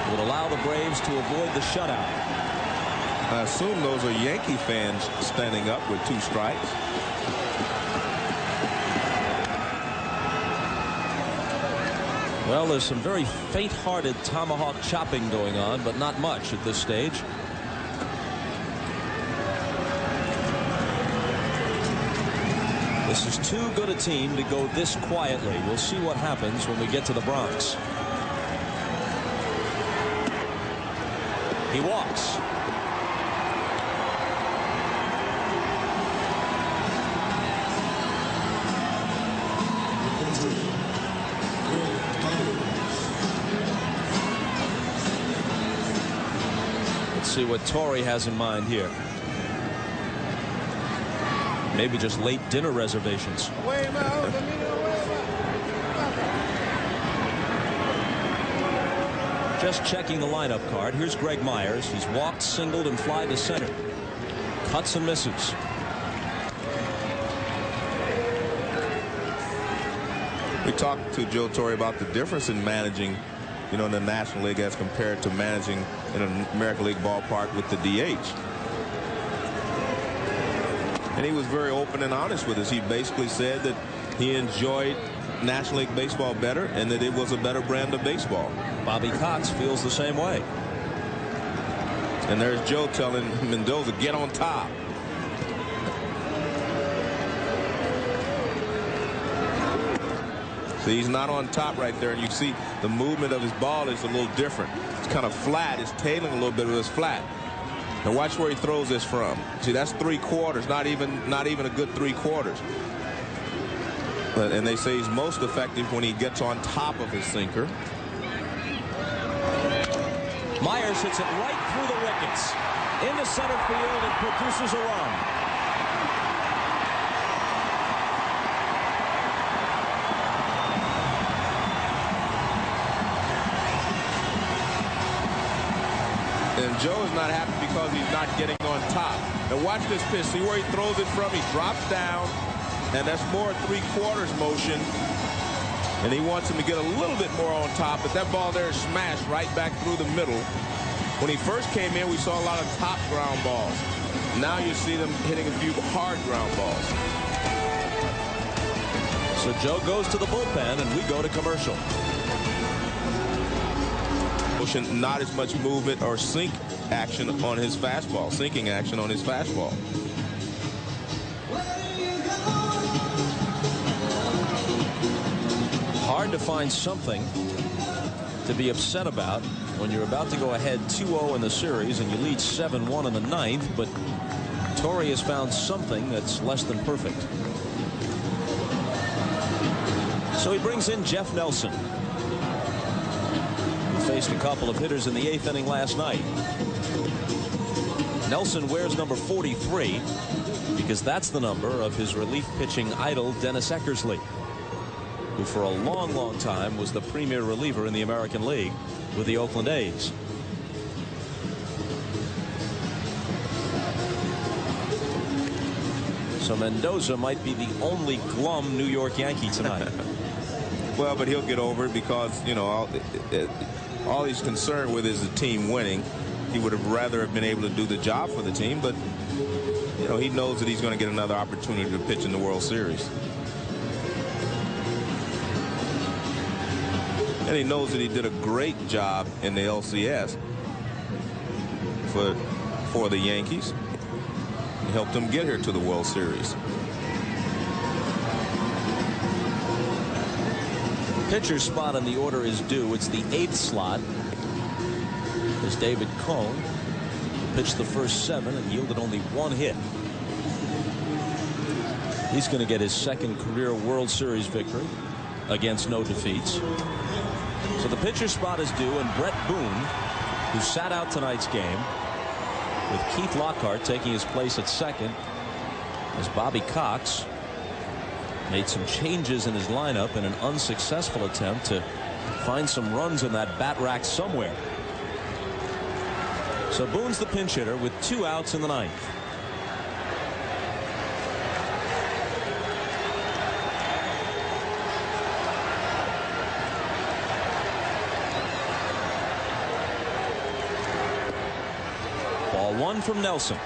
would allow the Braves to avoid the shutout. I assume those are Yankee fans standing up with 2 strikes. Well, there's some very faint-hearted tomahawk chopping going on, but not much at this stage. This is too good a team to go this quietly. We'll see what happens when we get to the Bronx. He walks. Let's see what Torre has in mind here. Maybe just late dinner reservations. Just checking the lineup card. Here's Greg Myers. He's walked, singled, and fly to center. Cuts and misses. We talked to Joe Torre about the difference in managing, you know, in the National League as compared to managing in an American League ballpark with the DH. And he was very open and honest with us. He basically said that he enjoyed National League baseball better and that it was a better brand of baseball. Bobby Cox feels the same way. And there's Joe telling Mendoza, get on top. See, he's not on top right there, and you see the movement of his ball is a little different. It's kind of flat. It's tailing a little bit, but it's flat. And watch where he throws this from. See, that's 3/4, not even a good 3/4. And they say he's most effective when he gets on top of his sinker. Myers hits it right through the wickets into center field and produces a run. And Joe is not happy because he's not getting on top. Now watch this pitch. See where he throws it from? He drops down, and that's more 3/4 motion. And he wants him to get a little bit more on top, but that ball there is smashed right back through the middle. When he first came in, we saw a lot of top ground balls. Now you see them hitting a few hard ground balls. So Joe goes to the bullpen, and we go to commercial. Not as much movement or sink action on his fastball, sinking action on his fastball. Hard to find something to be upset about when you're about to go ahead 2-0 in the series and you lead 7-1 in the ninth, but Torre has found something that's less than perfect. So he brings in Jeff Nelson, who faced a couple of hitters in the 8th inning last night. Nelson wears number 43 because that's the number of his relief pitching idol Dennis Eckersley, who for a long time was the premier reliever in the American League with the Oakland A's. So Mendoza might be the only glum New York Yankee tonight. Well, but he'll get over it because, you know, all he's concerned with is the team winning. He would have rather have been able to do the job for the team, but, you know, he knows that he's going to get another opportunity to pitch in the World Series. And he knows that he did a great job in the LCS for the Yankees. He helped them get here to the World Series. Pitcher's spot on the order is due. It's the 8th slot. As David Cone pitched the first 7 and yielded only 1 hit. He's going to get his 2nd career World Series victory against no defeats. So the pitcher spot is due, and Brett Boone, who sat out tonight's game, with Keith Lockhart taking his place at 2nd, as Bobby Cox made some changes in his lineup in an unsuccessful attempt to find some runs in that bat rack somewhere. So Boone's the pinch hitter with 2 outs in the 9th. Ball 1 from Nelson.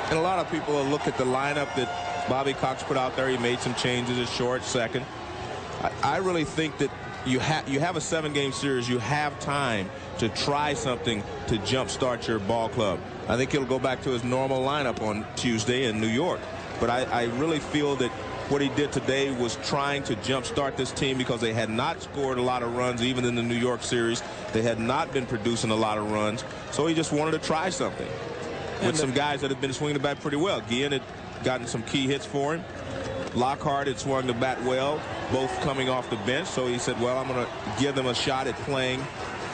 And a lot of people will look at the lineup that Bobby Cox put out there. He made some changes at short, 2nd. I really think that you have a 7-game series. You have time to try something to jumpstart your ball club. I think he'll go back to his normal lineup on Tuesday in New York. But I really feel that what he did today was trying to jumpstart this team because they had not scored a lot of runs even in the New York series. They had not been producing a lot of runs. So he just wanted to try something with some guys that had been swinging the bat pretty well. Guillen had gotten some key hits for him. Lockhart had swung the bat well, both coming off the bench. So he said, well, I'm going to give them a shot at playing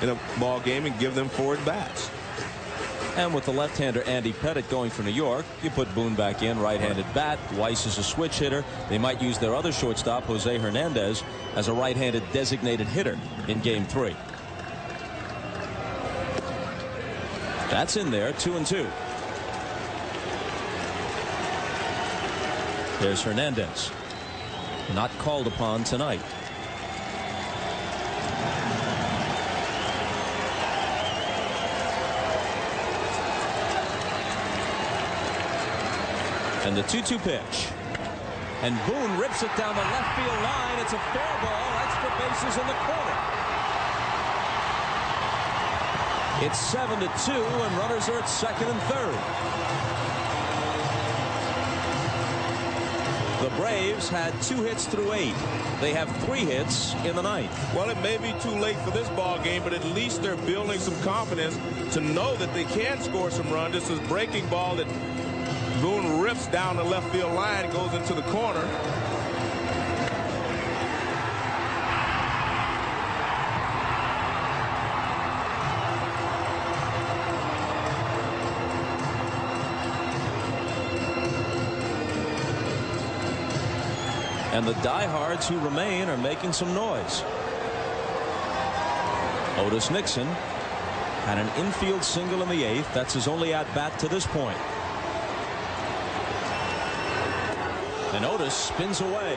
in a ball game and give them 4 at-bats. And with the left-hander Andy Pettitte going for New York, you put Boone back in, right-handed bat. Weiss is a switch hitter. They might use their other shortstop, Jose Hernandez, as a right-handed designated hitter in Game 3. That's in there, 2-2. There's Hernandez. Not called upon tonight. And the 2-2 pitch. And Boone rips it down the left field line. It's a fair ball. Extra bases in the corner. It's 7-2, and runners are at second and third. The Braves had 2 hits through 8. They have 3 hits in the ninth. Well, it may be too late for this ball game, but at least they're building some confidence to know that they can score some runs. This is breaking ball that Boone rips down the left field line, goes into the corner. And the diehards who remain are making some noise. Otis Nixon had an infield single in the 8th. That's his only at-bat to this point. And Otis spins away.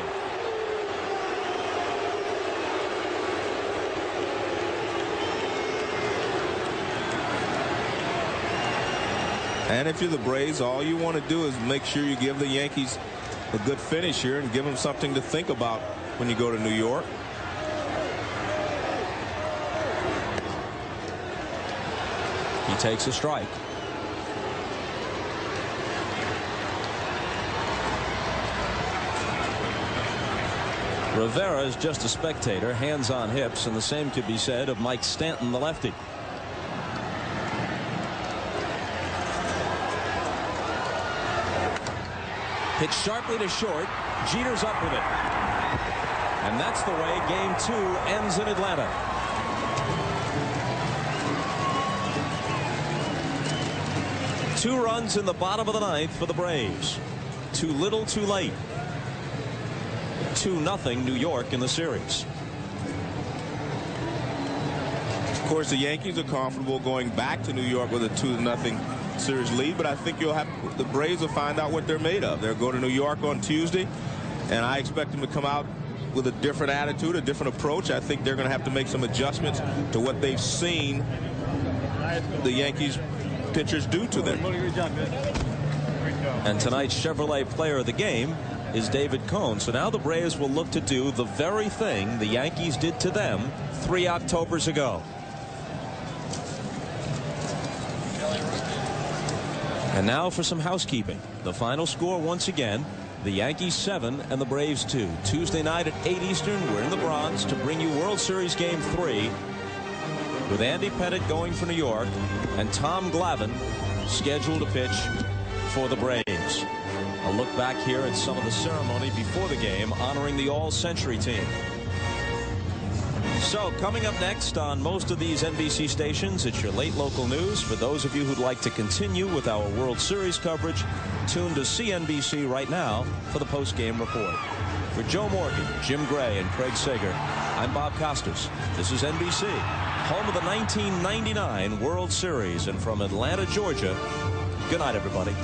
And if you're the Braves, all you want to do is make sure you give the Yankees a good finish here and give them something to think about when you go to New York. He takes a strike. Rivera is just a spectator, hands on hips, and the same could be said of Mike Stanton, the lefty. Hit sharply to short. Jeter's up with it. And that's the way Game 2 ends in Atlanta. Two runs in the bottom of the ninth for the Braves. Too little, too late. 2-0 New York in the series. Of course, the Yankees are comfortable going back to New York with a 2-0 series lead, but I think the Braves will find out what they're made of. They'll go to New York on Tuesday, and I expect them to come out with a different attitude, a different approach. I think they're going to have to make some adjustments to what they've seen the Yankees pitchers do to them. And tonight's Chevrolet Player of the Game is David Cone. So now the Braves will look to do the very thing the Yankees did to them 3 Octobers ago. And now for some housekeeping. The final score once again, the Yankees 7 and the Braves 2. Tuesday night at 8 Eastern, we're in the Bronx to bring you World Series Game 3 with Andy Pettitte going for New York and Tom Glavine scheduled to pitch for the Braves. A look back here at some of the ceremony before the game honoring the All-Century team. So coming up next on most of these NBC stations, it's your late local news. For those of you who'd like to continue with our World Series coverage, tune to CNBC right now for the post-game report. For Joe Morgan, Jim Gray, and Craig Sager, I'm Bob Costas. This is NBC, home of the 1999 World Series. And from Atlanta, Georgia, good night, everybody.